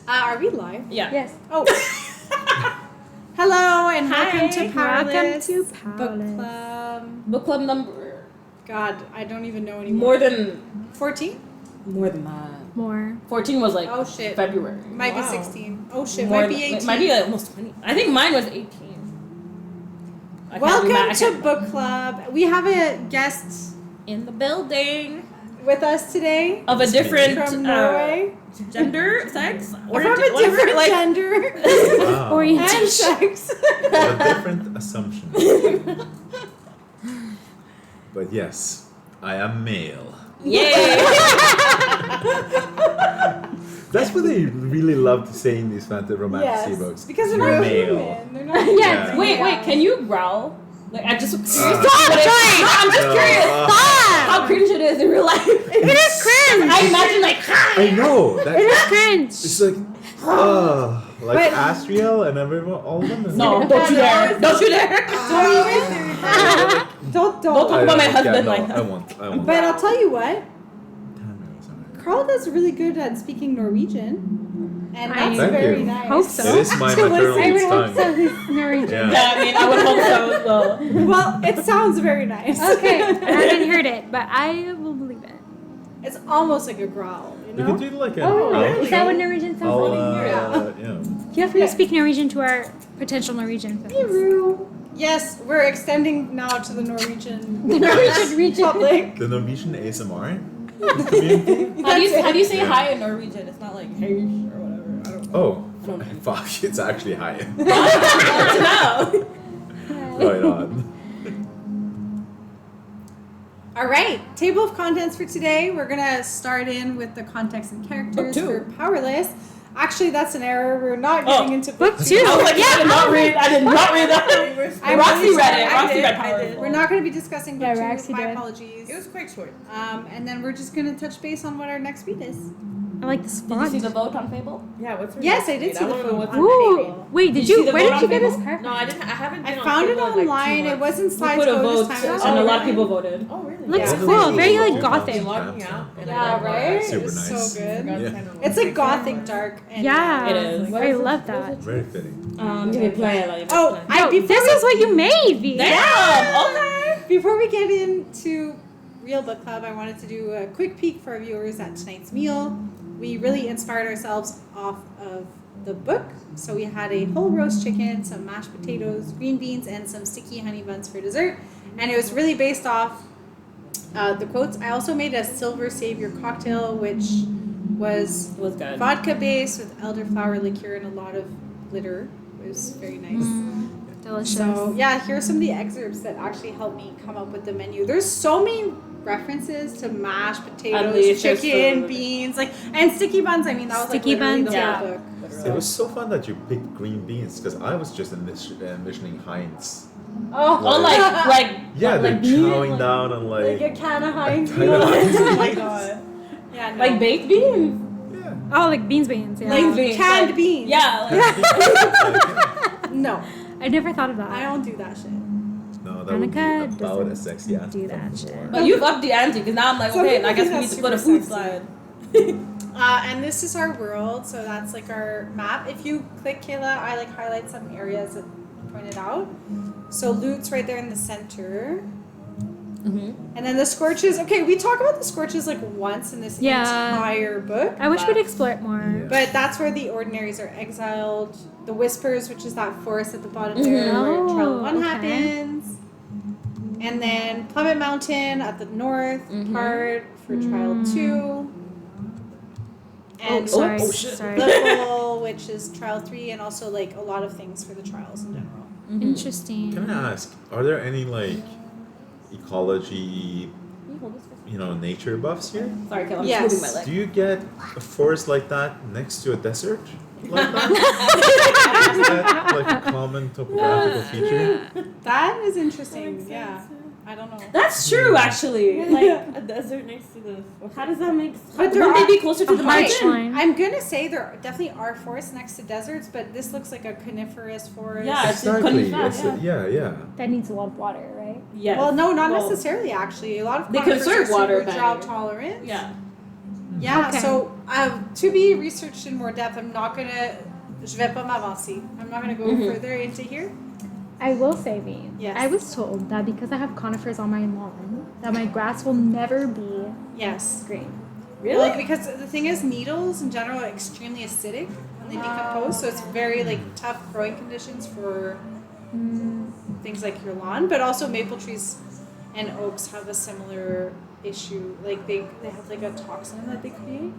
Are we live? Yeah. Yes. Oh. Hello and welcome to Powerless. Welcome to Book Powerless. Club. Book club number. God, I don't even know anymore. More than 14? more than that. More. 14 was like Oh shit. February. Might Wow. be 16. Oh shit, More might be than- 18. Might be like almost 20. I think mine was 18. I can't do math. Welcome I to can't- Book Club. We have a guest in the building with us today of a different from Norway. gender, sex, From a different gender Wow. and Orientation. sex. A different assumption. But yes, I am male. Yay! That's what they really love to say in these fantasy romantic Yes, books. because they're You're not male. human. They're not Yes. Yeah. Wait, can you growl? Like I just curious. Stop, what it- Joy! No, I'm just curious. Stop! How cringe it is in real life. It is cringe. I imagine like I know. It is cringe. It's like, like But- Asriel and everyone, all of them. is no, like, don't you dare! Don't you dare! Don't. Don't talk about my husband no, like that. I won't. But I'll tell you what, Damn Carl does really good at speaking Norwegian. And I that's Thank very you. nice. Hope so. It is my To maternal listen. I would hope so. tongue. He's Norwegian. Yeah. Yeah, I mean, I would hope so as well. Well, it sounds very nice. Okay, I haven't heard it, but I will believe it. It's almost like a growl, you We know? could do like an Oh, outro. is that what Norwegian sounds I'll, like? yeah. Feel free to speak Norwegian to our potential Norwegian fans. Biru. Yes, we're extending now to the Norwegian The Norwegian region. public. The Norwegian ASMR community. How do you say Yeah. hi in Norwegian? It's not like hey or whatever. I don't know. Oh, I don't know. fuck! It's actually high. No. Right on. All right, table of contents for today. We're gonna start in with the context and characters Book two. for Powerless. Actually, that's an error. We're not Oh. getting into book Book two. two. I was like, I did not read. I did not read that. I'm Roxy really read sorry. it. I Roxy did. read I Powerless. did. We're not going to be discussing book Yeah, two. Roxy My did. apologies. It was quite short. And then we're just going to touch base on what our next read is. I like the Did you spot. see the vote on Fable? Yeah, what's her Yes, name? I did see the wanna know photo. what's her Ooh, name. wait, Did did you see you? the Where vote did on you get this Fable? card? No, I didn't. I haven't. I been found it on Fable in, like, 2 online. It months. wasn't We put a slideshow vote, this time. and a lot of people voted. Oh really? Looks Yeah. cool. Very like Yeah. gothic. They logged me out. And Yeah, I like, right? Super It's nice. so good. forgot Yeah. kind of It's what like gothic dark. And Yeah, It is. I love that. Very fitting. You play like. Oh, No, this is what you made, V. Damn. Okay. Before we get into Real Book Club, I wanted to do a quick peek for our viewers at tonight's meal. We really inspired ourselves off of the book. So we had a whole roast chicken, some mashed potatoes, green beans, and some sticky honey buns for dessert. And it was really based off the quotes. I also made a Silver Savior cocktail, which was It was good. vodka based with elderflower liqueur and a lot of glitter. It was very nice. Delicious. So yeah, here are some of the excerpts that actually helped me come up with the menu. There's so many references to mashed potatoes, Unleashed chicken, food. beans, and sticky buns. I mean, that was Sticky like literally buns, the yeah. whole book. It was so fun that you picked green beans because I was just envisioning Heinz. Oh, Oh, like Yeah, they're like bean, chowing like- down on like a can of Heinz. kind of Heinz Oh my beans. god. Yeah, no. like baked beans. Yeah. Oh, like beans. Yeah. Like beans, canned like- beans. Yeah. Like, No, I never thought of I that. don't do that shit. No, that would be Annika about doesn't as sexy as do that shit. but you've upped the ante because now I'm like, Some okay, people I guess think we need that's to put a super food sexy. slide. And this is our world, so that's like our map. If you click Kayla, I like highlight some areas that pointed out. So Loot's right there in the center. And then the Scorches. Okay, we talk about the Scorches like once in this Yeah. entire book. I wish we'd explore it more. Yeah. But that's where the Ordinaries are exiled. The Whispers, which is that forest at the bottom there Mhm. where Trial Oh, 1 okay. happens. And then Plummet Mountain at the north part for Trial 2. And sorry. Oh, shit. Sorry. Level, which is Trial 3, and also like a lot of things for the trials in general. Interesting. Can I ask, are there any like ecology, nature buffs here? Sorry, Kel, I'm Yes. just moving my Do leg. you get a forest like that next to a desert? Like that? Is that like a common topographical feature? That is interesting. Yeah. I don't know. That's true, actually. Like a desert next to the. How does that make But sense? there Wouldn't are- they be closer to the Right. mountain? Line. I'm gonna say there definitely are forests next to deserts, but this looks like a coniferous forest. Yeah, it's Exactly. coniferous, Yeah. That needs a lot of water, right? Yes. Well, no, not Well, necessarily. Actually, a lot of They conifers conserve are water super better. drought tolerant. Yeah. Yeah, Okay. so to be researched in more depth, je vais pas m'avancer. I'm not gonna go further into here. I will say, me. Yes. I was told that because I have conifers on my lawn, that my grass will never be Yes. green. Really? Like, because the thing is, needles in general are extremely acidic when they decompose, so it's very like tough growing conditions for things like your lawn. But also maple trees and oaks have a similar issue. Like they have like a toxin that they create.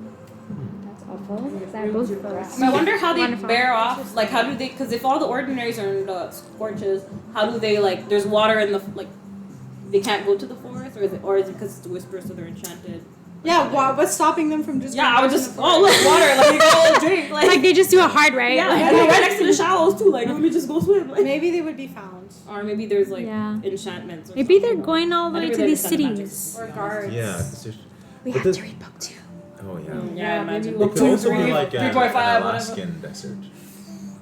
That's awful. Because I have both of those. I wonder how they Wonderful. bear off. Like, how do they? Because if all the ordinaries are in the scorches, how do they like? There's water in the like. They can't go to the forest, or is it because it's the whispers, so they're enchanted? Yeah, what's stopping them from just? Yeah, I going would out in just the look, forest? water, like you go drink, Like they just do a hard right. yeah, Like, and they're right next to the shallows too. Like, let me just go swim. Like, Maybe they would be found, or maybe there's like Yeah. enchantments. Or maybe they're something. going all the I way didn't to realize these that magic. cities. or guards. Yeah, it's just, We but have the- to read book 2. oh yeah. Yeah, imagine. It Book could 2, also be 3, like an 3.5, whatever. Alaskan desert,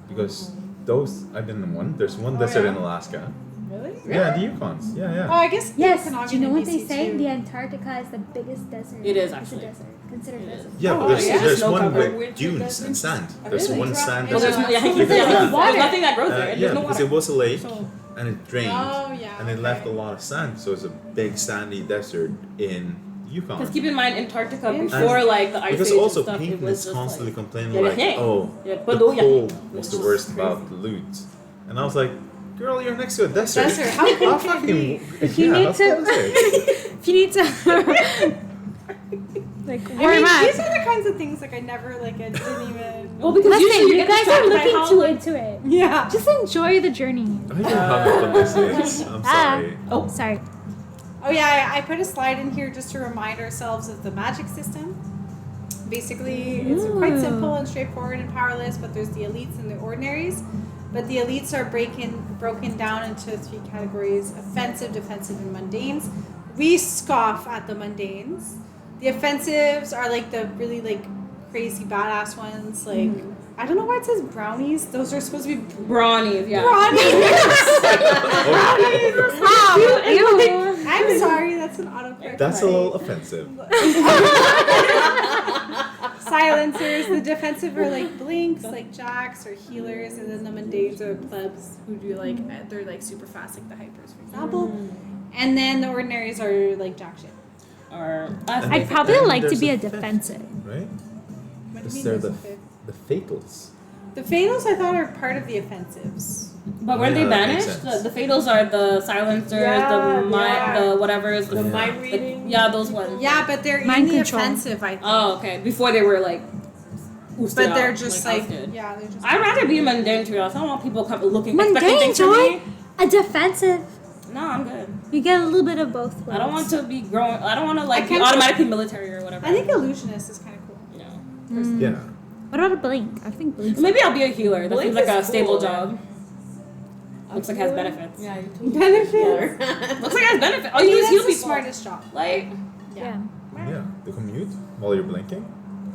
because those I've been in one. There's one desert yeah? in Alaska. Really? Yeah, the Yukons. Yeah, Oh, yeah. I guess. Yes. Okanagan Do you know and what they BC say? too. The Antarctica is the biggest desert. It is, It's a actually. desert. Considered It desert. is. Yeah, Oh, but there's yeah. there's Snow one covered. with dunes and sand. There's Really? one sand Well, desert. there's yeah, But there's there's water. nothing that grows there. And Yeah, there's no because water. it was a lake So- and it drained, Oh yeah. and it okay. left a lot of sand, so it's a big sandy desert in Yukon. Because keep in mind, Antarctica And- before like the ice Because age also and stuff, it Paedyn was is just constantly like, complaining yeah, like, yeah. oh, Yeah, the but yeah. cold Which was the is worst crazy. about the loot. And I was like, girl, you're next to a desert. Desert. How cold How can it fucking be? If you yeah, need how to- cold is it? If you need to like I warm mean, up. these are the kinds of things like I never like I didn't even. Well, because Listen, usually you get guys are distracted by looking how, too like- into it. Yeah. Just enjoy the journey. I don't have it for this days. I'm sorry. Oh, sorry. Oh yeah, I put a slide in here just to remind ourselves of the magic system. Basically, it's quite Ooh. simple and straightforward and powerless, but there's the elites and the ordinaries. But the elites are broken down into 3 categories: offensive, defensive, and mundanes. We scoff at the mundanes. The offensives are like the really like crazy badass ones. Like I don't know why it says brownies. Those are supposed to be Brawnies, yeah. brownies. Stop. Ew. I'm sorry, that's an autocorrect. That's a little offensive. Silencers. The defensive are like blinks, like jacks or healers, and then the mundanes are plebs who do like they're like super fast, like the hypers, for example. And then the ordinaries are like jack shit. Or And I'd probably then like to there's be a fifth, defensive. Right? What do Because you they're mean the, there's a fifth? the fatals. The fatals I thought are part of the offensives. but weren't Yeah, they that makes banished? sense. The fatals are the silencers, Yeah, the whatever's The Yeah. mind reading. yeah, those ones. Yeah, but they're Mind in the control. offensive, I think. Oh, okay. Before they were like, boosted but they're out, just like ousted. yeah, they're just. I'd rather be a mundane to be honest. I don't want people come looking Mundane, expecting things from Joy. me. A defensive. No, I'm good. You get a little bit of both. I don't want to be growing. I don't want to I like be can't- automatically military or whatever. I think illusionist is kind of cool. You know. Mm. Yeah. What about a blink? I think blink. Maybe I'll be a healer. That Blink seems like a is stable cool. job. Looks like it has benefits. Yeah, you told me. Benefits. Looks like it has benefits. All I you do mean, is heal that's the people. smartest job. Like, Yeah. Yeah. The commute while you're blinking.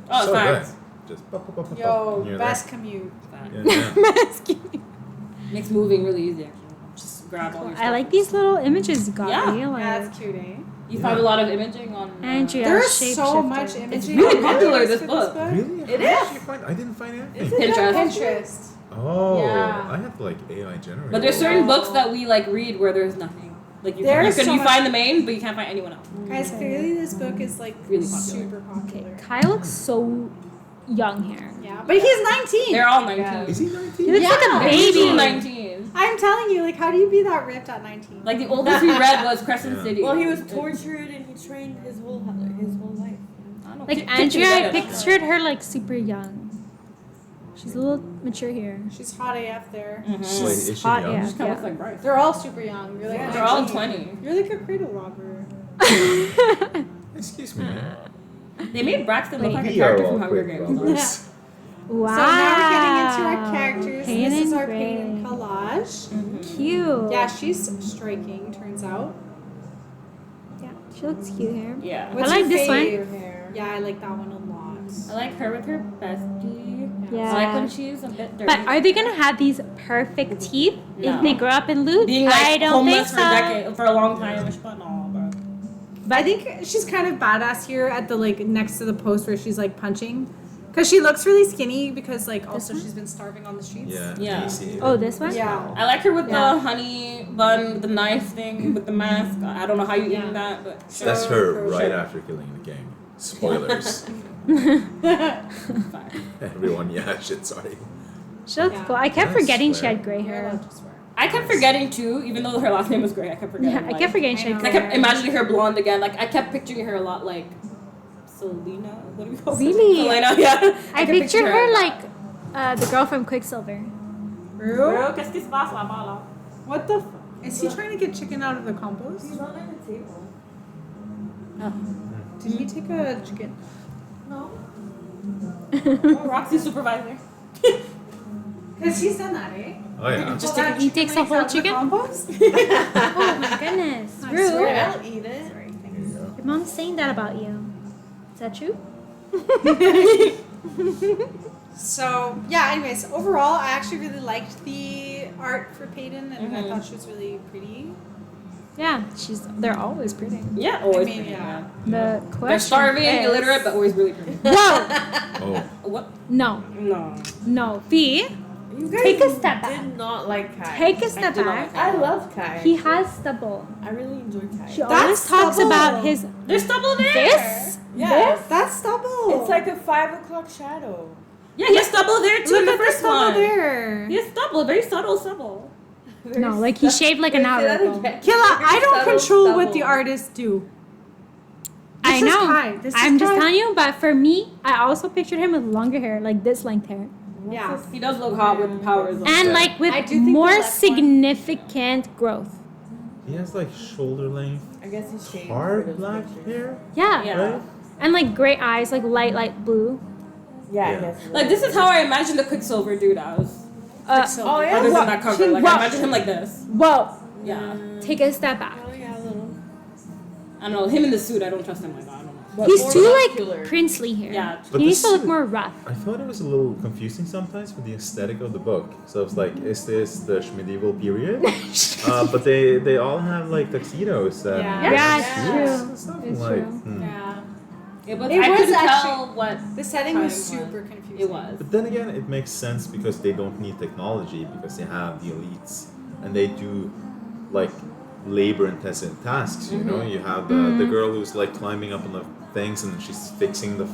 oh, so facts. good. Just pop, pop, pop, pop, Yo, and you're best commute. Facts. there. Yeah, yeah. Makes moving really easy. Actually, just grab all your stuff. I like these little images you got Yeah. me. Like, Yeah, that's cute, eh? You find a lot of imaging on. Andrea. There's shapeshifter. so much imaging. really on popular, Pinterest this for book. Really? It How is. did you find? I didn't find anything. Is it Pinterest. Pinterest. Oh, Yeah. I have like AI generated. But there's certain Wow. books that we like read where there's nothing. Like you, There's you so much- find the main, but you can't find anyone else. Guys, clearly this book is like Really popular. super popular. Kyle looks so young here. Yeah, but he's 19. They're all 19. Yeah. Is he He 19? looks like a Yeah. They're baby. usually 19. I'm telling you, like, how do you be that ripped at 19? Like the oldest we read was Crescent Yeah. City. Well, he was tortured and he trained his whole life. I don't know. Like Keep Andrea, I together. pictured her like super young. She's a little mature here. She's hot AF there. Mhm. Wait, is she hot young? AF. She kind of Yeah. looks like Bryce. They're all super young. You're like, Yeah. They're all 19. 20. You're like a cradle robber. Excuse me. They made Braxton look Wait. like a We are character all from Hunger quick Games. robbers. Wow. So now we're getting into our characters. Paedyn This is our Gray. Paedyn collage. Mhm. Cute. Yeah, she's striking, turns out. Yeah, she looks cute here. Yeah. What's I like your this one. fave? Yeah, I like that one a lot. I like her with her bestie. Yeah. I like when she's a bit dirty. But are they gonna have these perfect teeth No. if they grow up in loot? Being like I don't homeless think for so. a decade, for a long time, but no, bro. I think she's kind of badass here at the like next to the post where she's like punching, because she looks really skinny because like also she's been starving on the streets. Yeah. Yeah. easy. Oh, this one? Yeah. I like her with Yeah. the honey bun, the knife thing with the mask. I don't know how you Yeah. eat that, but That's her right after killing the king. Spoilers. fine. Everyone, yeah, shit, sorry. She looks Yeah. cool. I kept I forgetting she swear. had gray You're hair. allowed to swear. I kept forgetting too, even though her last name was Gray. I kept forgetting. Yeah, I kept forgetting she had I gray I kept hair. imagining her blonde again. Like I kept picturing her a lot like Selena. What do we call her? Really? Selena, yeah. I kept picture picturing her a like the girl from Quicksilver. Bro, Girl, qu'est-ce qui se passe là-bas? what the? Is he trying to get chicken out of the compost? He's not on the table. Did he take a chicken? No. Oh, Roxy's supervisor. Because he's done that, eh? Oh yeah. Just Well, that he takes chicken the whole out of chicken? compost? Oh my goodness. I Rude. swear. I'll eat it. Sorry, There thanks. you go. Your mom's saying that about you. Is that true? So yeah, anyways, overall I actually really liked the art for Paedyn and I thought she was really pretty. Yeah, they're always pretty. Yeah, always I mean, pretty. yeah. The question They're starving, is, illiterate, but always really pretty. Whoa! Oh. What? No, No. Fee, You guys Take a step back. did not like Kai. take a step do not back. like I love Kai. He has stubble. I really enjoy Kai. She always That's talks stubble. about his There's stubble there. this. Yes. That's stubble. It's like a 5 o'clock shadow. Yeah, he has stubble there too look in the at the first stubble one. there. He has stubble, very subtle stubble. No, like he shaved like an hour ago. Killa, I don't control what the artists do. I This is know. Kai. This I'm is just Kai. telling you, but for me, I also pictured him with longer hair, like this length hair. Yeah. He does look hot with the powers on. And Yeah. like with I do think the more left one- significant growth. He has like shoulder length, I guess he's shaved for hard those black pictures. hair, Yeah. Yeah. right? And like gray eyes, like light blue. Yeah, Yeah. yes. Like this is how I imagine the Quicksilver dude as. Oh, yeah. Other than that cover, like I Whoa. imagine him like this. Whoa. Yeah. Take a step back. Oh, yeah, a little. I don't know him in the suit. I don't trust him like that. I don't know. But He's more too muscular. like princely here. Yeah. But He needs to this- look more rough. I thought it was a little confusing sometimes with the aesthetic of the book. So it's like, is this the medieval period? But they all have like tuxedos and Yeah. Yeah, it's suits true. and stuff. It's like, true. Yeah. It was. It I was couldn't actually- tell what The setting was time super confusing. it was. But then again, it makes sense because they don't need technology because they have the elites and they do like labor-intensive tasks. You know, you have the girl who's like climbing up on the things and she's fixing the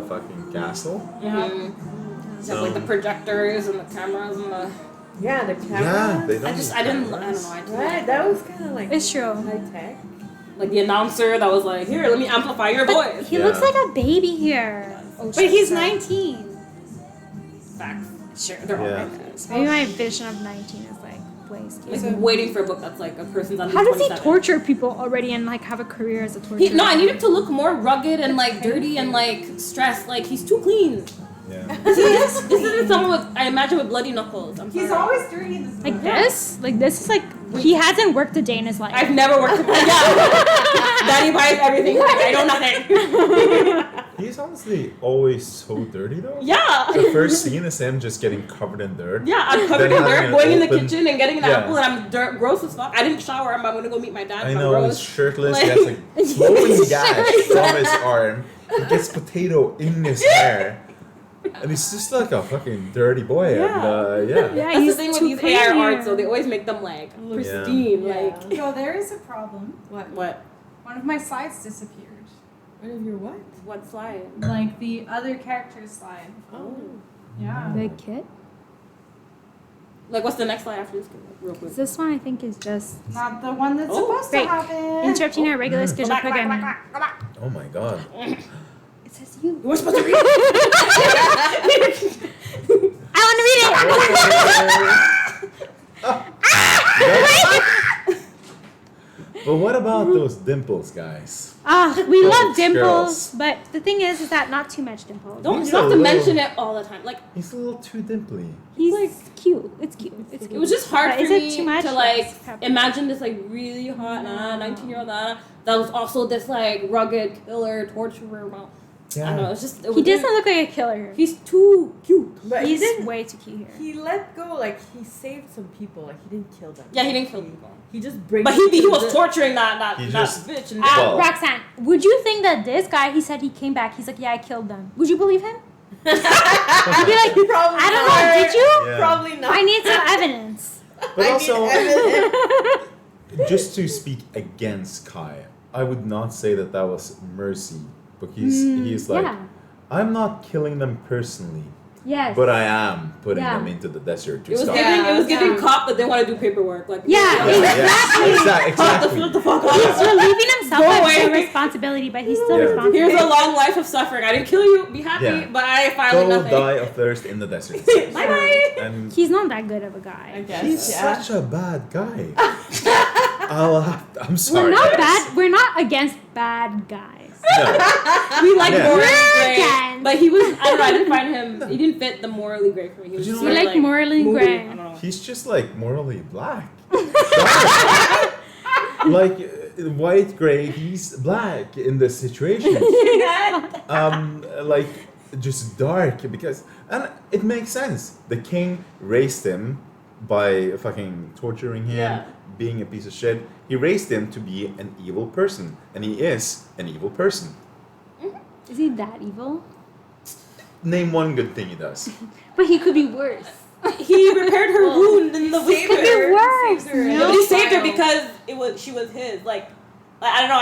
fucking castle. Yeah. You have like the projectors and the cameras and the. Yeah, the camera. Yeah, they don't. I need didn't. I don't cameras. know. I just, Right, that was kind of like It's true. high tech. like the announcer that was like, "Here, let me amplify your voice." He Yeah. looks like a baby here. Oh, But he's 19. Facts. Sure, they're all Yeah. like that. Maybe my vision of 19 is like way Like skewed. waiting for a book that's like a person's under How does he 27. torture people already and like have a career as a torturer? No, I need him to look more rugged and like dirty and like stressed. Like he's too clean. Yeah. This isn't someone with, I imagine, with bloody knuckles. I'm He's sorry. always dirty in this Like book. this? Like this is like he hasn't worked a day in his life. I've never worked with yeah. Daddy buys everything. I know nothing. He's honestly always so dirty though. Yeah. The first scene is him just getting covered in dirt. Yeah, I'm covered Then in having dirt, an going in the open- kitchen and getting an Yeah. apple, and I'm gross as fuck. I didn't shower. I'm gonna go meet my dad. I I'm know, gross. he's shirtless, Like- he has like flowing gash from his arm. He gets potato in his hair. And he's just like a fucking dirty boy. Yeah. And, yeah. yeah, That's the he's thing with too these clean AR here. arts, though. They always make them like pristine. Yeah. Like Yo, there is a problem. what? One of my slides disappeared. What is your what? What slide? Like the other character's slide. Oh. Yeah. The kid? Like what's the next slide after this? Real quick. This one I think is just Not the one that's Oh, supposed great. to happen. interrupting our regular scheduled programming. Oh my god. It says you. You were supposed to read. I want to read it. But what about those dimples, guys? Ah, we Those love dimples, girls. but the thing is that not too much dimples. Don't He's you don't have a to little- mention it all the time. Like He's a little too dimply. He's like cute. It's cute. It's it cute. was just hard But for is it me too much? to like Yes, probably. imagine this like really hot 19-year-old that was also this like rugged killer torturer. Well, I don't know. It's just He doesn't look like a killer. He's too cute. But he He's didn't. way too cute here. He let go. Like he saved some people. Like he didn't kill them. Yeah, he didn't kill people. He just brings. But he them was to the- torturing that He just- bitch. And Well- Roxanne, would you think that this guy, he said he came back, he's like, yeah, I killed them. Would you believe him? You'd be like, Probably I don't not. know, did you? Yeah. Probably not. I need some evidence. But I also, need evidence. just to speak against Kai, I would not say that was mercy. But he's like, yeah. I'm not killing them personally, Yes. but I am putting Yeah. them into the desert to It was stop. giving Yeah. it was giving Yeah. cop, but they want to do paperwork. Like Yeah, Yes, exactly. exactly. Shut the fuck up. He's relieving himself Go of away. some responsibility, but he's still Yeah. responsible. Here's a long life of suffering. I didn't kill you. Be happy, Yeah. but I finally Go nothing. die of thirst in the desert. Bye bye. And He's not that good of a I guy. guess. he's yeah. such a bad guy. I'm sorry. We're not guys. bad. We're not against bad guys. No. We like Yeah. morally We're gray, against- but he was. I don't know. I didn't find him. He didn't fit the morally gray for me. He was You just know We what? like morally moody. gray. I don't know. He's just like morally black. Like white, gray, he's black in this situation. Like just dark because, and it makes sense. The king raised him by fucking torturing him, Yeah. being a piece of shit. He raised him to be an evil person, and he is an evil person. Is he that evil? Name one good thing he does. But he could be worse. He repaired her wound in the saved whisper. Could be her. worse. Saved her. No. No, but he saved her Trial. because she was his. Like I don't know.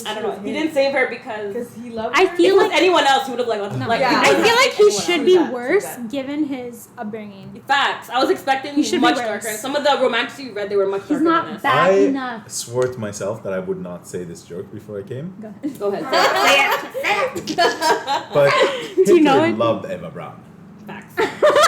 I don't know. He didn't save her because Because he loved I her. if feel it was like- anyone else, he would have like. No. like Yeah. I feel like he anyone should else. be True that, worse true that. given his upbringing. Facts. I was expecting He should be much worse. darker. Some of the romantics you read, they were much He's darker than not this. bad I enough. swore to myself that I would not say this joke before I came, Go ahead. Go ahead. but Do you know Hitler it? loved Eva Braun. Facts.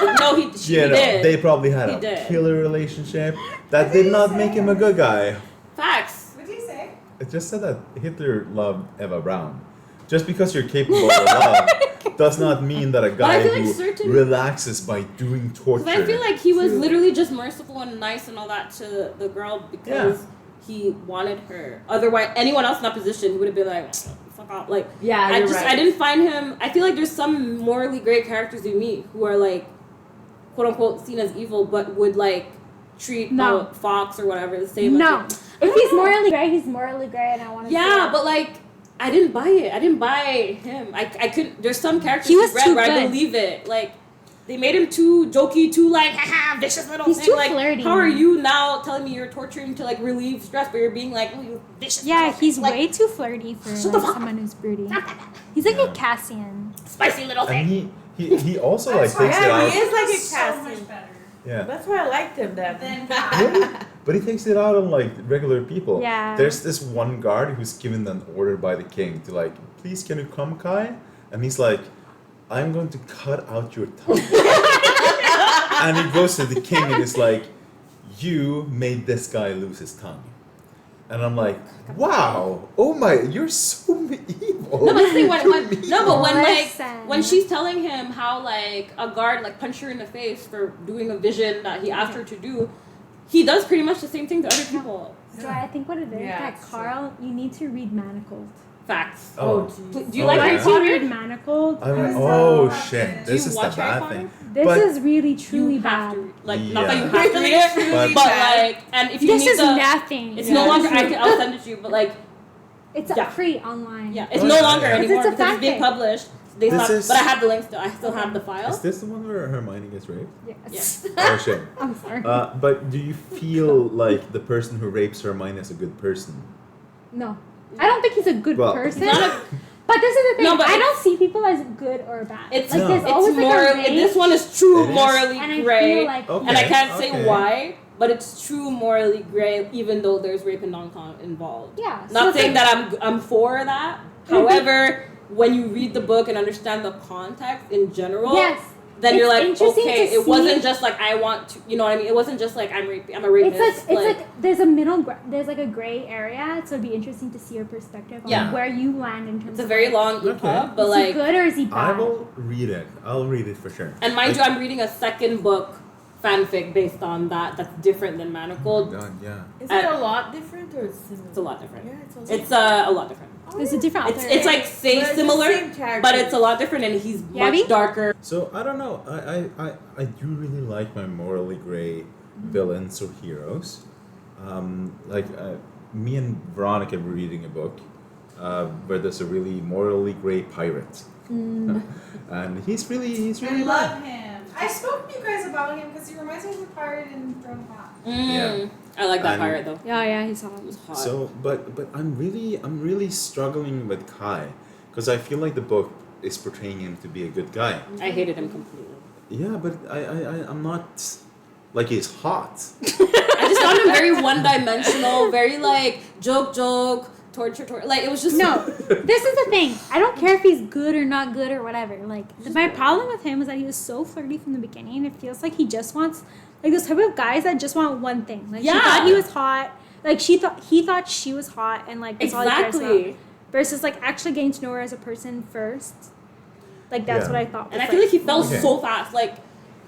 No, she You know, did. they probably had He a did. killer relationship. That did not make him a good guy. Facts. What did you say? It just said that Hitler loved Eva Braun. Just because you're capable of love does not mean that a I guy feel like who certain- relaxes by doing torture. Because I feel like he was True. literally just merciful and nice and all that to the girl because he wanted her. Otherwise, anyone else in that position would have been like, fuck off. Like, Yeah, I you're just, right. I didn't find him. I feel like there's some morally great characters you meet who are like, quote unquote, seen as evil, but would like treat No. a fox or whatever the same. No. As If he's morally gray, he's morally gray, and I want to. yeah, but like. I didn't buy it. I didn't buy him. I couldn't. There's some characters He was you read too where I good. believe it. Like, they made him too jokey, too like, haha, vicious little He's thing. too like, flirty. how are you now telling me you're torturing to like relieve stress, but you're being like, oh, you vicious. Yeah, little he's thing. like, way too flirty for Shut the like, fuck someone who's broody. He's like Yeah. a Cassian. spicy little and thing. he also like takes it Yeah, out. he is like a So Cassian. much better Yeah. That's why I liked him then. than Really? But he takes it out on like regular people. Yeah. There's this one guard who's given an order by the king to like, please can you come, Kai? And he's like, I'm going to cut out your tongue. And he goes to the king and is like, you made this guy lose his tongue. And I'm like, wow, oh my, you're so evil. No, but see, when Listen. when she's telling him how like a guard like punched her in the face for doing a vision that he asked her to do, he does pretty much the same thing to other people. So I think what it is Yeah, that it's Carl, you need to read Manacled. Facts. Oh, Do jeez. you Oh, like yeah. Harry Once you Potter? read Manacled, I'm like, Who's oh the- shit, Do this you is the watch Harry bad Potter? thing. this But- is really truly You have bad. to like not that you Yeah. have to read it, But- but like, and if you This need is the, nothing. it's Yeah. no longer. I'll send it to you, but like, It's Yeah. free online. yeah, it's Oh, no yeah, longer yeah. anymore It's a because it's being fanfic. published. They This stopped, is- but I have the links. I still have the file. Is this the one where Hermione gets raped? Yes. Oh shit. I'm sorry. But do you feel like the person who rapes Hermione is a good person? No. I don't think he's a good Well- person. It's not a- But this is the thing. No, but I it's- don't see people as good or bad. It's like No. there's it's always like more. a range, This one is true It is. morally and I gray, feel like Okay. and I can't say okay. why, but it's true morally gray, even though there's rape and non-con involved. yeah. Not so saying it's that I'm for that. However, when you read the book and understand the context in general, Yes. then you're It's like, interesting okay, to it wasn't see- just like I want to, you know what I mean? It wasn't just like I'm a It's rapist. like there's a there's like a gray area, so it'd be interesting to see your perspective on Yeah. where you land in terms it's a of very like, long Okay. EPUB, but is he like, good or is he I bad? will read it. I'll read it for sure. and mind you, I'm reading a second book fanfic based on that that's different than Manacled. God, yeah. Is it a lot different or similar? It's a lot different. Yeah, it's a lot. It's a lot different. There's a different author. It's like But it's the similar, same character. but it's a lot different, and he's much Yabby? darker. So I don't know. I do really like my morally gray villains or heroes. Me and Veronica were reading a book where there's a really morally gray pirate, and he's really I bad. love him. I spoke to you guys about him because he reminds me of a pirate in Throne of Path. Yeah. I like that And- pirate though. Yeah, he's hot. It was hot. So, but I'm really struggling with Kai because I feel like the book is portraying him to be a good guy. I hated him completely. Yeah, but I'm not like he's hot. I just found him very one-dimensional, very like joke, torture. Like it was just No, this is the thing. I don't care if he's good or not good or whatever. Like my problem with him is that he was so flirty from the beginning. It feels like he just wants like those type of guys that just want one thing. Like she Yeah. thought he was hot. Like he thought she was hot, and like that's all he cares exactly. about. Versus like actually getting to know her as a person first. Like that's Yeah. what I thought. And I was, feel like he fell Okay. so fast. Like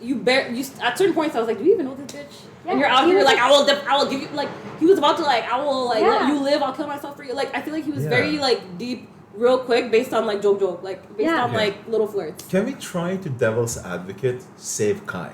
you at certain points I was like, do you even know this bitch? Yeah, And you're out he here was like, like- I will give you like he was about to like I will like let Yeah. you live. I'll kill myself for you. Like I feel like he was Yeah. very like deep, real quick, based on like joke, like based Yeah. on Yeah. like little flirts. Can we try to devil's advocate save Kai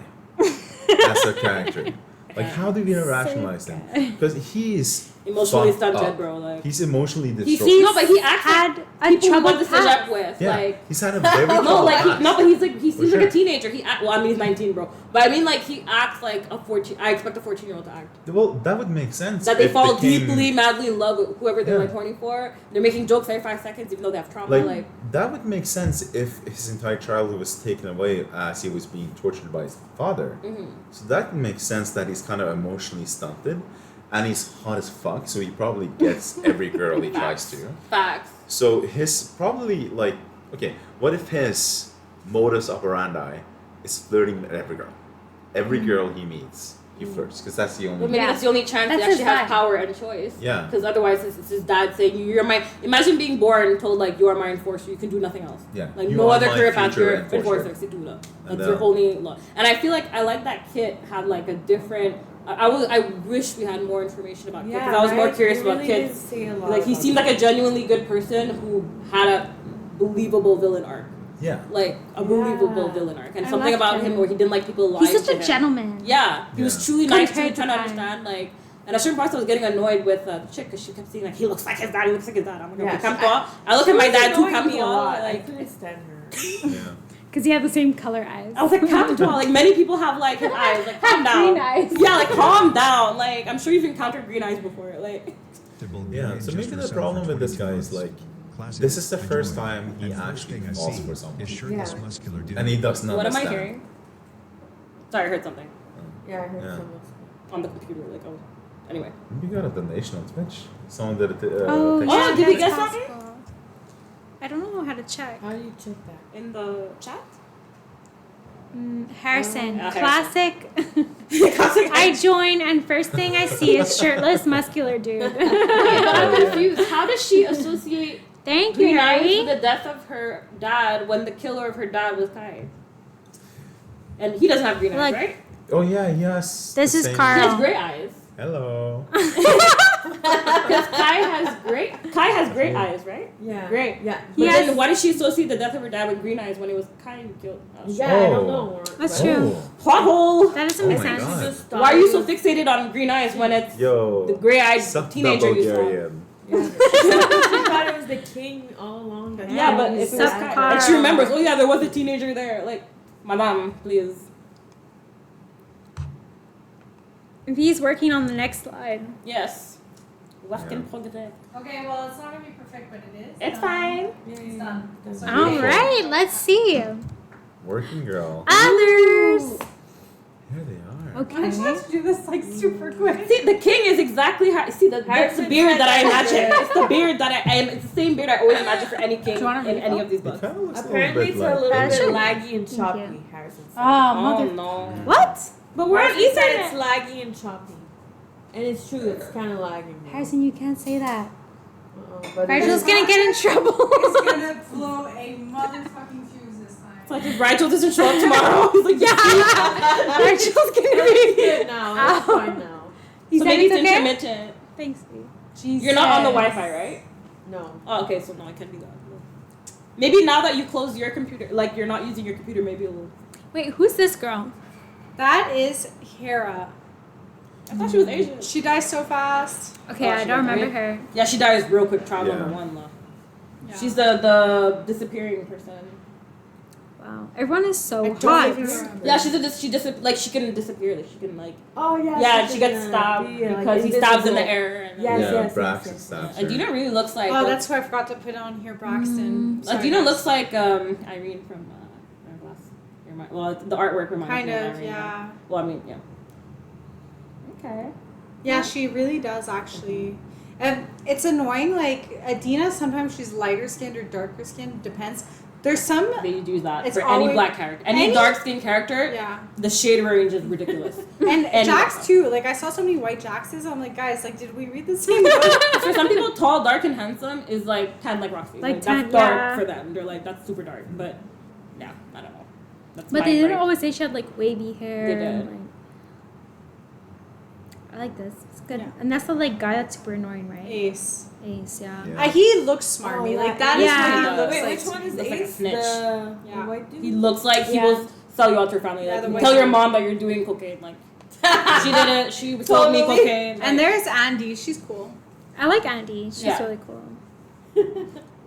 as a character? Like, how do we rationalize him? Because he's Emotionally fucked stunted, up. bro. Like He's emotionally he destroyed. seems no, but he acts like had a people who troubled want to stitch past. up with. Yeah, Like he's had a very no, troubled like past. but he seems like sure. a teenager. Well, I mean he's 19, bro. But I mean like he acts like a 14. I expect a 14-year-old to act. Well, that would make sense. That they if fall the king- deeply, madly in love with whoever they're Yeah. like horny for. They're making jokes every 5 seconds, even though they have trauma. Like that would make sense if his entire childhood was taken away as he was being tortured by his father. mhm. So that makes sense that he's kind of emotionally stunted, and he's hot as fuck. So he probably gets every girl he tries to. Facts. So his probably like okay. What if his modus operandi is flirting with every girl? Every girl he meets, he flirts because that's the Well, only. maybe Yeah. that's the only chance That's he actually his has vibe. power and choice. Yeah. Because otherwise, it's his dad saying, "You're my." Imagine being born told like you are my enforcer. You can do nothing else. Yeah. Like You no are other my career path. future You're enforcer. enforcer. Sidula. And, That's your only law. And I feel like I like that Kit had like a different. I wish we had more information about Kit because I was more right? curious They about really Kit. did say a lot Like he about seemed it. like a genuinely good person who had a believable villain arc. Yeah. Like a believable Yeah. villain arc, and I something liked about him him. where he didn't like people lying He's such to a him. gentleman. Yeah, he was Yeah. truly nice to Compared trying to to Kai. understand, like, and at certain parts I was getting annoyed with the chick because she kept saying, like, he looks like his dad, he looks like his dad. I'm like, okay, come on. I look at my dad too, come me a lot. on. I Like, couldn't stand her. Yeah. Because he had the same color eyes. I was like, come on. Like, many people have, like, his eyes. Like, calm down. Green eyes. Yeah, like, calm down. Like, I'm sure you've encountered green eyes before. Like, Yeah. So maybe the problem with this guy is like, this is the first time he actually falls for someone, Yeah. and he doesn't what am I understand. hearing? Sorry, I heard something Yeah, I heard Yeah. someone. on the computer. Like, oh, anyway. We got a donation on Twitch. Someone did it. Oh, text- yeah. did we that's get something? possible. I don't know how to check. How do you check that? In the chat? Harrison, Yeah, classic. I join, and first thing I see is shirtless, muscular dude. But I'm confused. How does she associate Thank you, green eyes with Harry. the death of her dad when the killer of her dad was Kai? And he doesn't have green eyes, Like- right? Oh yeah, yes. This the is same- He Carl. has gray eyes. Hello. Because Kai has gray eyes, right? Yeah. Gray. Yeah. But Yes. then why did she associate the death of her dad with green eyes when it was Kai who killed? Yeah, I don't Oh. know. That's but- true. Plot hole. That doesn't Oh make my sense. God. Just Why are you so thought fixated on green eyes when it's Yo. the gray-eyed suck teenager you saw? Bulgarian. it was- She thought it was the king all along. That Yeah, but he if was it was Suck Kai, Carl. and she remembers, oh yeah, there was a teenager there. Like, my mom, please. V's working on the next slide. Yes. Work in Yeah. progress. Okay, well, it's not gonna be perfect, but it is. It's fine. It's done. So All Okay. right, let's see. Working girl. Others. Here they are. I just Okay. have to do this like super quick. See, the king is exactly how. See, that's the Harrison beard said that I that. imagine. It's the beard that I am. It's the same beard I always imagine for any king Do you wanna in read any it? of these It books. kind of looks Apparently, it's a a little little bit bit Sure. laggy and Thank choppy. you. Harrison said. Oh, Oh mother. no. What? But we're on Harrison said it's Ethernet. laggy and choppy, and it's true. It's kind of lagging. now. Harrison, you can't say that. But Rigel's gonna get in trouble. It's gonna blow a motherfucking fuse this time. It's like if Rigel doesn't show up tomorrow, he's like, yeah. Rachel's gonna It's be. good now. It's Ow. fine now. You So said maybe it's it's okay? intermittent. Thanks, babe. Jesus. You're not on the Wi-Fi, right? No. Oh, okay. So no, I can't do that. Maybe now that you close your computer, like you're not using your computer, maybe it will. Wait, who's this girl? That is Hera. I thought she was Asian. She dies so fast. Okay, Oh, I she don't died, remember right? her. Yeah, she dies real quick. Trial Yeah. number 1, though. Yeah. She's the disappearing person. Wow, everyone is so I don't hot. even remember. Yeah, she can disappear. Like she can like. Oh yeah. Yeah, she's she gets gonna stabbed be, like, because he stabs in the invisible. air. And Yes, yeah, yes, Brax yes. stabs her. Adina really looks like. Oh, that's who I forgot to put on here, Braxton. Sorry, Adina guys. looks like Irene from well, the artwork reminds Kind me of of, Irene. yeah. Well, I mean, yeah. Okay. Yeah, she really does actually. And it's annoying, like Adina, sometimes she's lighter skinned or darker skinned, depends. There's some They do that It's for any always- black character. Any any- dark skinned character, yeah. the shade range is ridiculous. And And- Jax too. Like I saw so many white Jaxes, I'm like, guys, like did we read the same book? For some people, tall, dark, and handsome is like tan like Roxy. Like Like tan, that's dark yeah. for them. They're like that's super dark. But yeah, I don't know. That's But my they didn't vibe. always say she had like wavy hair. They did. and, like- I like this. It's good. Yeah. And that's the like guy that's super annoying, right? Ace. Ace, yeah. Yeah. He looks smarmy. Oh, like that is yeah. what he looks Wait, like. which one is looks like a Ace? snitch. The Yeah. white dude? He looks like he Yeah. will sell you out to your family. Yeah, Like, the white tell your dude. mom that you're doing cocaine. Like she did it. She sold me Totally. cocaine. Like, And there's Andy. She's cool. I like Andy. She's Yeah. really cool.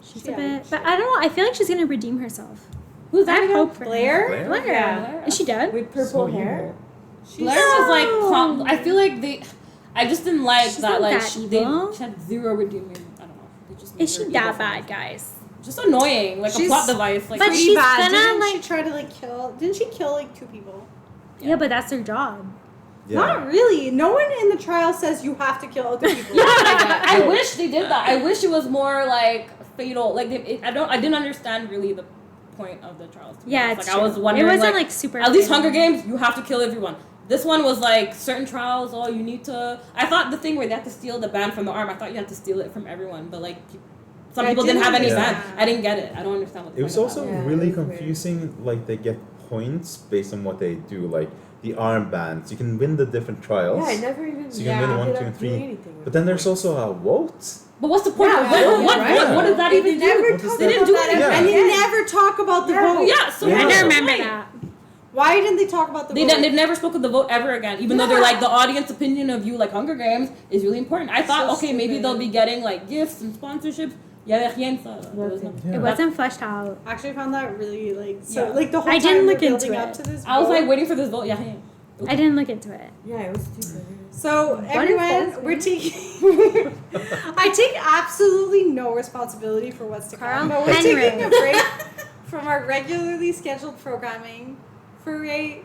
She's a Yeah, bit, but I don't know. I feel like she's gonna redeem herself. who's I that have again? hope for Blair? her. Blair? Blair. Is she dead? With purple So hair. Blair was like. I feel like they. I just didn't like She's that. not Like that she evil. had zero redeeming. I don't know. They just made Is her she evil that for bad, me. guys? Just annoying. Like a She's- plot device. Like But Pretty she's bad. gonna, Didn't like- she try to like kill? Didn't she kill like 2 people? Yeah, but that's her job. Yeah. Not really. No one in the trial says you have to kill other people. Yeah, I wish they did that. I wish it was more like fatal. Like I didn't understand really the point of the trials. to be Yeah, honest. it's like true. I was wondering. It wasn't like like super. at least fatal. Hunger Games, you have to kill everyone. This one was like certain trials. Oh, you need to. I thought the thing where they have to steal the band from the arm. I thought you had to steal it from everyone, but like some Yeah, I people didn't have any didn't band. understand. I didn't get it. I don't understand what. The It was point of also that Yeah, really that's weird. confusing. Like they get points based on what they do. Like the armbands, you can win the different trials. Yeah, I never even. So you can win ended 1, 2, up and doing 3. anything with But then there's points. also a vote. But what's the point Yeah, of that? yeah, What, right. what does that They even never do? What does talk They didn't about do that, anything. and they Yeah. never talk about the Yeah. vote. Yeah, so Yeah. I what's don't the remember point? that. Why didn't they talk about the They vote? never spoke of the vote ever again, even though they're like the audience opinion of you, like Hunger Games, is really important. I thought, So okay, maybe stupid. they'll be getting like gifts and sponsorships. Yeah, rien de ça. There was Nothing. nothing. Yeah. It wasn't fleshed out. Actually, I found that really like so. Yeah. Like the whole I time didn't they're look into building up it. to this. I was vote. like waiting for this vote. Yeah, rien. I didn't look into it. Yeah, it was stupid. So What is everyone, this? we're taking. I take absolutely no responsibility for what's to Carl come, but we're Henry. taking a break from our regularly scheduled programming for a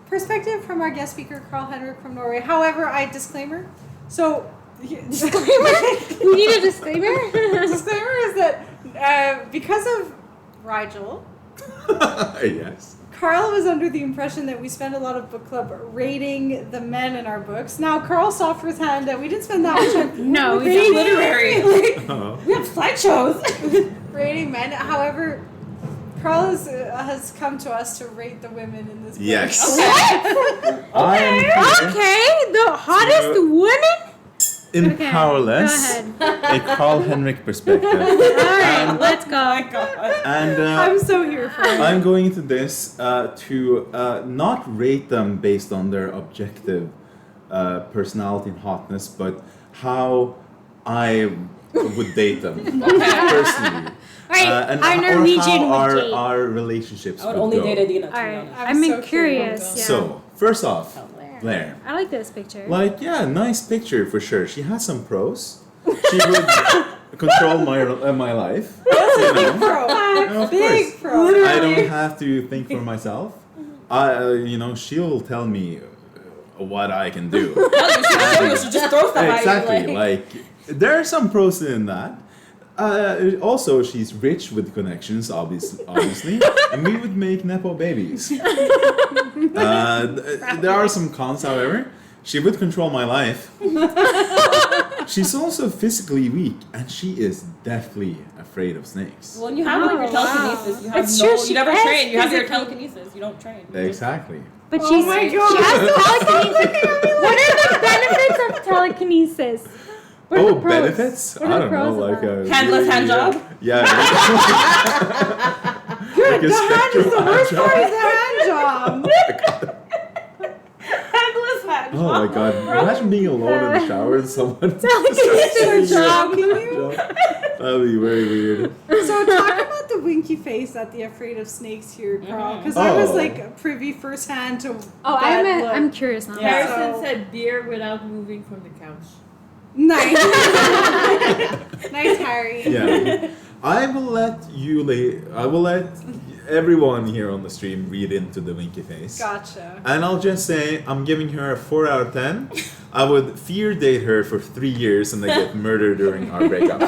perspective from our guest speaker, Carl Henrik from Norway. However, disclaimer. So disclaimer. We need a disclaimer. Disclaimer is that because of Rigel, Yes. Carl was under the impression that we spend a lot of book club rating the men in our books. Now, Carl saw firsthand that we didn't spend that much time No, we rating, don't. Literary. Uh-huh. We have slideshows. rating men. However, Carl has come to us to rate the women in this book. Yes. Okay. I'm here Okay, the hottest woman. in Okay, Powerless, go a Carl Henrik perspective. All right, Um, let's go. Oh my god. And I'm so here for it. I'm going into this to not rate them based on their objective personality and hotness, but how I would date them personally. All right, And our or Norwegian how would date. our relationships I would would only go. date Adina. To be All right, honest. I'm I'm so curious. Yeah. So, first off, Blair. I like this picture. Like, yeah, nice picture for sure. She has some pros. She would control my life. You know. Pro. Of Big course. pro. I don't have to think for myself. She'll tell me what I can do. You should just throw stuff at you. Exactly. Like, there are some pros in that. Also, she's rich with connections, obviously, and we would make nepo babies. There are some cons, however. She would control my life. She's also physically weak, and she is deathly afraid of snakes. Well, when you have like your Oh, wow. telekinesis, you have It's no. true, she You never is train. You have your physically- telekinesis. You don't train. Exactly. But Oh she's my she God. has telekinesis. What are the benefits of telekinesis? What are the pros? Benefits? What I are the don't know, pros of like that? a Handless hand job? Yeah. Good. Like a The hand is the spectrum worst hand part job. is the hand job. Handless hand Oh my god! Imagine being alone in the shower and someone Telekinesis job. That'd be very weird. So talk about the winky face at the Afraid of Snakes here, Carl, because I was Oh. like privy firsthand to. Oh, that look. I'm curious now. Yeah. Harrison So- said beer without moving from the couch. Nice. Nice, Harry. Yeah. I will let everyone here on the stream read into the winky face. Gotcha. And I'll just say I'm giving her a 4 out of 10. I would fear date her for 3 years and then get murdered during our breakup.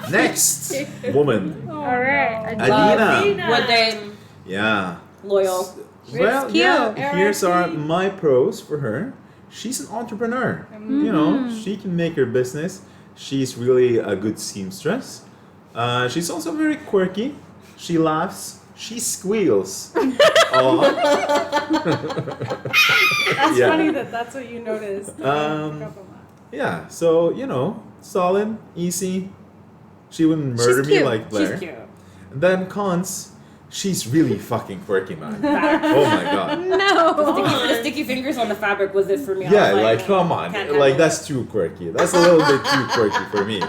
Next woman. All right. Adina. Would they Yeah. loyal? Well, cute. yeah. Here's R.I.P. are my pros for her. She's an entrepreneur. You know, she can make her business. She's really a good seamstress. She's also very quirky. She laughs. She squeals. Oh. That's Yeah. funny that's what you noticed. Yeah, so, you know, solid, easy. She wouldn't murder me cute. like Blair. She's cute. And then cons, she's really fucking quirky, man. Oh my god. No. The sticky fingers on the fabric was it for me. I Yeah, was like come on. can't Like handle that's too quirky. That's a little bit too quirky for me.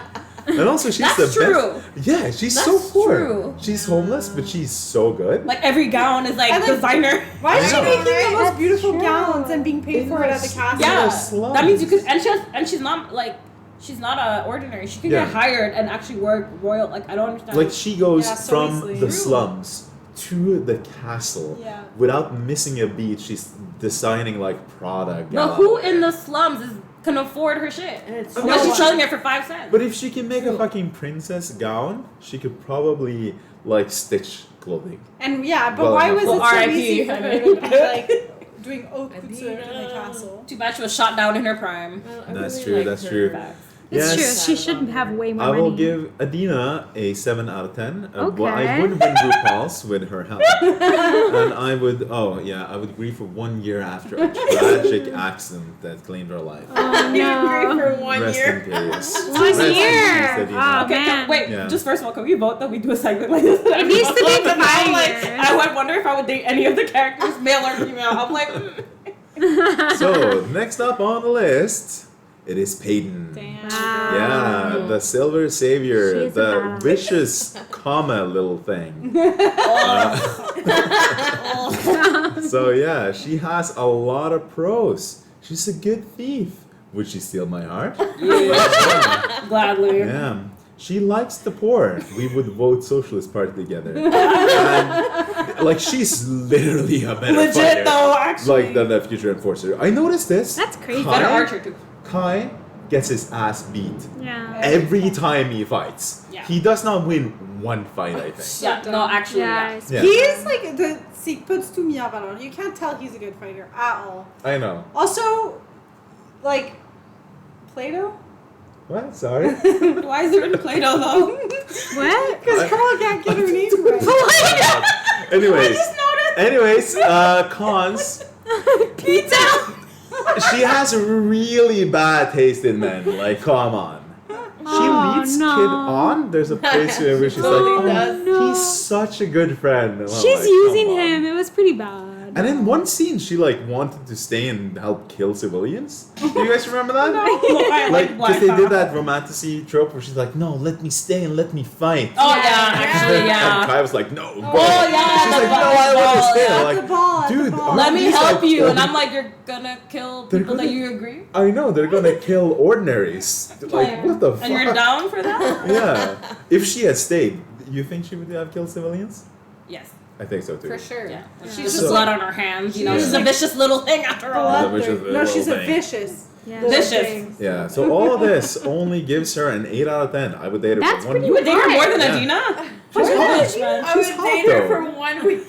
And also she's That's the true. best. Yeah, she's That's so poor. true. She's homeless, but she's so good. Like every gown is like I like- designer. Why is she I know. making the most That's beautiful true. gowns and being paid for it at the castle? Yeah, slums. that means you could, and she's not like, she's not a ordinary. She can Yeah. get hired and actually work royal. Like I don't understand. Like she goes Yeah, so from easily. the True. slums to the castle Yeah. without missing a beat. She's designing like Prada. no, gala who wear. in the slums can afford her shit? And it's No Unless she's one. selling it for 5 cents. But if she can make a fucking princess gown, she could probably like stitch clothing. And yeah, but Well, why was it so R.I.P., easy for I her mean. to be like doing haute couture in the Adina. castle? Too bad she was shot down in her prime. That's true, that's true. Facts. It's Yes. true. She should have way more I will money. give Adina a 7 out of 10. Well, I Okay. would win RuPaul's with her help. And I would, I would grieve for 1 year after a tragic accident that claimed her life. Oh You agree no. for 1 Rest year. in peace. One Rest in year. peace, Adina. Oh, Okay, man. wait. Yeah. Just first of all, can we vote that we do a segment like this? It needs to be 5 years. I would wonder if I would date any of the characters, male or female. I'm like, So, next up on the list, it is Paedyn. Damn. Yeah, the silver savior, She's a the badass. vicious comma little thing. So yeah, she has a lot of pros. She's a good thief. Would she steal my heart? yeah, gladly. Yeah. She likes the poor. We would vote Socialist Party together. And, like she's literally a better Legit fighter, though, actually. like than the future enforcer. I noticed this. That's crazy. Better Kai, archer too. Kai gets his ass beat Yeah. every time he fights. Yeah. He does not win one fight, I think. Yeah, no, actually, Yeah. yeah. it's- Yeah. He is like the see puts to me up on. You can't tell he's a good fighter at all. I know. Also, like Plato, What? Sorry. Why is it in Play-Doh though? What? because Carl can't get her name right. Anyways. noticed. Anyways, cons. Pizza. She has a really bad taste in men. Like, come on. She Oh, leads no. Kid on. There's a place where she's Totally like, does. oh, he's such a good friend. And I'm She's like, using come on. him. It was pretty bad. And in one scene, she like wanted to stay and help kill civilians. Do you guys remember that? Like, because they did that romantasy trope where she's like, no, let me stay and let me fight. Oh Yeah. yeah, actually And yeah. Kai was like, no, bro. Oh, yeah, She's the like, no, ball, I want to stay. yeah. I'm At the like, ball, at the dude, ball. Let me He's help like, you, oh, and I'm like, you're gonna kill They're people that gonna- you agree, I know, they're gonna kill ordinaries. Like, what the fuck? and you're down for that? Yeah. If she had stayed, you think she would have killed civilians? Yes, I think so too. For sure. yeah. She's She's just So- blood on her hands, you know. She's She's a like- vicious little thing after all. Blood. Vicious No, she's a little thing. vicious. Yeah. little Vicious. thing. Yeah, so all of this only gives her an 8 out of 10. I would date her That's for 1 pretty You would date her more than Yeah. Adina? She's hot. man. I would She's hot, date her though. for 1 week.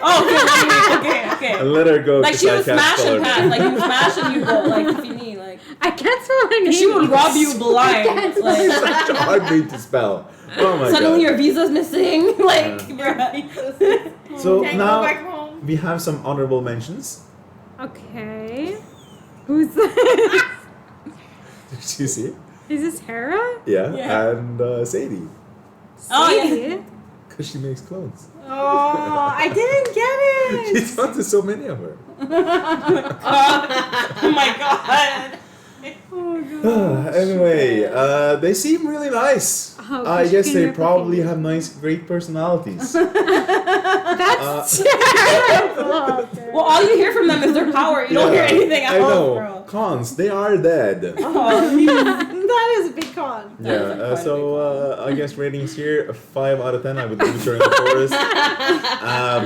Oh, okay. And let her go Like because she I was can't smash spell her and pass. name. Like you smash and you go. Like if you need, like I can't spell spell her name. She would rob you blind. It's Like, such a hard name to spell. Oh my suddenly god. your visa's missing. Like, So Can't now go back home. we have some honorable mentions. Okay. Who's this? Did you see? Is this Hera? Yeah. Yeah. And Sadie. Oh, yeah. Sadie? Because she makes clones. Oh, I didn't get She's it. talked to so many of her. oh my god. Anyway, they seem really nice. Oh, I she guess can they replicate. probably have nice, great personalities. That's terrible. Well, all you hear from them is their power. You don't hear anything else, I know. bro. Cons, they are dead. Oh, That is a big con. Yeah, That is a so I guess ratings here, a 5 out of 10. I would lose her in the forest.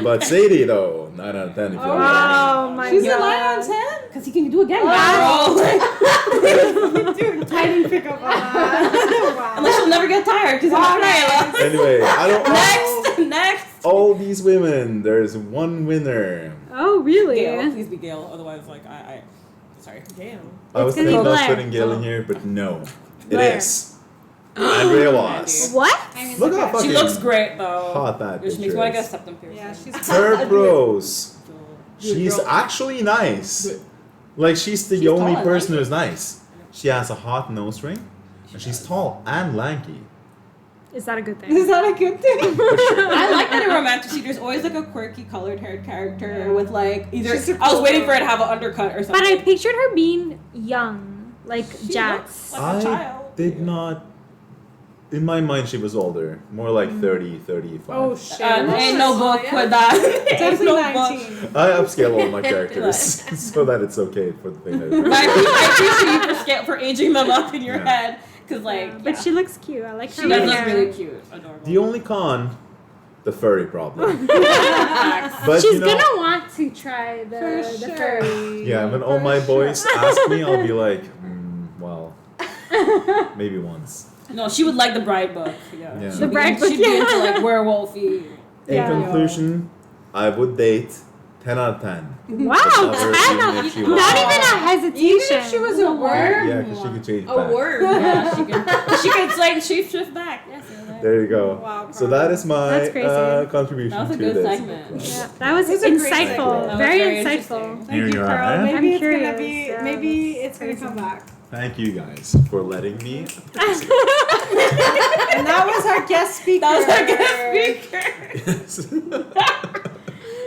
But Sadie, though, 9 out of 10 if you don't Oh my She's god. a 9 out of 10? because he can do again, Dude, I didn't pick up on that. Wow. Unless she'll never get tired because Wow. I'm Anyway, I don't Next. all these women, there's one winner. Oh really? Gail, please be Gail. Otherwise, like I sorry. Damn. I was gonna be thinking about Blair. putting Gail in here, but no. It Blair. is. Andrea Was. What? I mean, Look how at fucking She looks great though. hot that Which picture makes me want to get a is. septum piercing. Yeah, she's Her bros. Good She's girl. actually nice. Good. Like she's the She's only tall and person lanky. who's nice. She has a hot nose ring, and she's tall and lanky. Is that a good Is thing? that a good thing? I like that in romantic there's always like a quirky colored haired character with like either She's a I was cool waiting girl. for her to have an undercut or something. But I pictured her being young, like She Jax. looks like a I child. did not. In my mind, she was older, more like 30, 35. Oh shit. Ain't no book yeah. with that. Ain't Definitely no 19. book. I upscale all my characters so that it's okay for the thing. But I appreciate you for aging them up in your Yeah. head because like But she looks cute. I like her she does look hair. really cute, adorable. The only con, the furry problem. Facts. But She's you know, gonna want to try the For the sure. furry. yeah, when all my boys ask me, I'll be like, well, maybe once. No, she would like the Bride book. Yeah. Yeah. She'd The be- Bride book, She'd be into yeah. like werewolfy. In Yeah. conclusion, I would date 10 out of 10. Wow, Love her 10 even out- if she not was- even a hesitation. Even if she was a worm? Yeah, because she could change A back. word. Yeah, she could like shapeshift back. Yes, yeah, There you go. Wow, So that is my That's crazy. contribution That was a to good this. segment. Yeah, that was It was a great insightful. segment. That was Very very insightful. interesting. Here Thank you, you are, Carl. eh? Maybe I'm it's curious, gonna be. yeah. Maybe it's gonna Crazy. come back. Thank you guys for letting me. And that was our guest speaker. That was our guest speaker.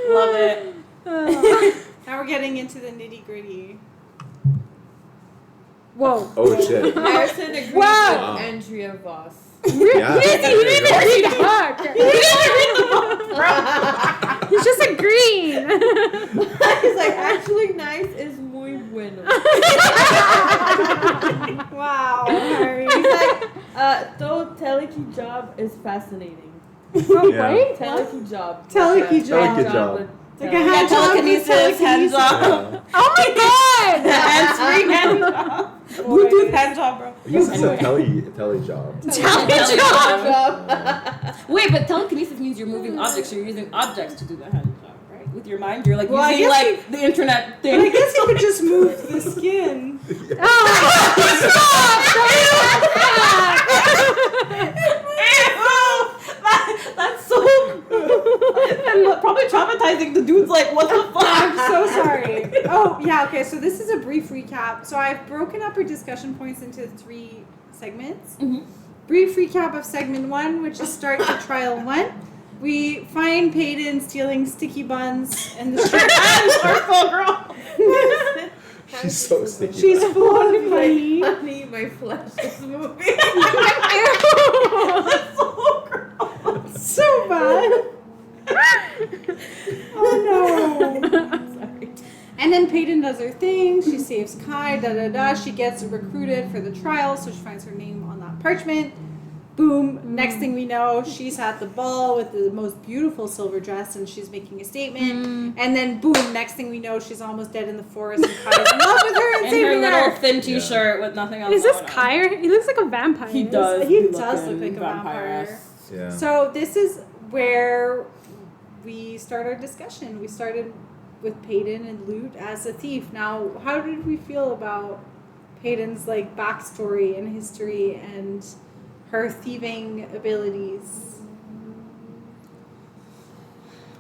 Love it. Now we're getting into the nitty gritty. Whoa. Oh shit. Harrison agrees Wow. with Andrea Voss. Yeah. He didn't even read the book. He's just agreeing. He's like, actually, nice is muy bueno. Wow, Harry. He's like, though Teleki job is fascinating. Oh, Yeah. wait. Teleki job. Teleki Yeah, job. Teleki job. with Like a tele- hand job with telekinesis, hand telekinesis. job. Yeah. Oh my god. Hands-free hand job. Bluetooth hand job, bro. This is a Anyway. tele job. Telejob. job. Wait, but telekinesis means you're moving objects. You're using objects to do the hand job, right? With your mind, you're like Well, I using guess like the internet But I thing. guess you could just move the skin. That's so and probably traumatizing. The dude's like, what the fuck? I'm so sorry. Oh, yeah, okay, so this is a brief recap. So I've broken up our discussion points into 3 segments. Mhm. Brief recap of segment 1, which is start to trial 1. We find Paedyn stealing sticky buns in the street. Poor girl. She's so sticky. She's full of Like, honey. honey, my flesh is moving. That's so gross. So bad. Oh no. Sorry. And then Paedyn does her thing. She saves Kai. Da da da. She gets recruited for the trial, so she finds her name on that parchment. Boom. Next thing we know, she's at the ball with the most beautiful silver dress, and she's making a statement. And then boom. Next thing we know, she's almost dead in the forest, and Kai's in love with her and In her saving little her. thin T-shirt with nothing else. Is this on. Kyre? He looks like a vampire. He does. He be does looking look like a vampire. vampire-esque. Yeah. So this is where we start our discussion. We started with Paedyn and Loot as a thief. Now, how did we feel about Paedyn's like backstory and history and her thieving abilities.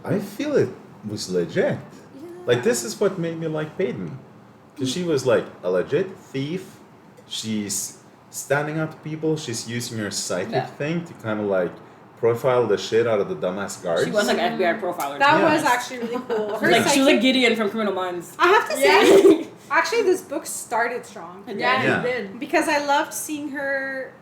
I feel it was legit. Like, this is what made me like Paedyn. Because she was like a legit thief. She's standing up to people. She's using her psychic thing to kind of like profile the shit out of the dumbass guards. She was like an FBI profiler. That Yeah. was actually really cool. Her She was psychic- like Gideon from Criminal Minds. I have to say, actually, this book started strong. Yeah. It did. Because I loved seeing her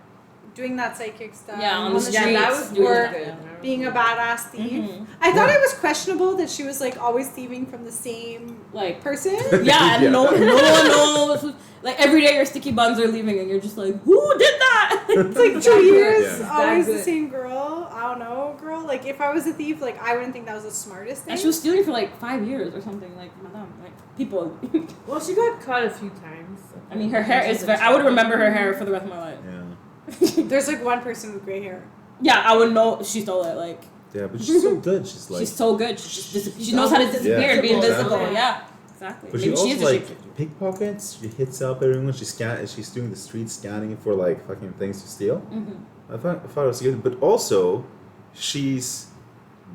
doing that psychic stuff. Yeah, on the streets, streets. Yeah, that was doing or that, good. yeah. being a badass thief. Mhm. I thought it was questionable that she was like always thieving from the same Like, person. yeah, and Yeah. no one knows. Like, every day your sticky buns are leaving and you're just like, who did that? It's like 2 years, Yeah. always That the good. same girl. I don't know, girl. Like if I was a thief, like I wouldn't think that was the smartest thing. And she was stealing for like 5 years or something. Like, madame, like, people. Well, she got caught a few times. I mean, her hair is very, I would remember her hair for the rest of my life. Yeah. There's like one person with gray hair. Yeah, I would know she stole it. Like, Yeah, but she's so good. She's like. she's so good. She knows how to disappear and be Yeah, invisible. exactly. Yeah, exactly. But she Maybe also is a like shapeshifter. pickpockets. She hits up everyone. She's doing the street scanning for like fucking things to steal. Mm-hmm. I thought it was good, but also she's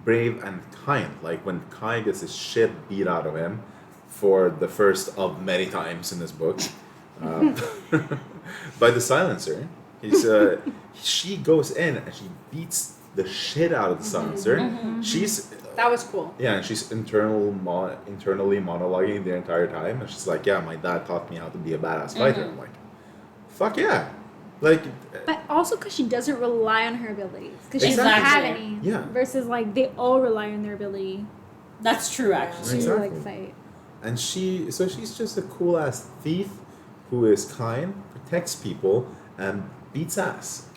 brave and kind. Like when Kai gets his shit beat out of him for the first of many times in this book by the silencer. She goes in and she beats the shit out of the silencer. She's That was cool. yeah, and she's internally monologuing the entire time, and she's like, "Yeah, my dad taught me how to be a badass fighter." I'm like, "Fuck yeah!" Like, But also because she doesn't rely on her abilities. Because she doesn't Exactly. have any. Yeah. Versus like they all rely on their ability That's true, actually. to Exactly. like fight. and she's just a cool ass thief who is kind, protects people, and beats ass.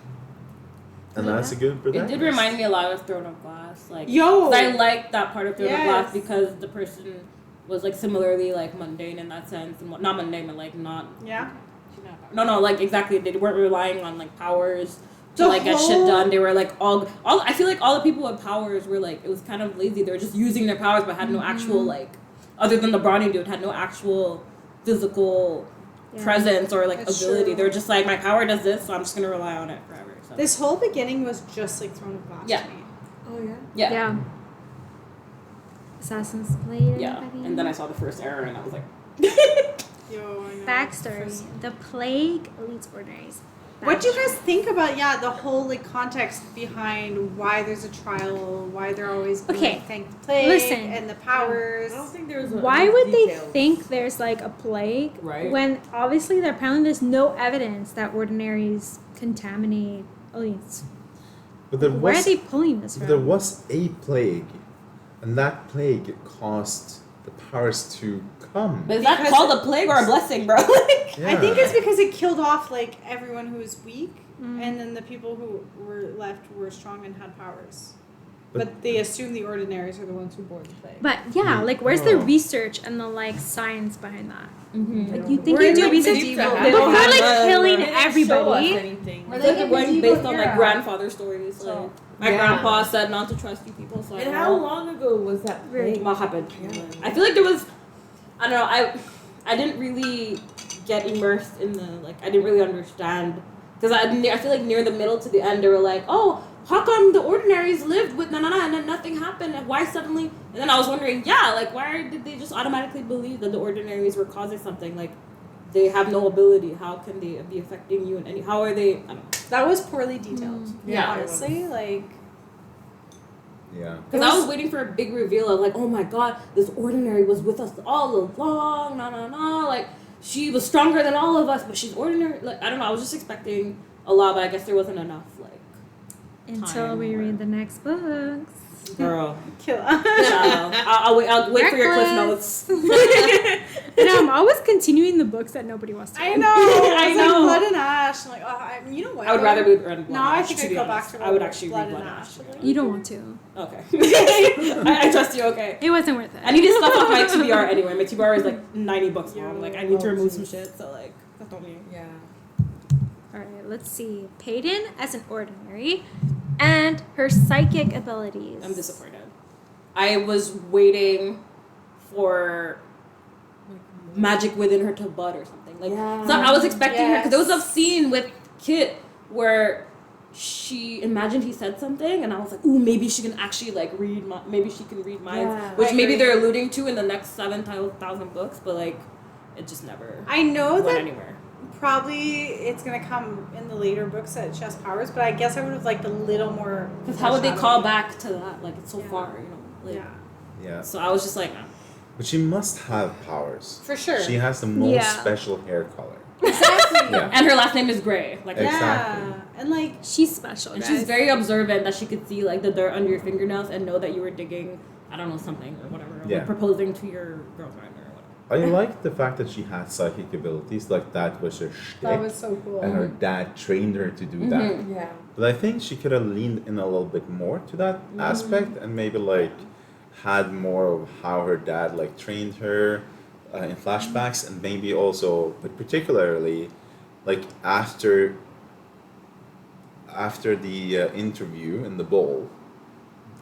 And that's a good It protagonist. did remind me a lot of Throne of Glass. Like, Yo! 'cause I like that part of Throne of Glass Yes. because the person was like similarly like mundane in that sense, and not mundane, but like not. Yeah. No, like exactly. They weren't relying on like powers to The like get shit whole- done. They were like all. I feel like all the people with powers were like it was kind of lazy. They were just using their powers, but had no actual like, other than the brawny dude, had no actual physical Yeah. presence or like That's ability. true. They were just like my power does this, so I'm just gonna rely on it forever. So. This whole beginning was just like Throne of Glass Yeah. to me. Oh yeah. Yeah. Yeah. Assassin's Blade. Yeah, everybody. and then I saw the first error, and I was like, Yo, I know. Backstory: The plague leads ordinaries. What do you guys think about the whole like context behind why there's a trial, why they're always being Okay, thank the plague listen. and the powers? I don't think there was. Why enough would they details. think there's like a plague Right. when obviously apparently there's no evidence that ordinaries contaminate elites? But there Where are was they pulling this from? there was a plague, and that plague caused the powers to come. but is that Because called a plague or a blessing, bro? Like, Yeah. I think it's because it killed off like everyone who was weak, Mm. and then the people who were left were strong and had powers. But- But they assume the ordinaries are the ones who bore the plague. But yeah, like where's the Oh. research and the like science behind that? mm-hmm. Like you think We're you in, do like, research medieval- before They don't like have killing They didn't show us everybody. anything. Were It's like they it went medieval based on like era? grandfather stories. Like So- my Yeah. grandpa said not to trust you people, so And I how know. long ago was that Very plague? What happened? Yeah. I feel like there was, I don't know. I didn't really get immersed in the like. I didn't really understand because I feel like near the middle to the end they were like, oh, how come the ordinaries lived with na and then nothing happened and why suddenly? And then I was wondering, yeah, like why did they just automatically believe that the ordinaries were causing something? Like they have no ability. How can they be affecting you? And how are they? I don't know. That was poorly detailed. Yeah. honestly, like Yeah. Because I was waiting for a big reveal of like, oh my god, this ordinary was with us all along. Like she was stronger than all of us, but she's ordinary. Like I don't know. I was just expecting a lot, but I guess there wasn't enough. Like, Until we Time. read the next books. girl, kill. I'll wait for your cliff Reckless. notes. And I'm always continuing the books that nobody wants to I read. know. I It's know. like Blood and Ash. I'm like, oh, you know what? I would rather read Blood and No, I Ash, think to I'd be go honest. back to I would actually Blood read and Blood and Ash. Ash. You don't want to. Okay. I trust you. Okay. It wasn't worth it. I need to stuff off my TBR anyway. My TBR is like 90 books Yeah. long. Like I need to Oh, remove some jeez. shit. So like that's not me. Yeah. Alright, let's see. Paedyn as an ordinary and her psychic abilities. I'm disappointed. I was waiting for magic within her to bud or something. Like, Yeah. so I was expecting her because there was a Yes. scene with Kit where she imagined he said something, and I was like, ooh, maybe she can actually like read. Maybe she can read minds, Yeah, which I maybe agree. they're alluding to in the next 7,000 books, but like, it just never I know went that anywhere. probably it's gonna come in the later books that she has powers, but I guess I would have liked a little more. Because how would they call foreshadowing. back to that? Like, it's so Yeah. far, you know. Like, Yeah, Yeah. So I was just like, But she must have powers. for sure. She has the most Yeah. special hair color. Exactly. Yeah. and her last name is Gray. Like, Exactly. Yeah, and like She's special, and guys. she's very observant that she could see like the dirt under your fingernails and know that you were digging, I don't know, something or whatever, or Yeah. like proposing to your girlfriend or whatever. I like the fact that she had psychic abilities, like that was her shtick. that was so cool. And her dad trained her to do that. Mhm. Yeah. But I think she could have leaned in a little bit more to that aspect and maybe like had more of how her dad like trained her in flashbacks, and maybe also, but particularly, like after the interview in the bowl,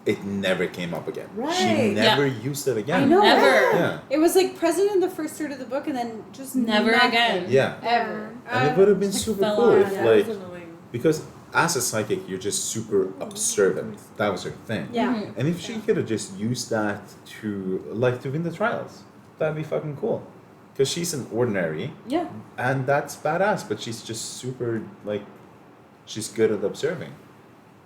it never came up again. She Right. never used it again. I know. Ever. Yeah. It was like present in the first third of the book, and then just Never nothing. again. Yeah. Ever. And it would have been just super fell cool out. if Yeah, like, that was annoying. because as a psychic you're just super observant. That was her thing. Yeah. Mhm. And if she could have just used that to win the trials, that'd be fucking cool. Because she's an ordinary, Yeah. and that's badass. But she's just super like, she's good at observing,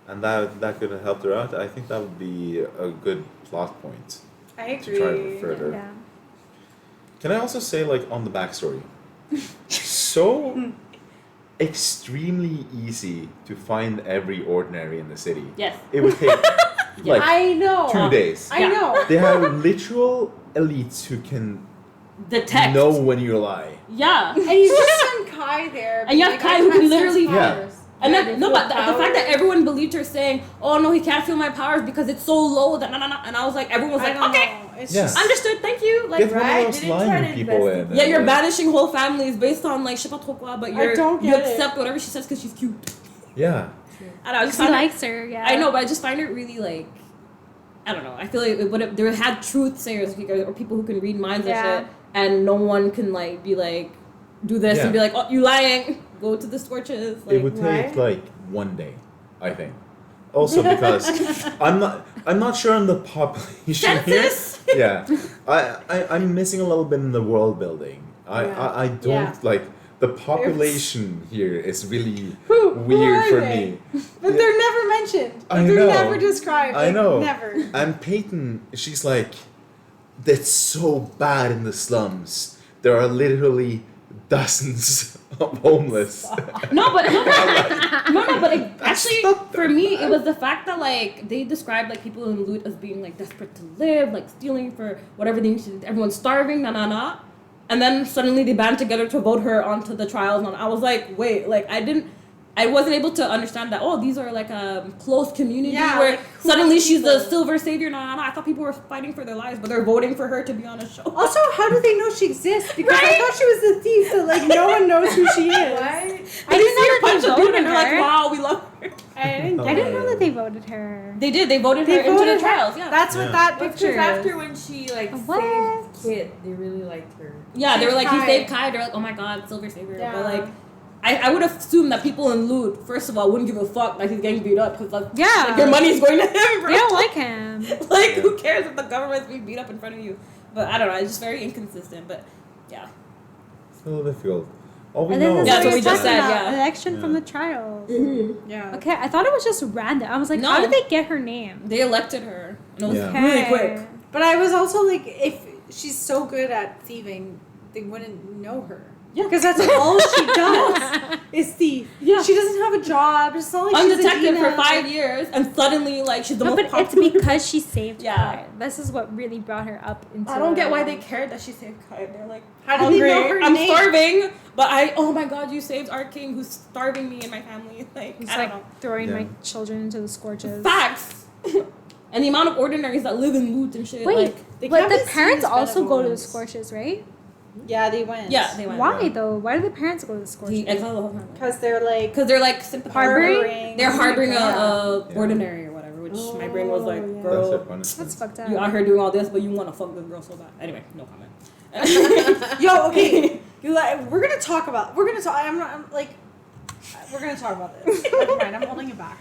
and that could have helped her out. I think that would be a good plot point I to try to agree. further. Yeah. Can I also say like on the backstory, so extremely easy to find every ordinary in the city. Yes. It would take like I know. 2 days. I Yeah. know. They have literal elites who can Detect. know when you lie. Yeah. And you just send Kai there. And you have like, Kai I who can can't sense literally- Yeah. powers. And Yeah, then, they no, feel but the fact that power. everyone believed her saying, oh no, he can't feel my powers because it's so low that and I was like, everyone was I like, don't okay, know. It's Yeah. just understood, thank you. Like, Get one right? of those Didn't try lying to people in. investigate. yeah, you're like- banishing whole families based on like je sais pas trop quoi, but I don't you get it. accept whatever she says because she's cute. Yeah. And I just He find it, likes her, yeah. I know, but I just find it really like, I don't know. I feel like it would have there had truth sayers or people who can read minds Yeah. and shit, and no one can like be like, do this Yeah. and be like, oh, you lying. Go to the scorches. Like, It would take right? like 1 day, I think. Also because I'm not sure on the population here. census. Yeah. I'm missing a little bit in the world building. I don't Yeah. like the population here is really Who weird are for they? me. But they're never mentioned. I Like, they're know. never described. I Like, know. Never. And Paedyn, she's like, that's so bad in the slums. There are literally dozens of homeless. But like, actually, not for me, it was the fact that like they described like people in loot as being like desperate to live, like stealing for whatever they need to. Everyone's starving, and then suddenly they band together to vote her onto the trials. And I was like, wait, like I wasn't able to understand that. Oh, these are like a close community Yeah, where like, who suddenly are she's the people? silver savior. I thought people were fighting for their lives, but they're voting for her to be on a show. Also, how do they know she exists? Because I Right? thought she was the thief, so like no one knows who she is. Right? I didn't see know her that punch they a dude voted and they're like, her. wow, we love her. I didn't I get didn't it. know that they voted her. They did. They voted They her into voted the her. trials. Yeah. That's what Yeah. that But picture because is. after when she like What? saved Kit, they really liked her. Yeah, they were like, he Kai. saved Kai. They're like, oh my god, Silver Savior. Yeah. But like, I would assume that people in loot, first of all, wouldn't give a fuck that he's getting beat up because like, Yeah. like, your money's going to him, bro. They don't like him. Like, Yeah. who cares if the government's being beat up in front of you? But I don't know. It's just very inconsistent. But yeah, It's a little difficult. All we And then know this Yeah, is that's what what we we just talking said, about. yeah. Election from Yeah. the trials. Yeah. Okay, I thought it was just random. I was like, No. how did they get her name? they elected her, and it was Yeah. really Okay. quick. But I was also like, if she's so good at thieving, they wouldn't know her. Yeah. Because that's all she does is thief. Yeah. She doesn't have a job. It's not like Undetected she's for Adina. 5 years, and suddenly like she's the No, most but it's popular. because she saved Yeah. Kai. This is what really brought her up into I don't get why the- they cared that she saved Kai. They're like, How did they know hungry. her I'm name? starving, but oh my god, you saved our king who's starving me and my family. Like, It's I like don't know. throwing Yeah. my children into the scorches. Facts. And the amount of ordinaries that live in loot and shit. Wait, like, They but can't the be seen parents as also go to the benevolent. scorches, right? Yeah, they went. yeah, they went. Why though? Why do the parents go to the scorches? He exiled the whole family. Because they're like Because they're like sympathizing. Harboring? They're harboring Yeah. a Yeah. ordinary or whatever, which my brain was like, yeah. That's girl, a punishment. That's fucked up. you out here doing all this, but you want to fuck this girl so bad. Anyway, no comment. Yo, okay. We're gonna talk. We're gonna talk about this. Never mind. I'm holding it back.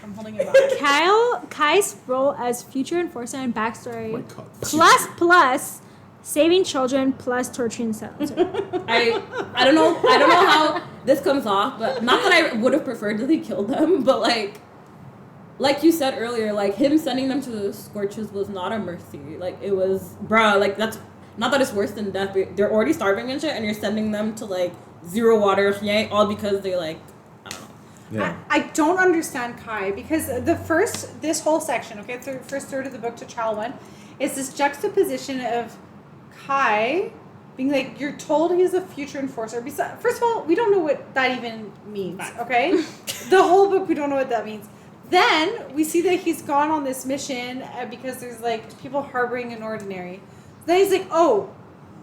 Kai's role as future enforcer and backstory Oh my God. plus saving children plus torturing silencer. I don't know how this comes off, but not that I would have preferred that they killed them, but like you said earlier, like him sending them to the scorches was not a mercy. Like it was, bruh, like that's not that it's worse than death. But they're already starving and shit, and you're sending them to like zero water, all because they like, I don't know. Yeah. I don't understand Kai because this whole section, okay, first third of the book to trial 1, is this juxtaposition of Kai being like, you're told he's a future enforcer. First of all, we don't know what that even means, okay? The whole book, we don't know what that means. Then we see that he's gone on this mission because there's like people harboring an ordinary. Then he's like, oh,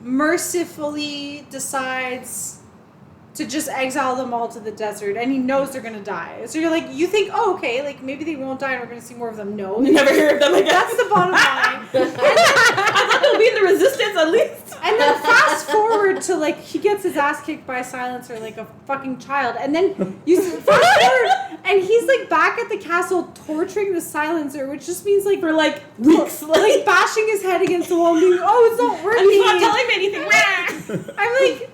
mercifully decides to just exile them all to the desert, and he knows they're gonna die. So you're like, you think, oh, okay, like maybe they won't die and we're gonna see more of them. No, You never hear of them again. that's the bottom line. I thought they'll be in the resistance at least. And then fast forward to like he gets his ass kicked by a silencer like a fucking child, and then you fast forward and he's like back at the castle torturing the silencer, which just means like For like weeks, like bashing his head against the wall and being, oh, it's not working. and he's not telling me anything. I'm like,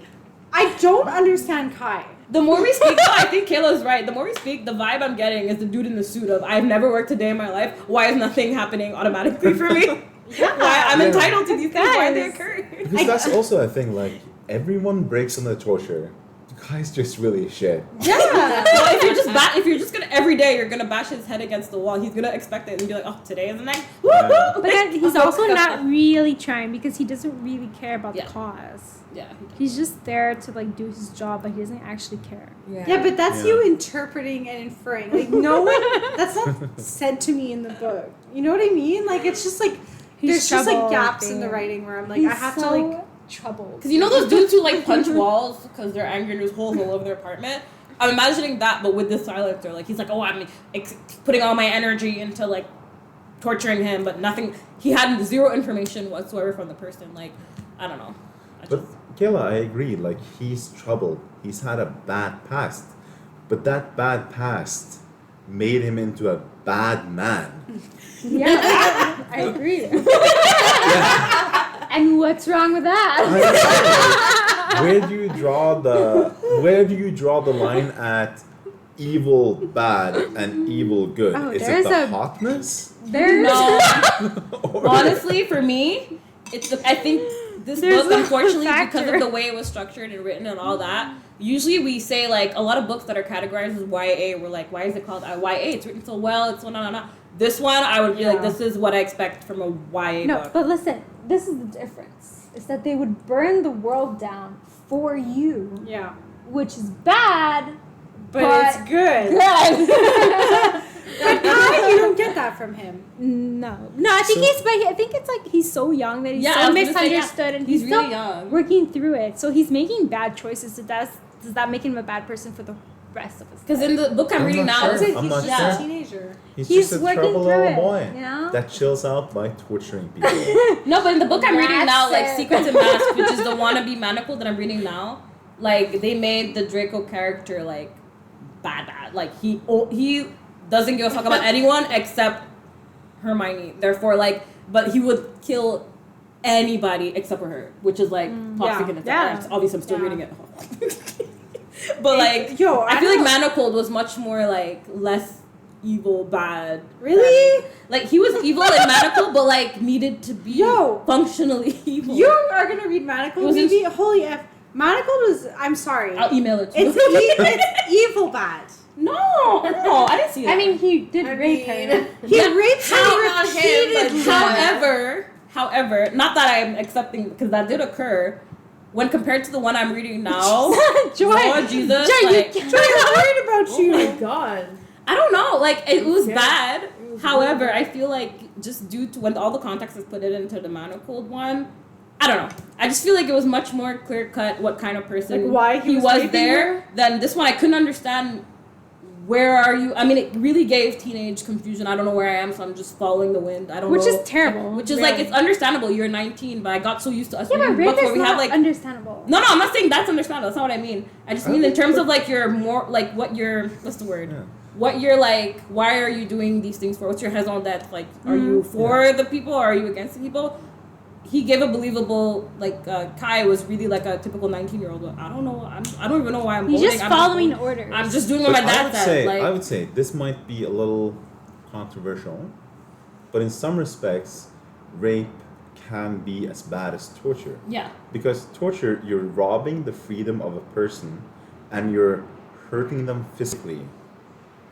I don't understand Kai. The more we speak, though, I think Kayla's right. The more we speak, the vibe I'm getting is the dude in the suit of, I've never worked a day in my life. Why is nothing happening automatically for me? Why I'm Yeah. entitled to these things? Why are they Guys. occurring? Because that's also a thing, like, everyone breaks under torture. The guy's just really shit. Yeah. Well, if you're just gonna every day you're gonna bash his head against the wall, he's gonna expect it and be like, oh, today is the night. Yeah. But then he's also not really trying because he doesn't really care about Yeah. the cause. Yeah. He's just there to like do his job, but he doesn't actually care. Yeah, but that's Yeah. you interpreting and inferring. Like, no one, that's not said to me in the book. You know what I mean? Like, it's just like, there's just like gaps in the writing where I'm like, I have to like, troubled. Because you know those dudes who like punch walls because they're angry and there's holes all over their apartment? I'm imagining that, but with this silencer. Like, he's like, oh, I'm putting all my energy into like torturing him, but nothing. He had zero information whatsoever from the person. Like, I don't know. But Kayla, I agree. Like, he's troubled. He's had a bad past, but that bad past made him into a bad man. Yeah, I agree. And what's wrong with that? Where do you draw the line at evil bad and evil good? Oh, Is it there's the a- hotness? There's Or- Honestly, for me, I think this There's book, a unfortunately, because factor. of the way it was structured and written and all that, usually we say, like, a lot of books that are categorized as YA, we're like, why is it called YA? It's written so well, it's no. This one, I would be like, this is what I expect from a YA no, book. but listen, this is the difference. Is that they would burn the world down for you, yeah. which is bad, But it's good. good. But Kai, you don't get that from him. No, I think I think it's like he's so young that he's Yeah, I so was gonna say, yeah. misunderstood, and He's he's really still young. working through it. So he's making bad choices. So does that make him a bad person for the rest of his life? Because in the book I'm I'm reading not now, sure. He's I'm just not a sure. teenager. He's He's just a working troubled through little it, boy you know? that chills out by torturing people. no, but in the book I'm reading now, like That's it. Secrets and Masks, which is the wannabe manacle that I'm reading now, like they made the Draco character like bad. Like he doesn't give a fuck about anyone except Hermione. Therefore, like, but he would kill anybody except for her, which is like toxic in itself. Yeah. Obviously, I'm still Yeah. reading it. But like, I feel like Manacled was much more like less evil, bad. Really? Like he was evil in Manacled, but like needed to be functionally evil. You are gonna read Manacled? It was Maybe holy F. Manacled was. I'm sorry. I'll email it to you. It's evil bad. No, I didn't see that. I mean, he did rape her. He raped her not him, repeatedly. but However, not that I'm accepting because that did occur. When compared to the one I'm reading now, Joy, Lord Jesus, Joy, like, I'm worried about Oh you. my god. I don't know, like it was Yeah. bad. It was However, really I feel like just due to when all the context is put it into the Manacled one, I don't know. I just feel like it was much more clear cut what kind of person Like why he was was raping there her? than this one. I couldn't understand where are you? I mean, it really gave teenage confusion. I don't know where I am, so I'm just following the wind. I don't know. Which is terrible. Which is like, it's understandable. You're 19, but I got so used to us reading rape books is where we not have like. understandable. No, I'm not saying that's understandable. That's not what I mean. I just mean in terms of like your more like what you're. What's the word? Yeah. What you're like. Why are you doing these things for? What's your head on that? Like, are you for the people or are you against the people? He gave a believable, like, Kai was really like a typical 19-year-old. I don't know. I don't even know why I'm He's voting. just following orders. I'm just doing what my dad said. I would say this might be a little controversial, but in some respects, rape can be as bad as torture. Yeah. Because torture, you're robbing the freedom of a person and you're hurting them physically,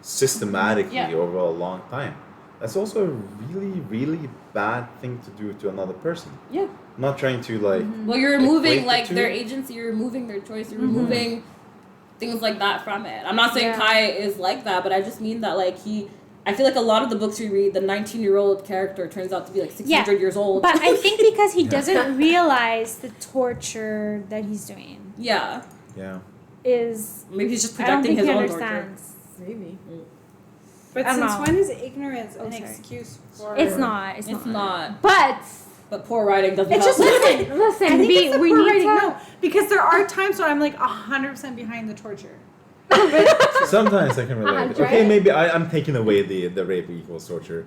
systematically over a long time. That's also a really, really bad thing to do to another person. Yeah. I'm not trying to like. Well, you're removing equate like the their two. agency. You're removing their choice. You're removing things like that from it. I'm not saying Yeah. Kai is like that, but I just mean that like I feel like a lot of the books we read, the 19-year-old character turns out to be like 600 years old. But I think because he doesn't realize the torture that he's doing yeah. Yeah. is. Maybe he's just I don't projecting think his he own torture. understands. Maybe. But I don't since know. when is ignorance an sorry. excuse for? It's not. It's It's not. not. But poor writing doesn't it's help. just listen. I think we it's the we poor need writing, to. no, because there are times when I'm like 100% behind the torture. Sometimes I can relate. Right? Okay, maybe I'm taking away the rape equals torture.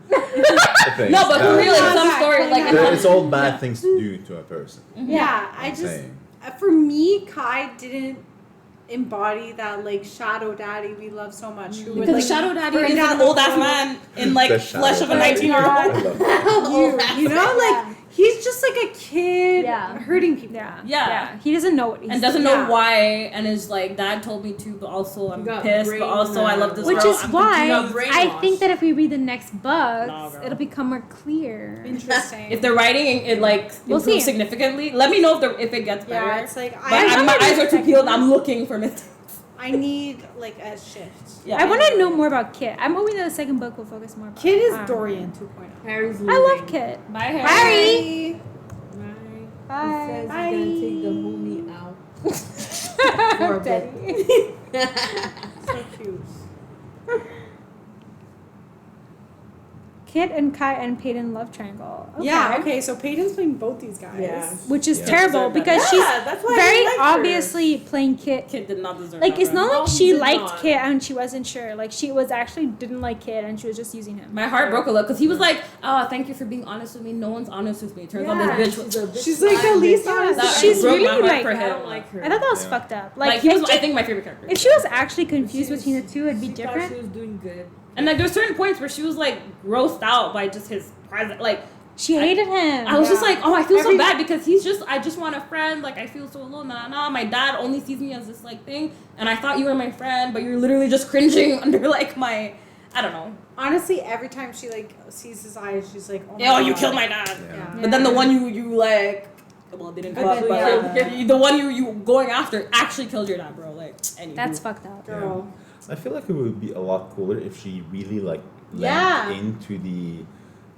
thing. No, but for real, in some Yeah. story, like Yeah. It's all bad things to do to a person. Yeah, I I'm just saying. for me, Kai didn't embody that like shadow daddy we love so much. Who would because like Shadow Daddy burn is down an the old ass road. man in like The flesh of a shadow daddy. 19-year-old. I love that. you know, like he's just like a kid Yeah. hurting people. Yeah. He doesn't know what he's And doesn't doing. know why, and is like, Dad told me to, but also I'm got pissed, but brain also I love this Which girl. is I'm why confused. I brainwashed. think that if we read the next books, No, girl. it'll become more clear. Interesting. If the writing it like We'll improves see. significantly, let me know if it gets better. yeah, it's like But I my eyes are too peeled. I'm looking for mistakes. I need like a shift. Yeah. I want to know more about Kit. I'm hoping that the second book will focus more about Kid is um, Dorian 2.0. Harry's I love Kit. Bye, Harry. Harry. Bye. He says Bye. he's gonna take the homie out for a bit. So cute. Kit and Kai and Paedyn love triangle. Okay. Yeah, okay, so Paedyn's playing both these guys. Yeah. Which is Yeah. terrible because Yeah, she's that's why I very like her. obviously playing Kit. Kid did not deserve Like that it's not run. like No, she he did liked not. Kit and she wasn't sure. Like she was actually didn't like Kit and she was just using him. My heart broke a little because he was like, "Oh, thank you for being honest with me. No one's honest with me." Turns out this bitch was. she's a bitch. She's like the least honest. That She's broke really my heart like- for I him. don't like her. I thought that was Yeah. fucked up. Like he was, if I think, my favorite character. if she was actually confused She- between the two, it'd be she thought different. she was doing good. And like there were certain points where she was like grossed out by just his presence. Like She hated him. I was just like, oh, I feel so Every- bad because I just want a friend. Like I feel so alone. Nah. My dad only sees me as this like thing, and I thought you were my friend, but you're literally just cringing under like my, I don't know. Honestly, every time she like sees his eyes, she's like, "Oh, my Oh, you God. killed my dad. Yeah. But then the one you like, well, didn't But fuck, then, but yeah. like, the one you going after actually killed your dad, bro. Like, anywho. That's fucked up. Girl. I feel like it would be a lot cooler if she really like Yeah. led into the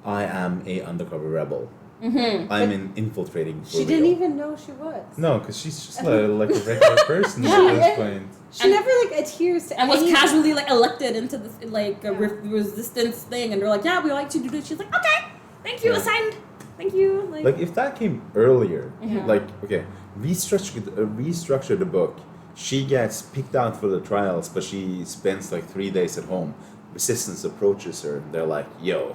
I am a undercover rebel. Mm-hmm. I'm infiltrating. For She real. didn't even know she was. No, because she's just like a regular person Yeah, at this and- point. She And- never like adheres to And was any of casually that. like elected into this like Yeah. resistance thing, and they're like, yeah, we like to do this. She's like, okay, thank you, Yeah. assigned, thank you. Like if that came earlier, Mhm. like okay, restructure the book. She gets picked out for the trials, but she spends like 3 days at home. Resistance approaches her. They're like, "Yo,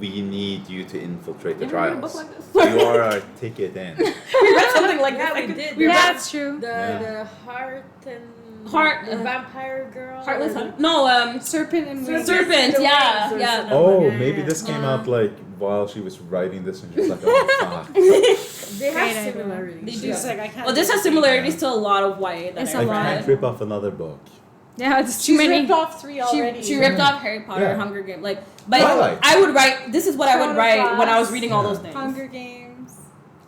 we need you to infiltrate the You ever read a trials. book like this? You are our ticket in." we read something like Yeah, this. we did. We Yeah, read that's true. The heart and the vampire girl. Heartless. or the- No, Serpent and Wings. Serpent. The Yeah, wings or yeah. something. Oh, Yeah, maybe yeah. this came out like while she was writing this, and she's like, "Oh fuck." They Great have idea. similarities. They do. She's like, I can't. Well, this do has similarities to a lot of YA that It's I a I lot. can't rip off another book. Yeah, it's too She's many. ripped off 3 already. She ripped off Harry Potter, Yeah. Hunger Games, like. But Twilight. I would write. This is what I would Throne of write when I was Glass. reading all those Yeah. things. Hunger Games.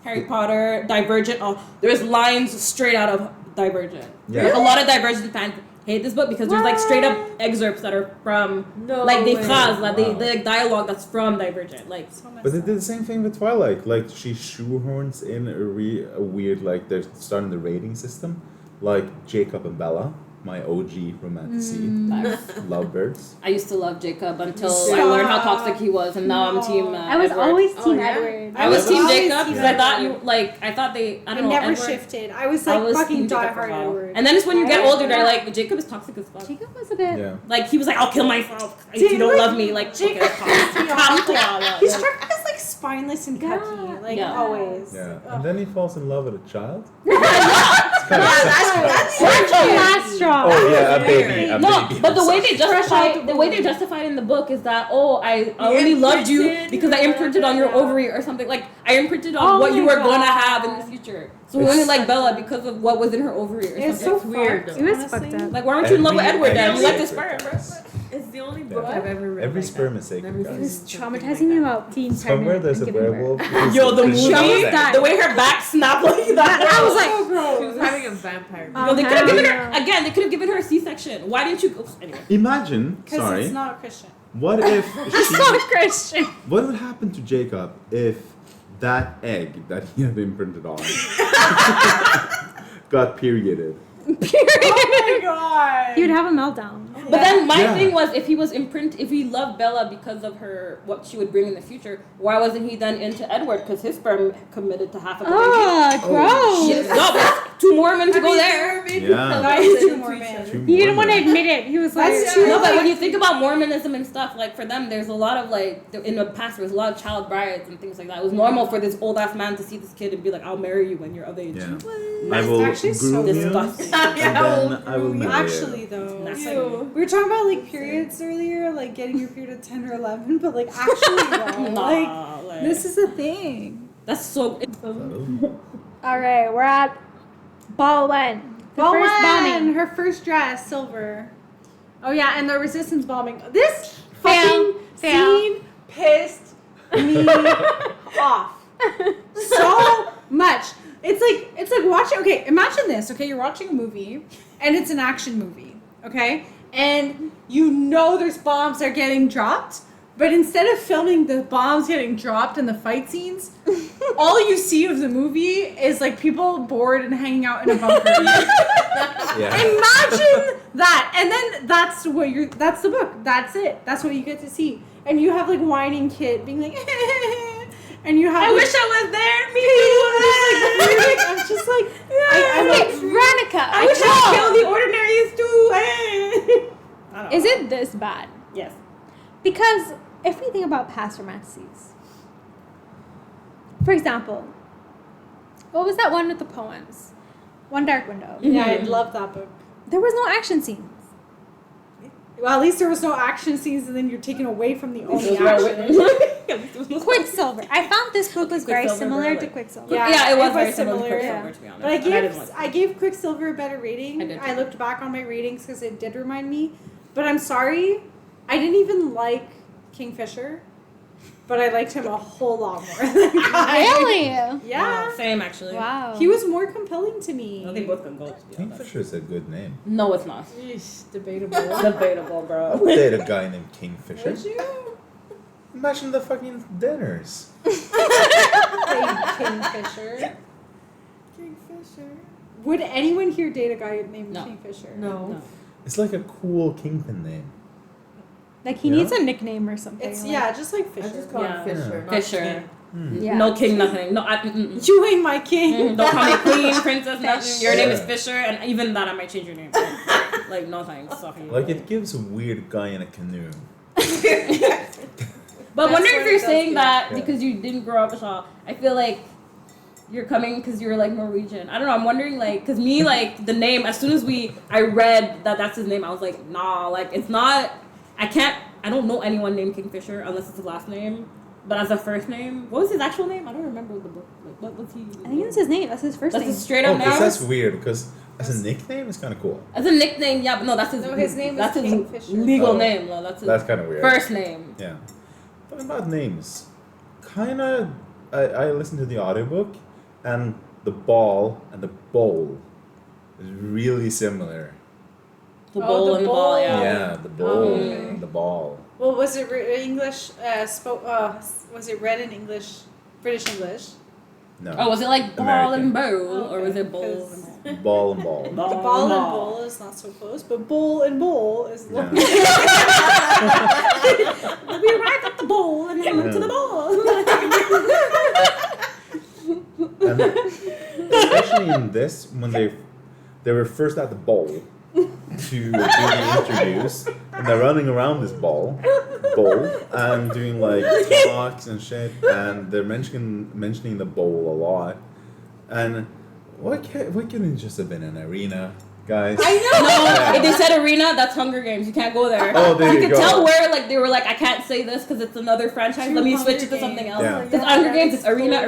Harry Potter, Divergent. Oh, there's lines straight out of Divergent. Yeah. Like, a lot of Divergent fans hate this book because there's like straight up excerpts that are from No like des way. phrases, like Wow. the like dialogue that's from Divergent. Like So much But they did the same thing with Twilight. Like she shoehorns in a weird like they're starting the rating system, like Jacob and Bella. my OG romantasy, lovebirds. I used to love Jacob until Stop. I learned how toxic he was, and now I'm team. I was Edward. always Oh, team yeah? Edward. I was I team was Jacob always because I team thought Edward. I thought they. I I don't know. never Edward, shifted. I was I like was fucking team Jacob for a diehard while. Edward. And then it's when you get Right? older, they're like, Jacob is toxic as fuck. Jacob was a bit. Yeah. Like he was like, I'll kill myself if Dude, you don't like, love me. Like Jacob okay, pissed me off. calm Like, down. he struck me as like spineless and Yeah. cucky, like Yeah. always. Yeah. Ugh. And then he falls in love with a child. That's Where's the last straw? Oh yeah, a Weird. baby. A No, baby. but the way Fresh they out justify the the way they womb. justified in the book is that I only loved you imprinted because I imprinted on your ovary or something. Like I imprinted on Oh what you my were gonna God. have in the future. So we only like Bella because of what was in her ovary or It's something. so weird, fucked, though. It was honestly. fucked up. Like why weren't you in love with Edward then? You like the sperm. sperm. It's the only book What? I've ever read. Every like sperm that. is sacred, Never guys. It seen was something traumatizing me like about being Somewhere pregnant there's a and giving birth. werewolf. Yo, the Christian movie, sex. the way her back snapped like that. I was like, So that. gross. She was having a vampire. Yo, they could have given her Uh-huh. again. They could have given her a C-section. Why didn't you? Oops, anyway. Imagine, Because sorry, it's not Christian. what if It's not Christian. what would happen to Jacob if that egg that he had imprinted on got perioded? Oh my god. He would have a meltdown. But then my Yeah. thing was, if he loved Bella because of her, what she would bring in the future, why wasn't he then into Edward? Because his sperm committed to half of the baby. Oh, gross. Shit, no, but two more men to go there. Yeah. Why is two more men? He didn't want to admit it. He was like, That's true. No, but when you think about Mormonism and stuff, like for them, there's a lot of like in the past there was a lot of child brides and things like that. It was normal for this old ass man to see this kid and be like, "I'll marry you when you're of age." Yeah. I That's will actually so groom you, disgusting. and then I will marry Actually, you. though, Nasty. we were talking about like periods earlier, like getting your period at 10 or 11, but like actually, though, Nah, like this is a thing. that's so. all right, we're at ball one. The Ball first one, bombing. her first dress, silver. Oh yeah, and the resistance bombing. This Fail. fucking scene pissed me off so much. It's like watching. Okay, imagine this. Okay, you're watching a movie, and it's an action movie. Okay, and you know there's bombs that are getting dropped, but instead of filming the bombs getting dropped and the fight scenes, all you see of the movie is like people bored and hanging out in a bunker. Yeah. Imagine that, and then that's the book. That's it. That's what you get to see, and you have like whining kid being like, and you have. I like, wish I was there. Me too. I'm just like, I'm I'm like, like, Veronica, I wish I could kill the ordinaries too. I don't is know. it this bad? Yes. Because if we think about past romances, for example, what was that one with the poems? One Dark Window. yeah, I love that book. There was no action scenes. Well, at least there was no action scenes, and then you're taken away from the only Right, action. Quicksilver. I found this book was very Quicksilver, similar really. to Quicksilver. Yeah, it was very similar. similar to yeah. Quicksilver, to be honest. But And didn't like I gave Quicksilver a better rating. I did too. I looked back on my ratings because it did remind me. But I'm sorry, I didn't even like Kingfisher, but I liked him a whole lot more than Guy. Really? Yeah. Same actually. Wow. He was more compelling to me. I think both can go. To be honest. Kingfisher is a good name. No, it's not. Eesh, debatable. Debatable, I bro. would date a guy named Kingfisher. Would you? Imagine the fucking dinners. Kingfisher. Kingfisher. Would anyone here date a guy named No. Kingfisher? No. It's like a cool kingpin name. Like he Yeah. needs a nickname or something. It's like- just like I Fisher. just call Yeah. it Fisher. not Fisher. King. Hmm. Yeah. No king, nothing. No, mm-mm. You ain't my king. Don't call me queen, princess, nothing. Your name is Yeah. Fisher, and even that I might change your name. Like, no thanks. Sorry. Like it gives a weird guy in a canoe. But That's wondering what if you're it does saying do. that Yeah. because you didn't grow up with Shaw. I feel like you're coming because you're like Norwegian. I don't know. I'm wondering like because me like the name as soon as I read that that's his name, I was like nah, like it's not. I don't know anyone named Kingfisher unless it's his last name. But as a first name, what was his actual name? I don't remember the book. Like what was he? I think that's his name. That's his first That's name. his straight Oh, up because name. that's weird. Because as a nickname, it's kind of cool. As a nickname, yeah, but no, that's his. No, his name is that's his Kingfisher. legal Oh. name. No, that's his That's kind of weird. first name. Yeah. Talking about names, I listened to the audiobook, and the ball and the bowl is really similar. The Oh, bowl the and the ball, bowl. yeah. Yeah, the bowl okay. and the ball. Well, was it English? Was it read in English, British English? No. Oh, was it like ball and American. bowl, or was it bowl? Because And Ball and ball. the ball and bowl is not so close, but bowl and bowl is Yeah. we arrived at the bowl and then went to the ball. And especially in this, when they were first at the bowl to do the interviews, and they're running around this bowl, and doing like talks and shit, and they're mentioning the bowl a lot. And why couldn't it just have been an arena, guys? I know. No, Yeah. if they said arena, that's Hunger Games. You can't go there. Oh, there you could go. tell where like they were like, I can't say this because it's another franchise. Let me switch it to something else. Yeah. Because Hunger Games, it's arena.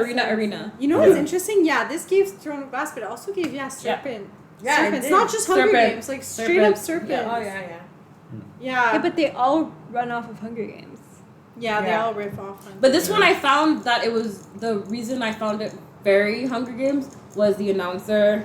You know what's Yeah. interesting? Yeah, this gave Throne of Glass, but it also gave Serpent. Yeah, Serpent. it It's did. not just Hunger Serpent. Games, like straight up Serpent. Yeah. Oh yeah. Yeah, but they all run off of Hunger Games. Yeah, they Yeah. all riff off. On But this one, I found that it was the reason I found it very Hunger Games was the announcer,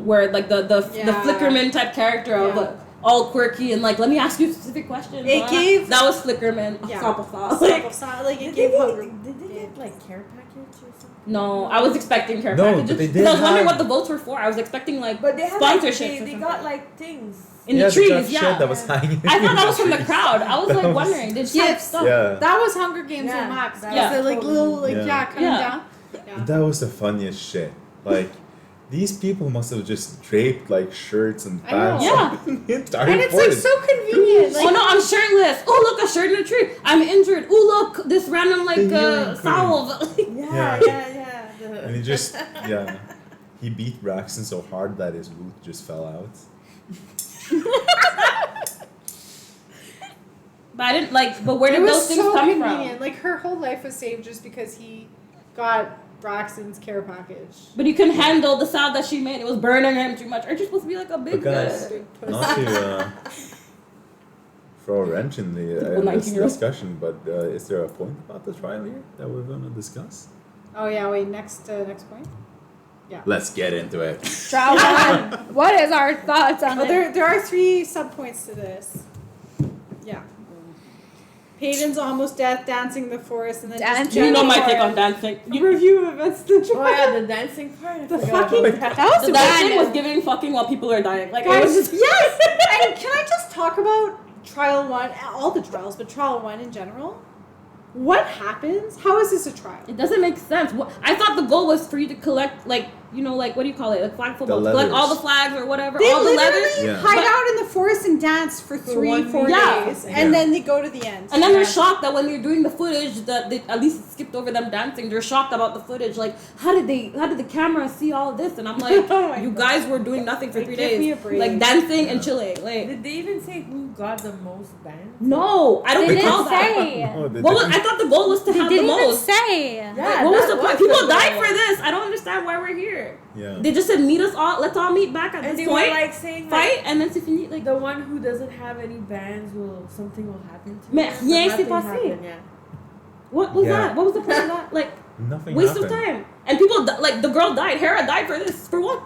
where like the Yeah. Flickerman type character of Yeah. like, all quirky and like, let me ask you specific questions. It gave- that was Flickerman. Yeah. Sample style. Sample style, like it gave Hunger. Did they get like care package or something? No, I was expecting care No, packages. but they 'cause did I was wondering have- what the votes were for. I was expecting like But they had sponsorships. Like, or they something. got like things. in Yeah, the trees. that Yeah, shit that was hanging. I thought that was from the trees. crowd. I was That like was- wondering, did she have Gifts. stuff? Yeah. That was Hunger Games Yeah, and Max. that Yeah, was the like totally- little like Yeah. coming Yeah. down. Yeah. That was the funniest shit. Like, these people must have just draped like shirts and I know. pants Yeah. on the entire And it's like board. so convenient. Like, Oh no, I'm shirtless. Oh look, a shirt in a tree. I'm injured. Oh look, this random like The urine salve. Yeah. And he just, yeah, he beat Braxton so hard that his boot just fell out. But I didn't like. But where it did was those things so come convenient. from? Like her whole life was saved just because he got Braxton's care package. But he couldn't handle the sound that she made. It was burning him too much. Aren't you supposed to be like a big But guys, Big pussy. not to throw a wrench in the Typical this 19-year-old. discussion, but is there a point about the trial here that we're going to discuss? Oh yeah, wait. Next point. Let's get into it. Trial one. What is our thoughts on Oh, it? there are 3 subpoints to this. Yeah. Paedyn's almost death, dancing in the forest, and then just Dancing You know my general take on dancing. review of events. The Oh yeah, the dancing part. I The forgot fucking- about that. That was The dancing was random. giving fucking while people are dying. Like it was Guys, just yes. And can I just talk about trial 1, all the trials, but trial 1 in general? What happens? How is this a trial? It doesn't make sense. What, I thought the goal was for you to collect, like, you know, like, what do you call it? Like flag football. The Collect all leathers. the flags or whatever. They all the literally leathers. Yeah. hide But- out in the forest and dance for 3-4 Yeah. days, Yeah. and then they go to the end. And then they're shocked that when they're doing the footage that they at least skipped over them dancing. They're shocked about the footage. Like, how did the camera see all of this? And I'm like, Oh my you God. guys were doing nothing for Like, 3 give me a days. break. Like dancing and chilling. Like, Did they even say who got the most bands? no, I don't They recall didn't that. say. No, they What was, didn't. I thought the goal was to They have the didn't even most. say. Yeah, What was that the point? was People the died goal. for this. I don't understand why we're here. Yeah. They just said meet us all. Let's all meet back at And this they were point. like saying Fight like, and then if you need like the one who doesn't have any bands will something will happen to Mais them. rien But s'est nothing passé. happened, yeah. what was Yeah. that? What was the point of that? Like Nothing waste happened. of time. And people like the girl died. Hera died for this. For what?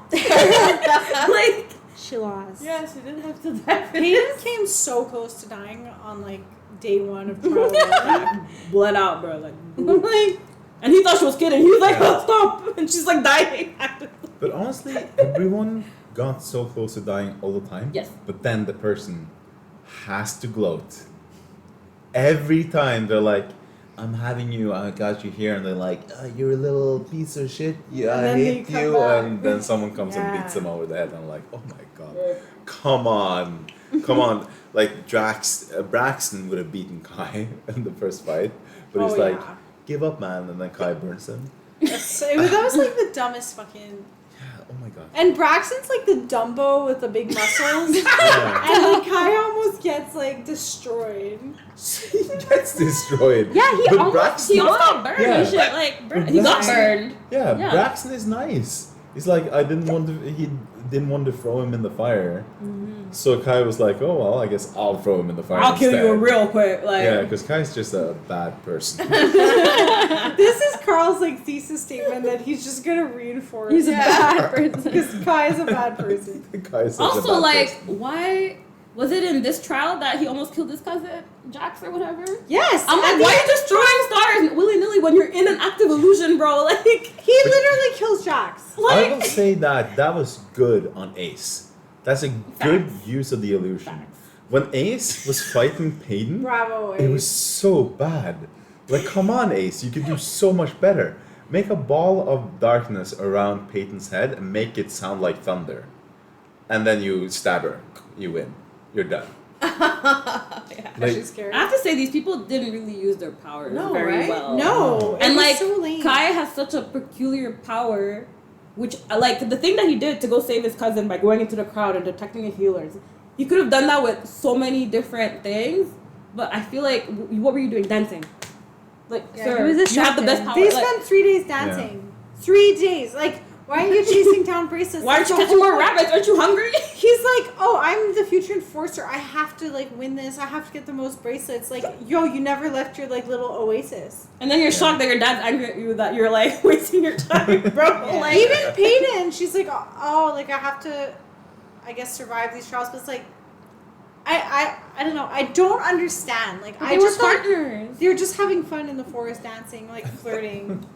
like She lost. Yeah, she didn't have to die for Paedyn came so close to dying on like day 1 of trial 1. bled out, bro. Like and he thought she was kidding. He was like, Yeah. stop, and she's like dying. But honestly, everyone got so close to dying all the time. Yes. But then the person has to gloat. Every time they're like, I'm having you, I got you here, and they're like, you're a little piece of shit, yeah, And I then they hate come you, back. and then someone comes and Yeah. beats them over the head, and I'm like, oh my god, come on. Like Braxton would have beaten Kai in the first fight, but he's like, yeah. give up, man, and then Kai burns him. That was like the dumbest fucking. Yeah, oh my god. And Braxton's like the Dumbo with the big muscles. Yeah. And like Kai almost gets like destroyed. He gets destroyed. Yeah, he But almost- Braxton, He almost got burned Yeah. and shit. Like But he got Braxton- burned. Yeah, Yeah. Braxton is nice. He's like, he didn't want to throw him in the fire. So Kai was like, oh, well, I guess I'll throw him in the fire I'll kill you instead. real quick. Like Yeah, because Kai's just a bad person. This is Carl's like thesis statement that he's just gonna reinforce. He's a bad person. Because Kai is a bad person. Kai's such a also bad like person. why Was it in this trial that he almost killed his cousin, Jax or whatever? Yes. I'm like, why are you just throwing stars willy-nilly when you're in an active illusion, bro? Like, He literally kills Jax. I like will say that was good on Ace. That's a good use of the illusion. When Ace was fighting Paedyn, Bravo. it was so bad. Like, come on, Ace, you could do so much better. Make a ball of darkness around Peyton's head and make it sound like thunder. And then you stab her. You win. You're done. Yeah. Like, She's scary. I have to say, these people didn't really use their powers No, very right? well. No. And it was like, so lame. Kai has such a peculiar power, which like the thing that he did to go save his cousin by going into the crowd and detecting the healers. He could have done that with so many different things, but I feel like what were you doing? Dancing. Like, Yeah, sir, he was you have the best distracted. power. They Like, spent 3 days dancing. 3 days. Like, why are you chasing down bracelets? why aren't you That's catching the more whole point. rabbits? Aren't you hungry? He's like, oh, I'm the future enforcer. I have to like win this. I have to get the most bracelets. Like, yo, you never left your like little oasis. And then you're shocked that your dad's angry at you that you're like wasting your time, bro. Yeah. Like, Even Paedyn, she's like, oh, like I have to, I guess, survive these trials. But it's like, I don't know. I don't understand. Like, they I were just thought partners. they're just having fun in the forest, dancing, like flirting,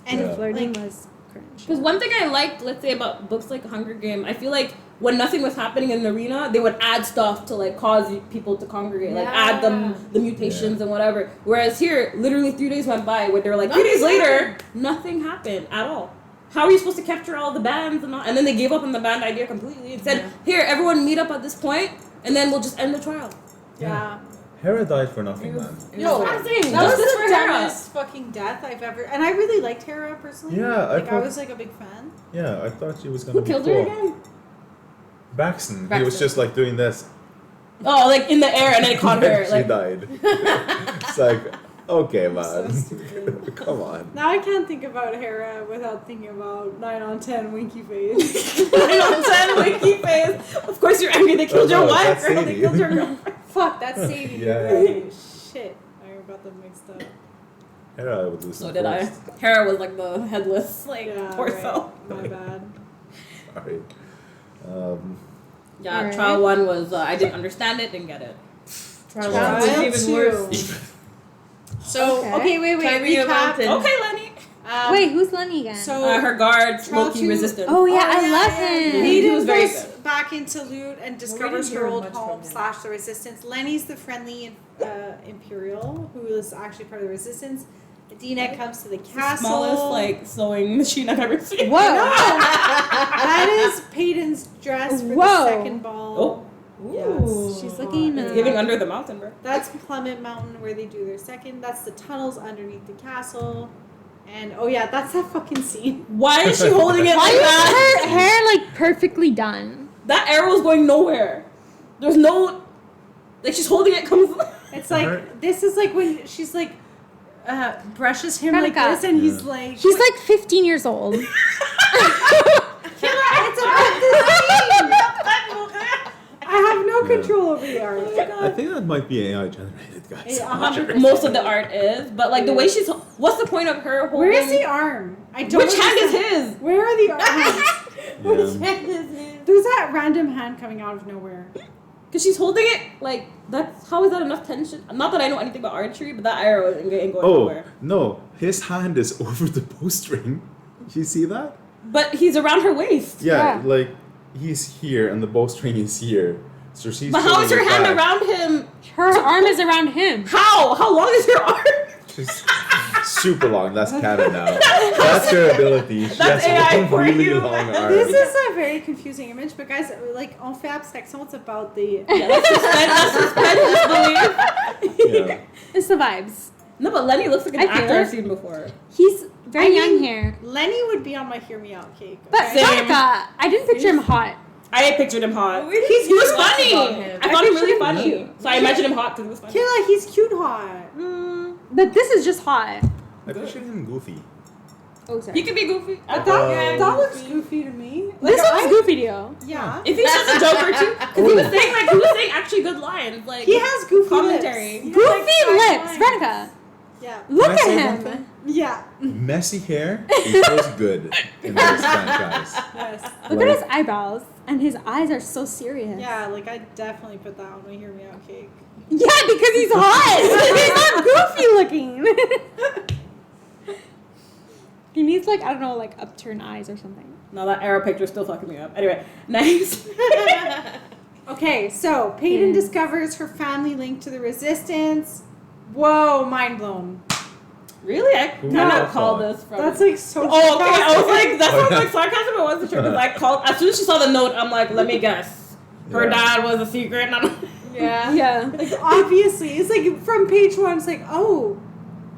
and Yeah. Flirting like, was cringe. Because one thing I liked, let's say, about books like Hunger Game, I feel like when nothing was happening in the arena, they would add stuff to like cause people to congregate, like add them the mutations and whatever. Whereas here, literally 3 days went by where they were like, 3 days later, nothing happened at all. How are you supposed to capture all the bands and all? And then they gave up on the band idea completely and said, here, everyone meet up at this point, and then we'll just end the trial. yeah. Hera died for nothing, man. No, I'm saying That was justice the for Hera. dumbest fucking death I've ever. And I really liked Hera personally. Yeah, I like I thought- was like a big fan. Yeah, I thought she was gonna Who be killed cool. her again? Baxton. He was Braxton. just like doing this. Oh, like in the air, and then it caught her. She Like, died. It's like, okay, So man. stupid. Come on. Now I can't think about Hera without thinking about 9 on 10 Winky Face. 9 on 10, winky face. Of course, you're angry they killed Oh, your no, wife, that's girl. They Sadie. killed your girlfriend. Fuck, that's Sadie. Yeah. Shit, I got them mixed up. Hera, I would listen So did I. first. Hera was like the headless, like, Yeah, torso. right. My bad. Sorry. Yeah, Alright. trial 1 was, I didn't understand it, didn't get it. Trial Trial one was even 2. worse. So, Okay. okay, wait, Kyrie recap. Mountain. Okay, Lenny. Wait, who's Lenny again? So, Her guard, Trial Loki 2 resistant. oh yeah, I love him. He Paedyn was very goes good. back into Loot and discovers didn't her hear old much home from him. / the Resistance. Lenny's the friendly Imperial, who is actually part of the Resistance. Adina comes to the castle. Smallest, like, sewing machine I've ever seen. Whoa. That is Paedyn's dress for Whoa. the second ball. Oh. Yes. She's looking. It's Giving under the mountain, bro. That's Plummet Mountain where they do their second. That's the tunnels underneath the castle. And oh yeah, that's that fucking scene. Why is she holding it Why like is that? her hair like perfectly done? That arrow's going nowhere. There's no, like, she's holding it comes. It's like this is like when she's like brushes him like Veronica. this, and he's like She's like 15 years old. it's about this scene. I have no control over the art. I think that might be AI generated, guys. Yeah, I'm not sure. 100%. Most of the art is, but like the way she's, what's the point of her holding? Where is the arm? I don't. Which hand is understand. his? Where are the arms? Yeah. hand is his? There's that random hand coming out of nowhere. Because she's holding it like that's how is that enough tension? Not that I know anything about archery, but that arrow ain't going Oh, nowhere. no. His hand is over the bowstring. You see that? But he's around her waist. Yeah, Yeah. like he's here and the bowstring is here. So she's But how is her pulling it hand back. around him? Her arm is around him. How? How long is her arm? She's super long. That's canon now. That's her ability. She That's has AI one for really you. long arm. This is a very confusing image, but guys, like on Fabsex, it's about the. Yeah, let's suspend disbelief. Yeah. It's the vibes. No, but Lenny looks like an I feel actor I've it. seen before. He's very I young mean, here. Lenny would be on my Hear Me Out cake. But okay? Same. Veronica, I didn't picture him hot. I pictured him hot. We didn't He was hear much funny. about him. I found him really pictured him funny. cute. So I imagined him hot because he was funny. Kayla, he's cute hot. But this is just hot. I pictured him goofy. Oh, He sorry. could be goofy. But Yeah, that looks goofy to me. This Like, looks goofy to you. Yeah. If he's just a joker too, because he was saying like he was saying actually good lines like He has goofy commentary. lips. Goofy lips, Veronica. Yeah. Look Can I say at one thing? him. Yeah. Messy hair equals good in this franchise. Yes. Look Like, at his eyebrows, and his eyes are so serious. Yeah, like I definitely put that on my Hear Me Out cake. Yeah, because he's hot. He's not goofy looking. He needs like, I don't know, like upturned eyes or something. No, that arrow picture's still fucking me up. Anyway, next. Okay, so Paedyn discovers her family linked to the Resistance. Whoa, mind blown. Really? I Who kind would of have called thought? this from. That's like so. Oh, okay. I was sarcastic. like, that Oh, sounds yeah. like sarcasm. It wasn't true because I called as soon as she saw the note. I'm like, let me guess. Her Yeah. dad was a secret. And I'm Yeah. Yeah. Like obviously, it's like from page 1. It's like, oh,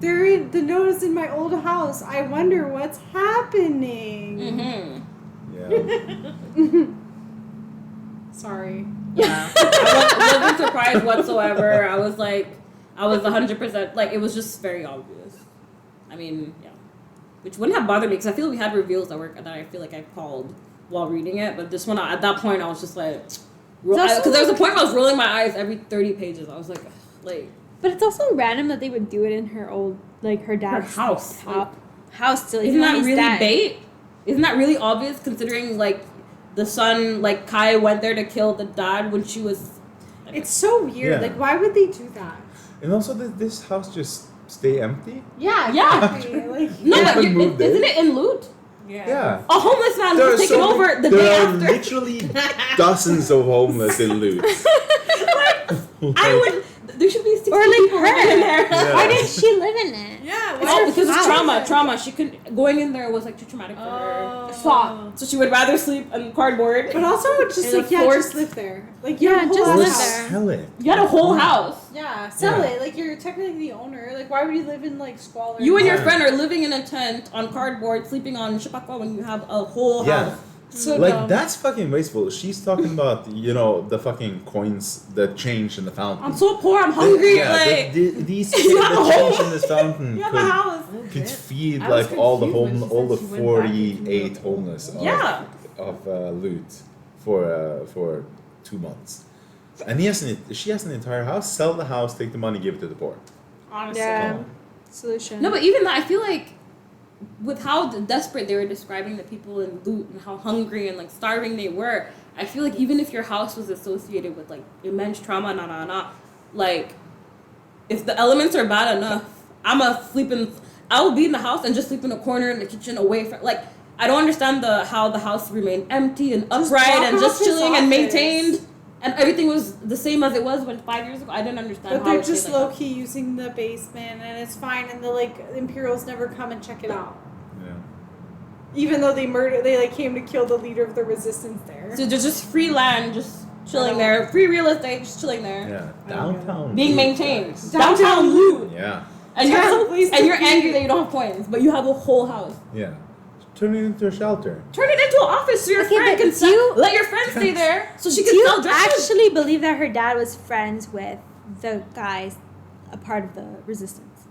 they're in the note is in my old house. I wonder what's happening. mm-hmm. Yeah. Sorry. Yeah. I wasn't surprised whatsoever. I was 100% like, it was just very obvious. I mean, yeah. Which wouldn't have bothered me because I feel we had reveals that I feel like I called while reading it, but this one at that point I was just like, because there was a point where I was rolling my eyes every 30 pages. I was like. But it's also random that they would do it in her old, like her dad's house. house still. Isn't that really bait? Isn't that really obvious considering like the son, like Kai went there to kill the dad when she was. It's so weird. Yeah. Like, why would they do that? And also, did this house just stay empty? Yeah. Yeah. Exactly. Like, No, They but haven't moved isn't in? it in loot? Yeah. A homeless man There was are taken so over many- the day there are after. literally dozens of homeless in loot. I would. There should be 60 Or like people her. living in there. Yeah. Why didn't she live in it? Yeah. Oh, because it's house. trauma. She couldn't. Going in there was like too traumatic for her. Oh. So she would rather sleep on cardboard. but also just In like, a yeah, fort. just live there. Like, Yeah, you just Or live house. there. sell it. You had a whole house. Yeah, sell Yeah. it. Like, you're technically the owner. Like, why would you live in like squalor? You and your Yeah. friend are living in a tent on cardboard, sleeping on shipako when you have a whole Yeah. house. So Like, dumb. that's fucking wasteful. She's talking about, the fucking coins that change in the fountain. I'm so poor. I'm hungry. Like these You have a the change whole- in this fountain you have a house. could feed I was like all the confused when she all the said she went back into 48 the- homeless Yeah. of loot for 2 months. And she has an entire house. Sell the house, take the money, give it to the poor. Honestly. Yeah. Come on. Solution. No, but even that, I feel like with how desperate they were describing the people in loot and how hungry and like starving they were, I feel like even if your house was associated with like immense trauma, like if the elements are bad enough, I'll be in the house and just sleep in a corner in the kitchen away from like I don't understand how the house remained empty and Just upright walk and off just his chilling and office. maintained. And everything was the same as it was 5 years ago. I didn't understand But how they're it stayed just like low that. key using the basement, and it's fine. And the like Imperials never come and check it out, Yeah. even though they like came to kill the leader of the resistance there. So there's just free land, just chilling there. Free real estate, just chilling there. Yeah. Downtown. Being loot, maintained. guys. Downtown loot. Yeah. And Town place you're, and to you're be. angry that you don't have coins, but you have a whole house. Yeah. Turn it into a shelter. Turn it into an office so your Okay, friend but can do sell. you- Let your friend stay there so she Do can you sell dresses. actually believe that her dad was friends with the guys, a part of the resistance?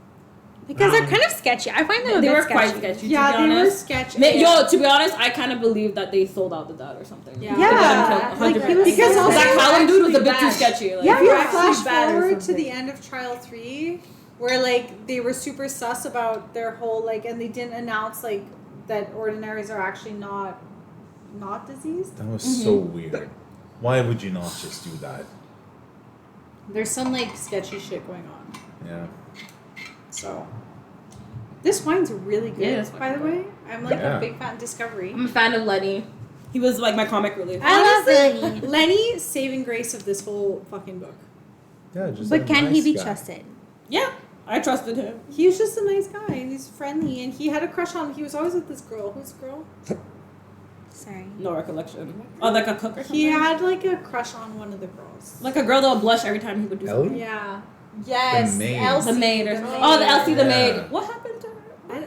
Because they're kind of sketchy. I find them a They bit were sketchy. quite sketchy, Yeah, to be they were honest. sketchy. Yo, to be honest, I kind of believe that they sold out the dad or something. Yeah. They got him Yeah, killed like, 100%. he was Because so also- that Callum dude was a bit actually too bad. sketchy. Like, Yeah, If you yeah. flash Bad or forward to something. the end of Trial 3, where like they were super sus about their whole like, and they didn't announce like that ordinaries are actually not diseased. That was so weird. Why would you not just do that? There's some like sketchy shit going on. Yeah. So this wine's really good. Yeah, it's by the fucking way, I'm like Yeah. a big fan of Discovery. I'm a fan of Lenny. He was like my comic relief. I love Honestly, Lenny. Lenny, saving grace of this whole fucking book. Yeah, just But a can he nice be guy. trusted? Yeah, I trusted him. He was just a nice guy. He's friendly, and he had a crush on. He was always with this girl. Who's the girl? Sorry. No recollection. Oh, like a cook or something? He had like a crush on one of the girls. Like a girl that would blush every time he would do Ellie? something. Yeah. Yes. The maid. Elsie, The maid or the something. maid. Oh, the Elsie the Yeah. maid. What happened to her?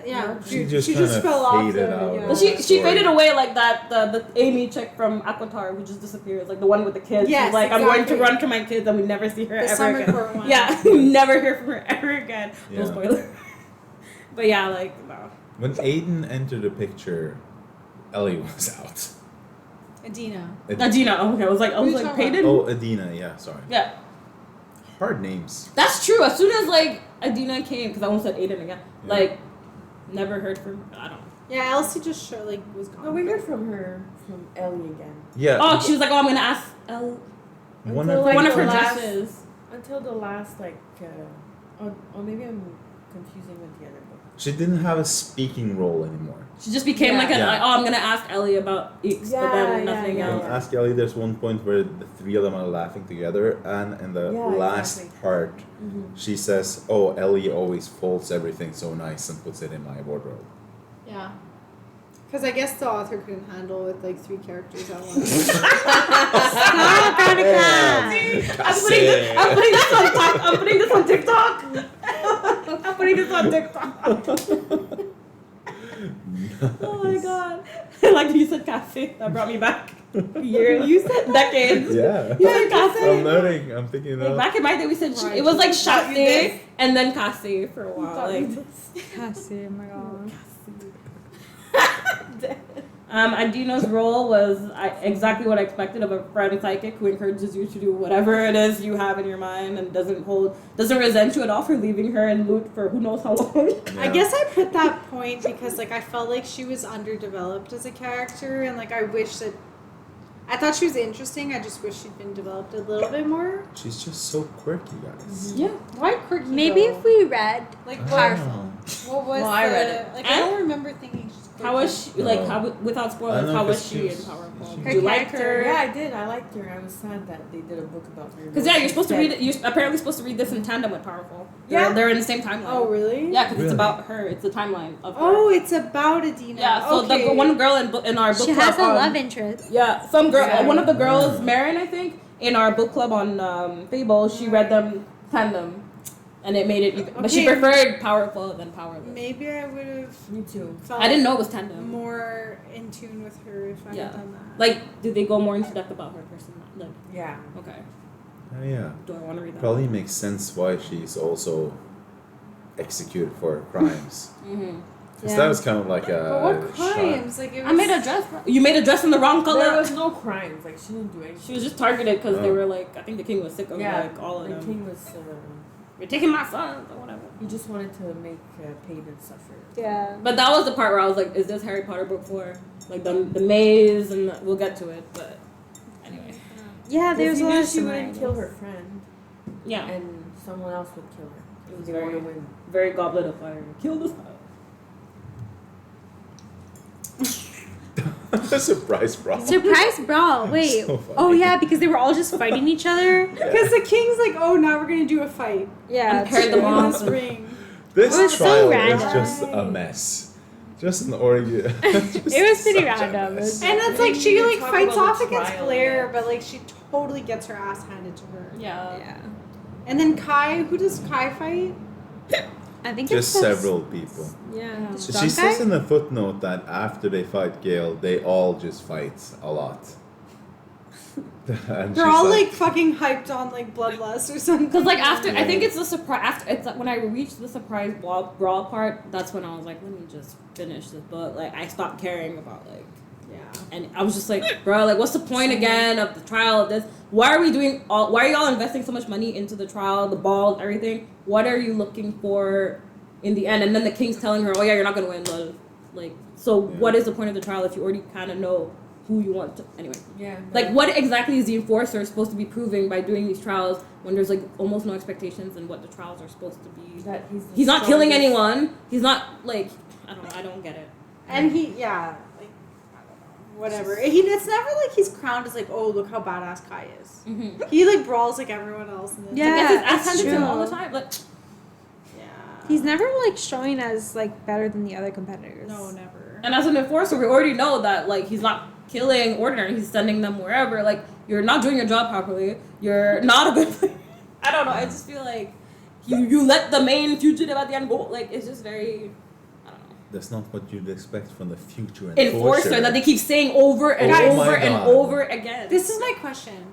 Yeah. She just she kinda just fell off. faded the, out. Yeah. But Story. she faded away like that. The Amy chick from Aquatar who just disappears, like the one with the kids. Yes, Who's like, I'm going to exactly. run to my kids, and we never see her The ever summer again. court one. Yeah, never hear from her ever again. No Yeah. spoiler. But yeah, like no. When Aiden entered the picture, Ellie was out. Adina. Adina. Oh, okay. I was like Who you Paedyn. talking Oh, Adina, yeah, sorry. Yeah. hard names. That's true. As soon as like Adina came, because I almost said Aiden again. Yeah. Like, never heard from. I don't know. Yeah, Elsie just was gone. No, we heard from Ellie again. Yeah. Oh, she was like, oh, I'm gonna ask one Until, of like, one of the her last- dresses. Until the last, like, or maybe I'm confusing with the other book. she didn't have a speaking role anymore. She just became Yeah. like, Yeah. like, oh, I'm gonna ask Ellie about X, but then nothing yeah, And else. yeah. Ask Ellie, there's one point where the three of them are laughing together, and in the Yeah, last exactly. part, Mm-hmm. she says, "Oh, Ellie always folds everything so nice and puts it in my wardrobe." Yeah. Because I guess the author couldn't handle with like 3 characters at once. Stop, Veronica. I'm putting this on TikTok. I'm putting this on TikTok. I'm putting this on TikTok. Oh my god. Like you said cafe. That brought me back. Years. You said decades. Yeah. You said cafe. I'm learning. I'm thinking Like of. back in my day, we said Right. it was like Thought you chasse did. and then casse for a while. Thought you Like Cassie, oh my god. Adino's role was exactly what I expected of a friend psychic who encourages you to do whatever it is you have in your mind and doesn't resent you at all for leaving her in loot for who knows how long. I guess I put that point because like I felt like she was underdeveloped as a character, and like I wish that I thought she was interesting. I just wish she'd been developed a little bit more. She's just so quirky, guys. Yeah. Why quirky? Maybe though? if we read like I what, don't know. what was Well, I read the- it. Like I don't remember thinking. She's How was she, like, how, without I spoilers, know, how was 'cause she in she was- Powerful? she- Did you like her? Yeah, I did. I liked her. I was sad that they did a book about her. Because, yeah, you're supposed to read it, you're apparently supposed to read this in tandem with Powerful. Yeah. They're in the same timeline. Oh really? Yeah, because Really? it's about her. It's the timeline of her. Oh, it's about Adina. Yeah, so okay. the one girl in our book She club has a on- love interest. Yeah, some girl, Yeah. one of the girls, Marin, I think, in our book club on Fable, she read them tandem, and it made it. Even, but she Okay. preferred Powerful than Powerless. Maybe I would have Me too. felt I didn't know it was tandem. more in tune with her if I Yeah. had done that. Like, did they go more into depth about her person? Like, Yeah. okay, Oh, yeah. do I want to read that? Probably makes sense why she's also executed for her crimes. Mm-hmm. Because Yeah. that was kind of like a. But what shot. crimes? Like it was. I made a dress. You made a dress in the wrong color. There was no crimes. Like, she didn't do anything. She was just targeted because they Oh. were like, I think the king was sick of like all of the them. king was. You're taking my sons or whatever. He just wanted to make Paedyn suffer. Yeah. But that was the part where I was like, is this Harry Potter book 4? Like the maze, and we'll get to it. But anyway, Yeah, there's he a lot knew of she wouldn't similarities. kill her friend, yeah, and someone else would kill her. it was They very, want to win. very Goblet of Fire. Kill this. Surprise, bro. Surprise brawl. Wait. So funny. Oh yeah, because they were all just fighting each other. Because the king's like, oh, now we're gonna do a fight. Yeah. And paired them In off. this ring. This It was so trial random. is just a mess. Just an orgy. It was pretty random. And it's like she We like talk fights about off the against trial Blair, yet. but like she totally gets her ass handed to her. Yeah. Yeah. And then Kai, who does Kai fight? I think Just it's several people. Yeah. Yeah. The She strong says guy? in the footnote that after they fight Gale, they all just fight a lot. And They're she's all like fucking hyped on like bloodlust or something. Because like after, I think it's the surprise. After it's like when I reached the surprise brawl part, that's when I was like, let me just finish this book. Like I stopped caring about like. Yeah. And I was just like, bro, like, what's the point again of the trial of this? Why are we doing all? Why are y'all investing so much money into the trial, the balls, everything? What are you looking for in the end? And then the king's telling her, oh yeah, you're not gonna win, love. Like, so Yeah. what is the point of the trial if you already kind of know who you want to? Anyway, Yeah. like, what exactly is the enforcer supposed to be proving by doing these trials when there's like almost no expectations in what the trials are supposed to be? That He's not killing strongest- anyone. He's not like, I don't know. I don't get it. And he, yeah, like, I don't know, whatever. It's never like he's crowned as like, oh, look how badass Kai is. Mm-hmm. He like brawls like everyone else. And it's Yeah. like, Gets his ass that's handed to him true. all the time. Like, yeah. He's never like showing as like better than the other competitors. No, never. and as an enforcer, we already know that like he's not killing ordinary. He's sending them wherever. Like, you're not doing your job properly. You're not a good player. I don't know. I just feel like you let the main fugitive at the end go. Like, it's just very, I don't know. That's not what you'd expect from the future Enforcer that they keep saying over and Oh my over and God. over again. This is my question.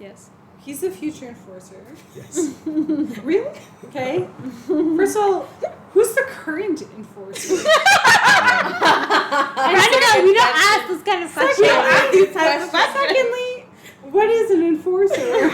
Yes. He's the future enforcer. Yes. Really? Okay. First of all, who's the current enforcer? Veronica, we don't ask this kind of questions. Secondly, what is an enforcer?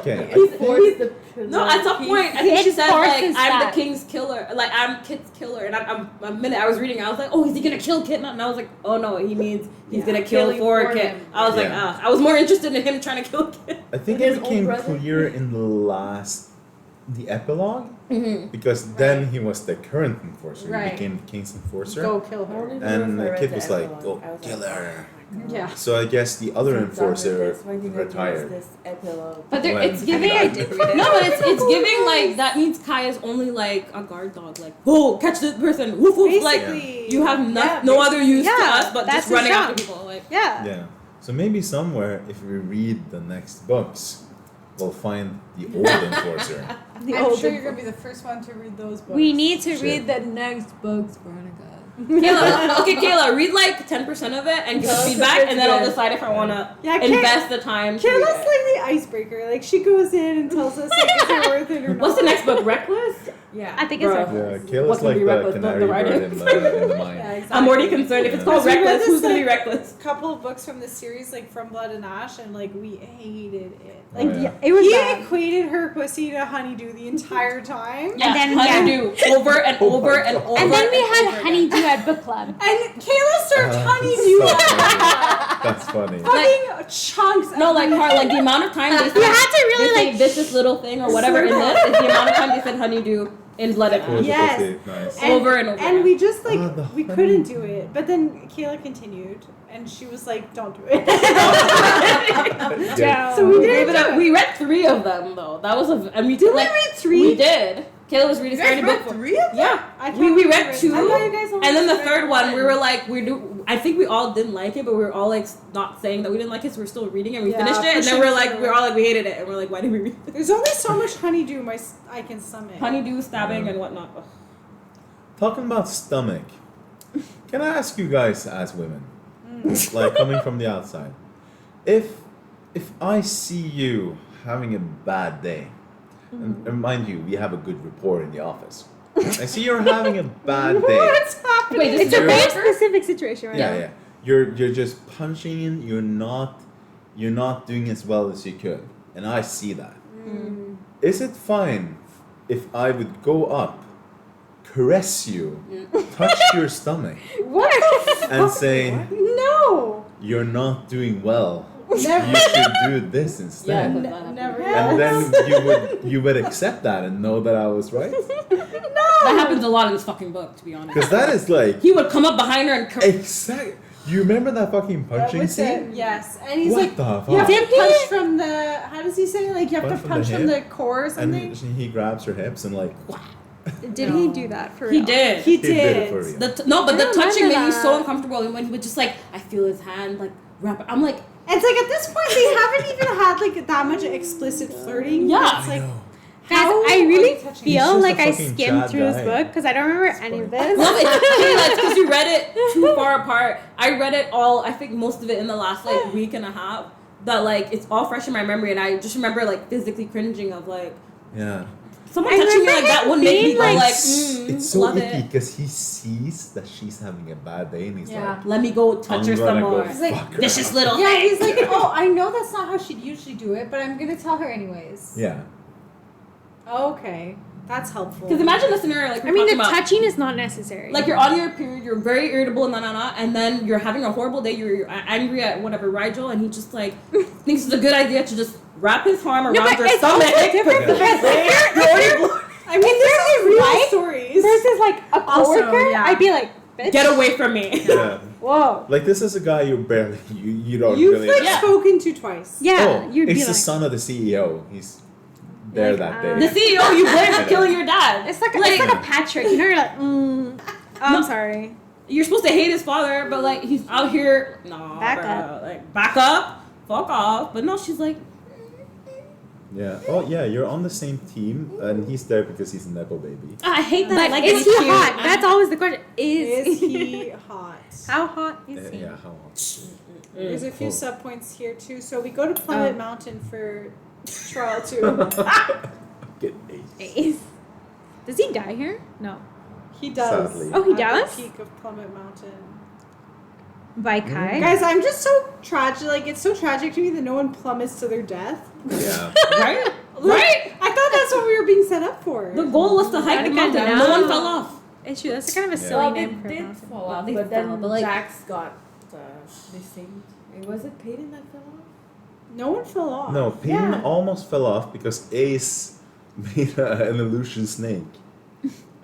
Okay. He forced the No, at some point, I He think she said, like, enforces I'm that. the king's killer. Like, I'm Kit's killer. And I'm a minute I was reading, I was like, oh, is he going to kill Kit? And I was like, oh, no, he means he's Yeah. going to kill Killing for for Kit. him. I was like, Yeah. I was more interested in him trying to kill Kit. I think With it his own became brother? clear in the epilogue, Mm-hmm. because then he was the current enforcer. Right. He became the king's enforcer. Go kill her. And the kid was like, go kill her. Yeah. So I guess the other enforcer retired. This epilogue. But there, When it's he giving. died. No, but it's giving like that means Kai is only like a guard dog. Like, go catch this person. Woof woof. Like Basically. you have Yeah, no other use to Yeah, us but that's just running his after job. people. Like Yeah. Yeah. So maybe somewhere, if we read the next books, we'll find the old enforcer. The I'm old sure you're gonna be the first one to read those books. We need to Shit. read The next books, Veronica. Kayla, okay, Kayla, read like 10% of it and give us No, feedback, it's and then I'll good. decide if I want to Yeah, invest the time. To read Kayla's it. like the icebreaker. Like she goes in and tells us like, is it worth it or not. What's the next book? Reckless? Yeah. I think it's Bro. like Yeah, What Kayla's can like be the reckless? canary The bird writing. in the mine. Yeah, exactly. I'm already concerned if it's called We read Reckless. this, Who's gonna be like, reckless? Couple of books from the series, like From Blood and Ash, and like we hated it. Oh, Like yeah. it was he bad. equated her pussy to honeydew the entire time. Yeah, then, honeydew over and Oh my over and God. over. And then we over had again. honeydew at book club. And Kayla served honeydew so at funny. That's funny. fucking chunks. No, like the amount of time they You had to really they say like. this little thing or whatever in this is the amount of time they said honeydew in Blood and Cool, Ash. Yes. pussy, nice. And- Over and over And again. we just like Oh, the we honey. couldn't do it. But then Kayla continued, and she was like, "Don't do it." Yeah. So we We didn't gave it do up. it. We read 3 of them though. That was a and we Did we like, read 3? We did. Kayla was reading starting book. 3 of them? Yeah. I We thought read 2, I thought you guys only and then the read third one we one. were like I think we all didn't like it, but we were all like not saying that we didn't like it, so we're still reading it. And we Yeah, finished it, and then pushing we're like through. we're all like we hated it, and we're like why did we read this? There's only so much honeydew I can stomach. Honeydew stabbing and whatnot. Ugh. Talking about stomach, can I ask you guys as women, like coming from the outside, if I see you having a bad day, and mind you, we have a good rapport in the office. I see you're having a bad day. What's happening? Wait, this It's is a your very coworker? specific situation right Yeah, now. yeah. You're just punching in. You're not doing as well as you could, and I see that. Is it fine if I would go up, caress you, touch your stomach, What? and say No. you're not doing well? Never. You should do this Yeah, instead. but that happened. Never. And then you would accept that and know that I was right, That happens a lot in this fucking book, to be honest. because that is like He would come up behind her and exact. You remember that fucking punching With the- scene? yes, and he's What like, the fuck? you have to Did he? punch from the. How does he say? Like you have Punch to from the punch from the hip? core or something. And he grabs her hips and like. Did he do that for he real? did. He did it did. for real. No, but I the don't touching remember made me so that. uncomfortable, and when he would just like, I feel his hand like wrap. I'm like, It's like at this point they haven't even had like that much explicit flirting. Yeah. It's like Guys, how I are really you touching He's feel just like a I fucking skimmed Chad through this guy. book because I don't remember That's any of funny. this. no, it's because you read it too far apart. I read it all. I think most of it in the last like week and a half. That like it's all fresh in my memory, and I just remember like physically cringing of like Yeah. someone I touching me remember like that him would make me being, go like, like, It's so love icky it. because he sees that she's having a bad day and he's Yeah. like, Let me go touch I'm her gonna some go more. He's like, fuck her Vicious up. little. yeah. thing. He's like, oh, I know that's not how she'd usually do it, but I'm gonna tell her anyways. Yeah. Okay, that's helpful. Because imagine the scenario like I we're mean, the talking about. touching is not necessary. Like you're on your period, you're very irritable, and then you're having a horrible day. You're angry at whatever Rigel, and he just like thinks it's a good idea to just wrap his arm around No, but your it's stomach. also different Yeah. because if You're already blown. I mean, this is real right stories. versus like a Also, coworker, yeah. I'd be like, bitch. Get away from me. Yeah. Whoa. Like this is a guy you barely you don't You've really. like Yeah. spoken to twice. Yeah, Oh, you'd it's be the like, son of the CEO. He's there Like, that The day. CEO you blame for killing your dad. it's like a Patrick. You know, you're like, I'm sorry. You're supposed to hate his father, but like he's out here. No, Back bro. up. Like back up, fuck off. But no, she's like, Yeah. Oh yeah, you're on the same team, and he's there because he's a nepo baby. I hate that. But like is he's he cute. hot? That's always the question. Is he hot? How hot is he? Yeah. How? There's a few Oh. sub points here too. So we go to Plummet Mountain for trial 2. Get ace. Ace. Does he die here? No. He does. Sadly. Oh, he at does? The peak of Plummet Mountain. by Kai. Guys, I'm just so tragic. Like, it's so tragic to me that no one plummets to their death. Yeah. Right? Right? I thought that's what we were being set up for. The goal was to hike the mountain. Kinda No one now. fell off. Issue. That's kind of a Yeah. silly Well, they name for a did mountain. fall off, They but then fell, but, like- Jax got they saved. Was it Paedyn that fell off? No one fell off. No, Paedyn Yeah. almost fell off because Ace made an illusion snake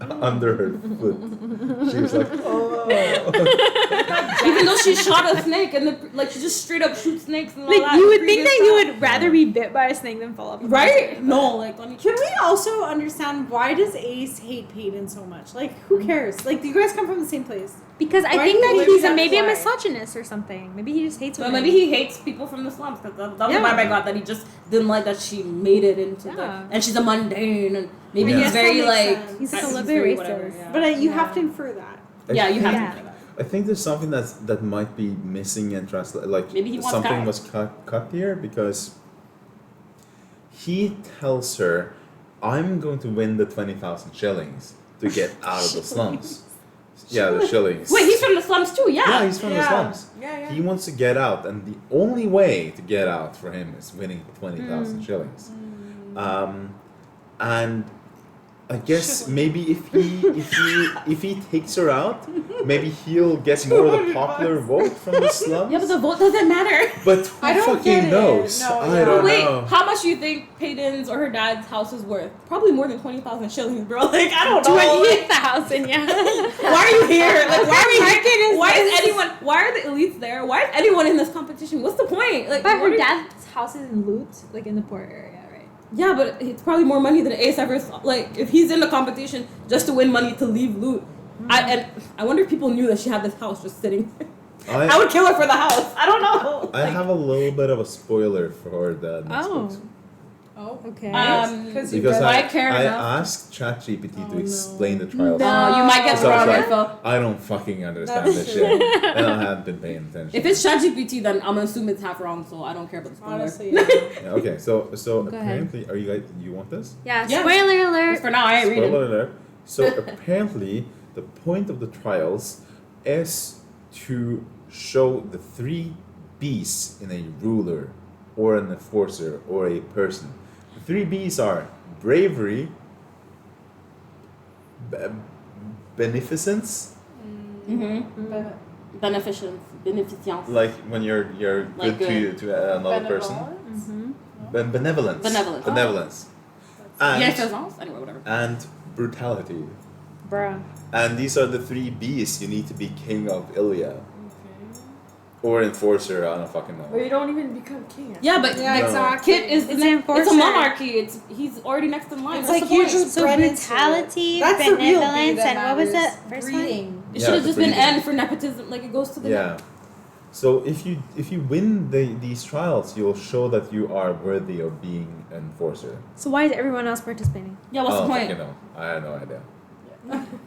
under her foot. She was like, oh. Even though she shot a snake and she just straight up shoots snakes and all Like that. you in would think previous that you stuff. would rather be bit by a snake than fall off. a Right? mountain. No, like let me. Can we also understand why does Ace hate Paedyn so much? Like, who cares? Like, you guys come from the same place. Because I Why think do you that think he's that's maybe a why? misogynist or something. Maybe he just hates Well, women. maybe he hates people from the slums because that was Yeah. the vibe I got, that he just didn't like that she made it into Yeah. the, and she's a mundane, and maybe Yeah. he's Yes, very that makes like sense. He's like a he's little bit very racist. whatever, yeah. But you Yeah. have to infer that. Yeah, you have Yeah. to. I think there's something that might be missing and translate. Like Maybe he wants something Kai. was cut here because he tells her, "I'm going to win the 20,000 shillings to get out of the slums." Yeah, the shillings. Wait, he's from the slums too, yeah. Yeah, he's from the slums. Yeah, He wants to get out, and the only way to get out for him is winning the 20,000 shillings. And I guess maybe if he takes her out, maybe he'll get more of the popular vote from the slums. Yeah, but the vote doesn't matter. But who I don't fucking get it. knows? No, I yeah. don't Wait, know. how much do you think Paedyn's or her dad's house is worth? Probably more than 20,000 shillings, bro. Like, I don't know. Like, 20,000, yeah. why are you here? Like, why are we Market here? is Why is this? anyone? Why are the elites there? Why is anyone in this competition? What's the point? Like, But what her are- dad's house is in Loot, like in the poor area, right? Yeah, but it's probably more money than Ace ever saw. Like, if he's in the competition just to win money to leave loot. And I wonder if people knew that she had this house just sitting there. I would kill her for the house. I don't know. I have a little bit of a spoiler for the next Oh. books. Oh. Okay. Because you Because Do I care I enough? asked ChatGPT Oh, to no. explain the trials. No. You might get So I was wrong like, info. I don't fucking understand That's this true. shit. And I haven't been paying attention. If it's ChatGPT, then I'm gonna assume it's half wrong, so I don't care about the spoiler. Honestly, yeah. Yeah, okay, so Go ahead. apparently, are you guys, you want this? Yeah, Yeah. spoiler Just alert. for now, I ain't reading. Spoiler alert. So apparently, the point of the trials is to show the three B's in a ruler, or an enforcer, or a person. The three B's are bravery, beneficence, Mm-hmm. Beneficence. like when you're Like good to another person. Mm-hmm. Benevolence. Benevolence. Benevolence. And, Bienfaisance? Anyway, whatever. and brutality. Bruh. And these are the three B's you need to be king of Ilya. Or enforcer, I don't fucking But know. you don't even become king. Yeah, but Yeah, No. exactly. Kit is It's it's enforcer. a monarchy. He's already next in line. It's What's like the you're point? just So bred into it. brutality, That's the real bee benevolence, that and what was matters. the first one? Breeding. It should have the just been breeding. N for nepotism. Like it goes to the Yeah. So if you win these trials, you'll show that you are worthy of being an enforcer. So why is everyone else participating? Yeah, what's I the don't point? fucking know. I have no idea.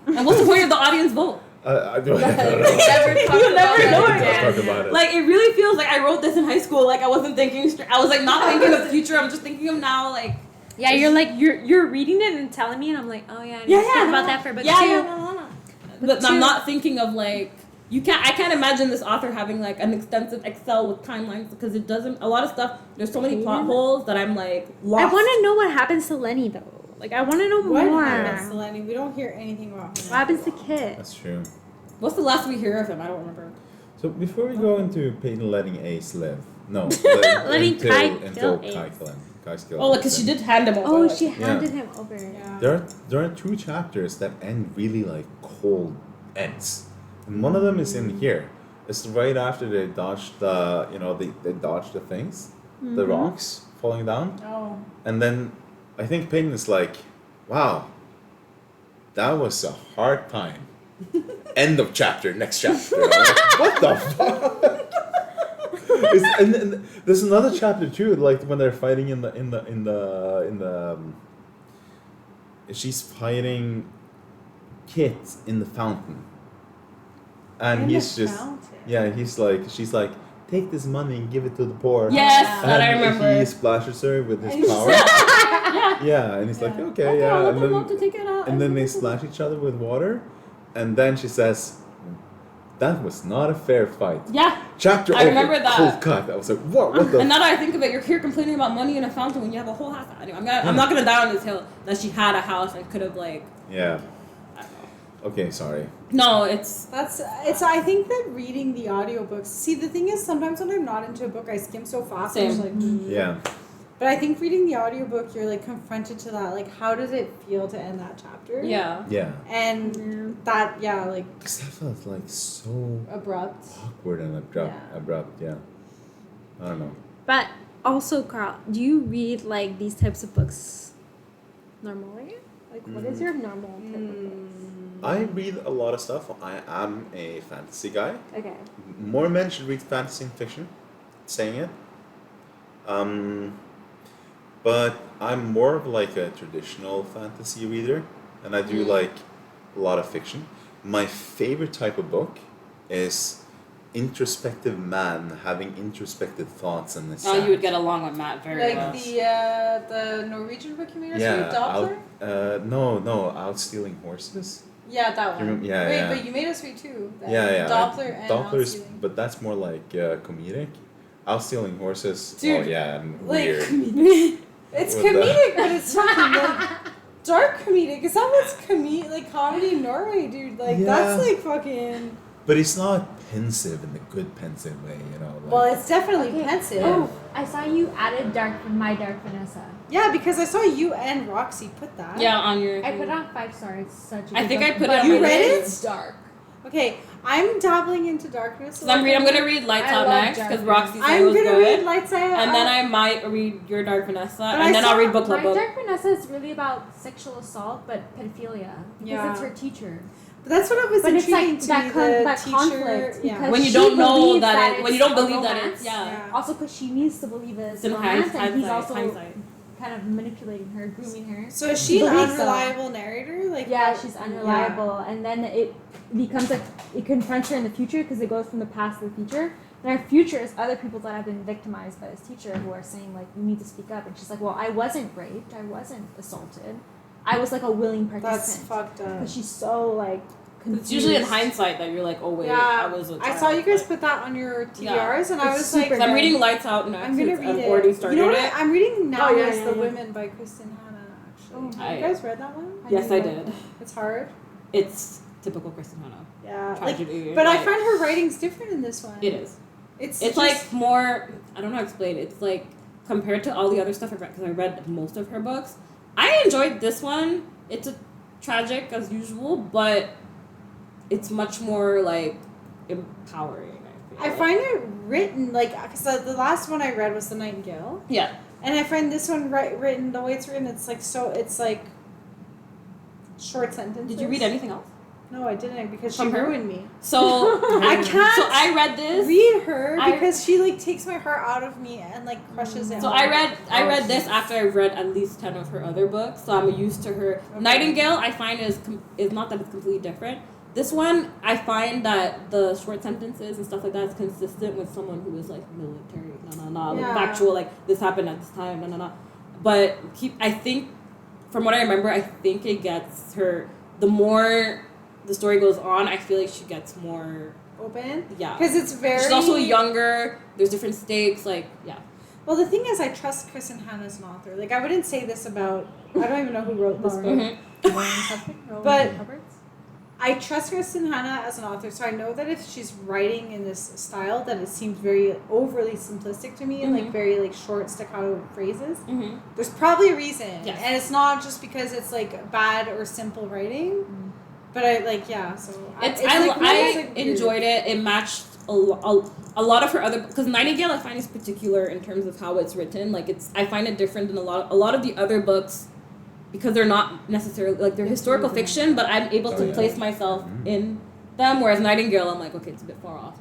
And what's the point of the audience vote? I don't know. Never talk You'll about never it know it. again. Let's talk about it. Like it really feels like I wrote this in high school. Like I wasn't thinking straight. I was like not thinking of the future. I'm just thinking of now. Like Yeah, you're reading it and telling me, and I'm like, oh yeah, I need yeah, to think yeah, about that for a book yeah, too. yeah. But I'm not thinking of like I can't imagine this author having like an extensive Excel with timelines because it doesn't. A lot of stuff. There's so many plot holes that I'm like lost. I want to know what happens to Lenny though. Like I want to know What more. happens to Lenny? We don't hear anything about him. What happens to Kit? That's true. What's the last we hear of him? I don't remember. So before we go into Paedyn letting Ace live, no, Letting Kai until kill Kai Ace. Kai's killed. Oh, because she did hand him over. Oh, like- she handed him over. Yeah. There are two chapters that end really like cold ends, and one of them is in here. It's right after they dodged the they dodged the things, the rocks falling down, Oh. and then I think Paedyn is like, wow, that was a hard time. End of chapter, next chapter. I'm like, what the fuck? And there's another chapter too, like when they're fighting in the she's fighting Kit in the fountain, and In he's the just fountain. she's like, take this money and give it to the poor. Yes, Yeah. that I And remember. he splashes her with his And power. yeah. Yeah, and he's like, Yeah. okay, Okay, yeah, I'll let them to take it out. and then they splash each other with water, and then she says, that was not a fair fight. Yeah. Chapter I over, remember that. cold cut. I was like, what the? And now that I think of it, you're here complaining about money in a fountain when you have a whole house. Anyway, I'm not gonna die on this hill that she had a house and could have like. Yeah. I don't know. Okay, sorry. No, it's. I think that reading the audiobooks. See, the thing is, sometimes when I'm not into a book, I skim so fast. Same. I'm just like, Yeah. But I think reading the audiobook, you're like confronted to that. Like, how does it feel to end that chapter? Yeah. Yeah. And that, yeah, like Because that felt like so abrupt. awkward and abrupt. Yeah. I don't know. But also, Carl, do you read like these types of books normally? Like, what is your normal type of books? I read a lot of stuff. I am a fantasy guy. Okay. More men should read fantasy and fiction. Saying it. But I'm more of like a traditional fantasy reader, and I do like a lot of fiction. My favorite type of book is introspective man having introspective thoughts and this. Oh, you would get along with Matt very Like well. the Norwegian book you made us read, Doppler? No, Out Stealing Horses. Yeah, that Do you one. remember- yeah, Wait, yeah. but you made us read two. That. Yeah. Doppler and Doppler's, Outstealing. but that's more like comedic. Out Stealing Horses. Dude, oh yeah, and like, weird. It's What the- comedic, but it's fucking like dark comedic. Is that what's like comedy in Norway, dude? Like Yeah. that's like fucking. But it's not pensive in the good pensive way, you know. Like, Well, it's definitely Okay. pensive. Oh, I saw you added My Dark Vanessa. Yeah, because I saw you and Roxy put that. Yeah, on your. I put it on 5 stars. It's such a I good think book, I put it but on You my read list. it? Dark. Okay, I'm dabbling into darkness. So I'm gonna read Lights I Out love next because darkness. Roxy said I'm it was gonna good. read Lights Out. And then I might read Your Dark Vanessa, But and I then I'll saw read Book My Club Book. Dark Vanessa is really about sexual assault, but pedophilia. Because Yeah. it's her teacher. But that's what was But it's intriguing like to that me. that the conflict teacher, because When you she don't know believes that when you don't it's a believe that romance. it's yeah. Yeah. Also, because she needs to believe it's It's in romance, and he's also hindsight. kind of manipulating her, grooming her. So is she an believes so. unreliable narrator? Like Yeah, she's unreliable, and then it becomes like it confronts her in the future because it goes from the past to the future. And her future is other people that have been victimized by this teacher who are saying like, "You need to speak up," and she's like, "Well, I wasn't raped, I wasn't assaulted, I was like a willing That's participant." fucked up. Because she's so like. It's usually in confused. hindsight that you're like, oh wait, Yeah, I was a I child. saw you guys Like, put that on your TBRs, Yeah. and I It's was super like, so I'm good. reading Lights Out next. I'm gonna I've read it. already started You know what? it. I'm reading Now Oh, yeah, is yeah, the yeah. Women by Kristen Hanna. Actually, Oh. have you guys read that one? Yes, I did. It's hard. It's typical Kristen Hanna Yeah, like, tragedy. but I like, find her writing's different in this one. it is. It's It's just- like more. I don't know how to explain. It's like compared to all the other stuff I've read because I read most of her books. I enjoyed this one. It's a tragic as usual, but it's much more like empowering. I find it written like because the last one I read was The Nightingale, Yeah. and I find this one written the way it's written. It's like it's like short sentences. Did you read anything else? No, I didn't because she From her? ruined me. So I can't. So I read this. Read her I- because she like takes my heart out of me and like crushes it. So I read this after I read at least 10 of her other books, so I'm used to her. Okay. Nightingale I find is not that it's completely different. This one I find that the short sentences and stuff like that is consistent with someone who is like military, like Yeah. factual, like this happened at this time, But I think from what I remember, I think it gets her the more the story goes on, I feel like she gets more open yeah. because it's very. She's also younger. There's different stakes. Like yeah. Well, the thing is, I trust Kristen Hanna as an author. Like, I wouldn't say this about. I don't even know who wrote this book. Mhm. But I trust Kristen Hanna as an author, so I know that if she's writing in this style, that it seems very overly simplistic to me and like very like short staccato phrases. Mhm. There's probably a reason, Yes. and it's not just because it's like bad or simple writing. But I like So I enjoyed it. It matched a lot of her other because Nightingale I find is particular in terms of how it's written. Like I find it different than a lot of the other books because they're not necessarily like they're historical fiction, but I'm able to place myself in them. Whereas Nightingale, I'm like, okay, it's a bit far off.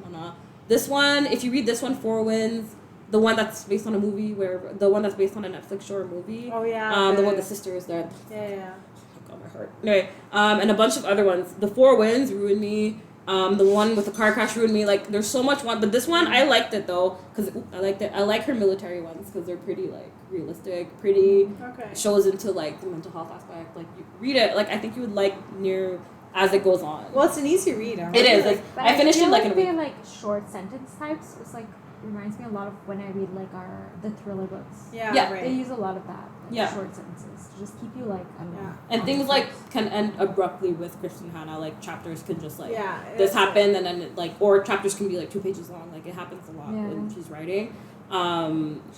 This one, if you read this one, Four Winds, the one that's based on a movie, the one that's based on a Netflix show or movie. Oh yeah. The one the sisters that. Yeah. Oh, my heart. Anyway, and a bunch of other ones. The Four Winds ruined me. The one with the car crash ruined me. Like, there's so much one, but this one I liked it though because I liked it. I like her military ones because they're pretty like realistic, pretty Okay. shows into like the mental health aspect. Like you read it, like I think you would like near as it goes on. Well, it's an easy read. It is. Like, But I finished feel it like in a they're week. like short sentence types. It's like reminds me a lot of when I read like the thriller books. Yeah, Yeah. They right. use a lot of that. Like Yeah. Short sentences to just keep you like I don't know. Yeah. And on things the like fence. can end abruptly with Kristen Hanna. Like chapters can just like Yeah. this it's- happened and then it, like or chapters can be like 2 pages long. Like it happens a lot Yeah. when she's writing.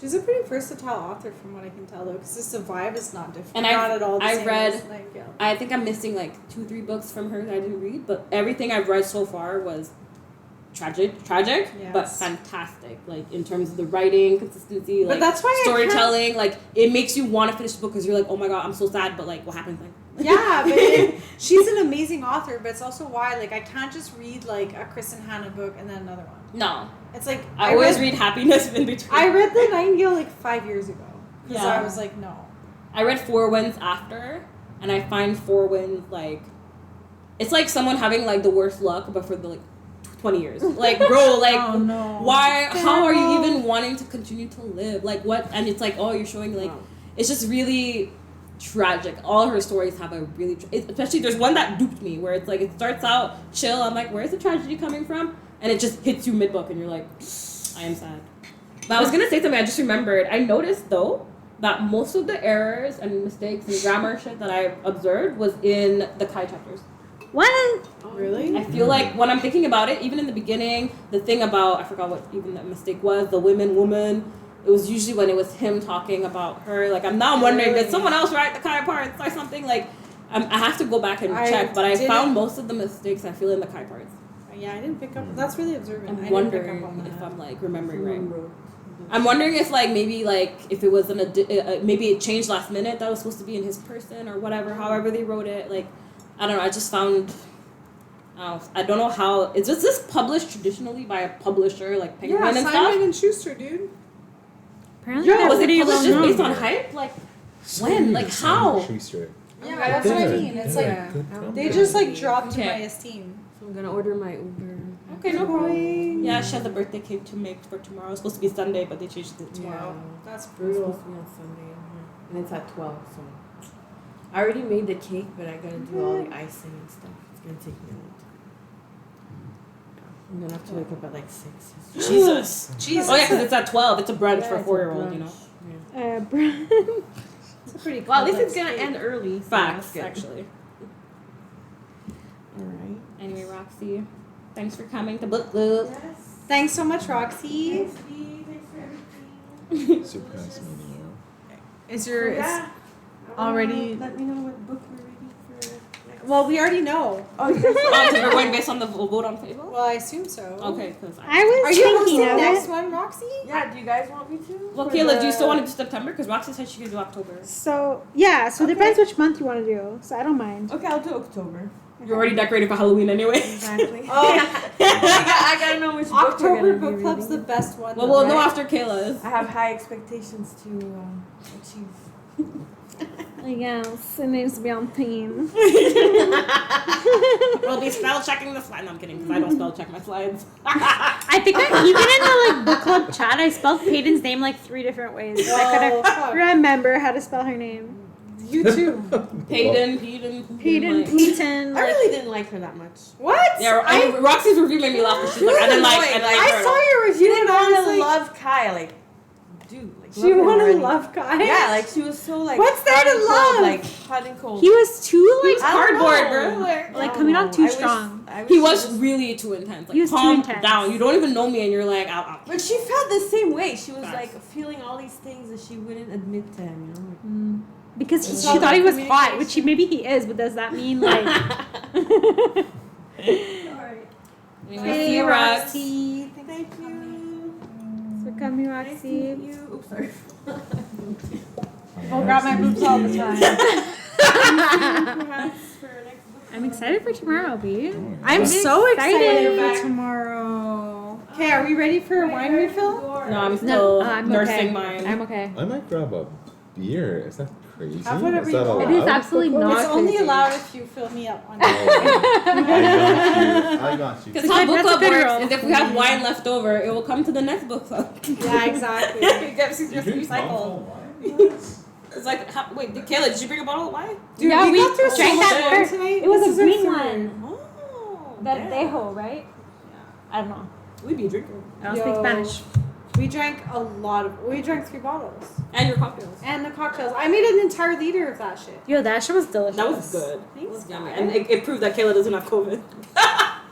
She's a pretty versatile author from what I can tell, though, because the vibe is not different. And not at all the I've same read- as Nightingale. I think I'm missing like 2-3 books from her that I didn't read, but everything I've read so far was tragic, but Yes. fantastic. Like in terms of the writing consistency, But like that's why storytelling. Like it makes you want to finish the book because you're like, oh my god, I'm so sad, but like what happens? Like Yeah, but she's an amazing author, but it's also why, like, I can't just read, like, a Kristen Hanna book and then another one. no, It's like, I always read happiness in between. I read The Nightingale, like, 5 years ago. Because Yeah. I was like, no. I read Four Winds after, and I find Four Winds like it's like someone having like the worst luck, but for the like 20 years. Like, bro, like Oh, no. why? How are you Terrible. even wanting to continue to live? Like what? And it's like, oh, you're showing like it's just really tragic. All her stories have a really, especially there's one that duped me where it's like it starts out chill. I'm like, where's the tragedy coming from? And it just hits you mid book, and you're like, I am sad. But I was gonna say something. I just remembered. I noticed though that most of the errors and mistakes and grammar shit that I observed was in the Kai chapters. What? Really? I feel like when I'm thinking about it, even in the beginning, the thing about I forgot what even that mistake was. The woman. It was usually when it was him talking about her. Like I'm now wondering, did someone else write the Kai parts or something? Like I have to go back and check. But I didn't- found most of the mistakes I feel in the Kai parts. Yeah, I didn't pick up. That's really observant. I I'm didn't wondering pick up on that. if I'm like remembering right. I'm wondering if like maybe like if it was maybe it changed last minute that was supposed to be in his person or whatever. However they wrote it, like I don't know. I just found. I don't know how. Is this published traditionally by a publisher like Penguin Yeah, and Simon stuff? and Schuster, dude. Apparently, Yeah, they're Was it pretty published well just based known. on hype? Like when? Like how? Schuster. Yeah, that's what I Good, mean. It's good, like good they company. they just like dropped to Okay. my esteem. So I'm gonna order my Uber. Okay, no problem. Boing. Yeah, she has a birthday cake to make for tomorrow. It's supposed to be Sunday, but they changed it to tomorrow. That's It's brutal. supposed to be on Sunday, and it's at 12. So I already made the cake, but I gotta do all the icing and stuff. It's gonna take me a little time. I'm gonna have to wake up at like 6. Jesus. Jesus. Oh yeah, because it's at 12. It's a brunch Yeah, for a it's a 4-year-old, you know. brunch. Bro. It's a pretty Well, at least complex it's gonna cake. end early. So Facts, that's good. actually. All right. Anyway, Roxy, thanks for coming to Book Club. Yes. Thanks so much, Roxy. Thanks, B. Thanks for everything. Surprise meeting you. Is your Yeah. already- Let me know what book we're reading for next. well, we already know. Oh, you guys Oh, because we're going based on the vote on Facebook? Well, I assume so. Okay, because I was Are you thinking hosting of next it. one, Roxy? Yeah, do you guys want me to? Well, For Kayla, do you still the- want to do September? Because Roxy said she could do October. So yeah, so it Okay. depends which month you want to do. So I don't mind. Okay, I'll do October. You're already decorated for Halloween anyway. Exactly. Oh, I gotta know which book we're October gonna be book club's the reading. best one. Well, though, we'll know right? after Kayla's. I have high expectations to achieve. Yes, it needs to be on theme. We'll be spell checking the slide. No, I'm kidding, because I don't spell check my slides. I think that even in the like book club chat, I spelled Paedyn's name like 3 different ways. I Oh, couldn't fuck. remember how to spell her name. You too. Paedyn. Paedyn, like- Paedyn. I really didn't like her that much. What? Yeah, Roxy's review made me laugh. 'Cause she's like, I didn't like. I didn't like I her. saw your She review didn't and I want was to like, love Kai, like, dude, like she love her wanted to already. love guys. Yeah, like she was so like. What's there hot to and love? Cold, like hot and cold. He was too like I don't cardboard, know. bro. Like, coming on too I wish- strong. I wish He she was really too intense. Like, He was too calm intense. down. You don't even know me, and you're like, ow. But she felt the same way. She was Facts. like feeling all these things that she wouldn't admit to him. You know. Like, because It's she all thought he about was hot, which maybe he is, but does that mean like? Alright. We see you, Rox. Roxy. Thank you. So come here, Nice Roxy. meeting you. Oops, sorry. I'll grab my boobs all the time. Perhaps for next book. I'm excited for tomorrow, B. Oh, I'm yeah. so excited. for tomorrow. Okay, are we ready for a wine refill? No, I'm still I'm nursing okay. mine. I'm okay. I might grab a beer. Is that crazy? Have whatever is you that want. It is allowed? absolutely not. It's only crazy. allowed if you fill me up on Oh, it. I got you. Because how book That's a club good works rule. is if we have wine left over, it will come to the next book club. Yeah, exactly. It gets You just drink recycled. non-alcohol wine? It's like, wait, Kayla, did you bring a bottle of wine? Dude, Yeah, we got through so drank much that wine first. tonight. It was This a is our green third. one. Oh, That Dejo, right? I don't know. We be drinking. I don't Yo. speak Spanish. We drank a lot of. We drank 3 bottles. And your cocktails. And the cocktails. I made an entire liter of that shit. Yo, that shit was delicious. That was good. Thanks, It was yummy. guys. And it proved that Kayla doesn't have COVID.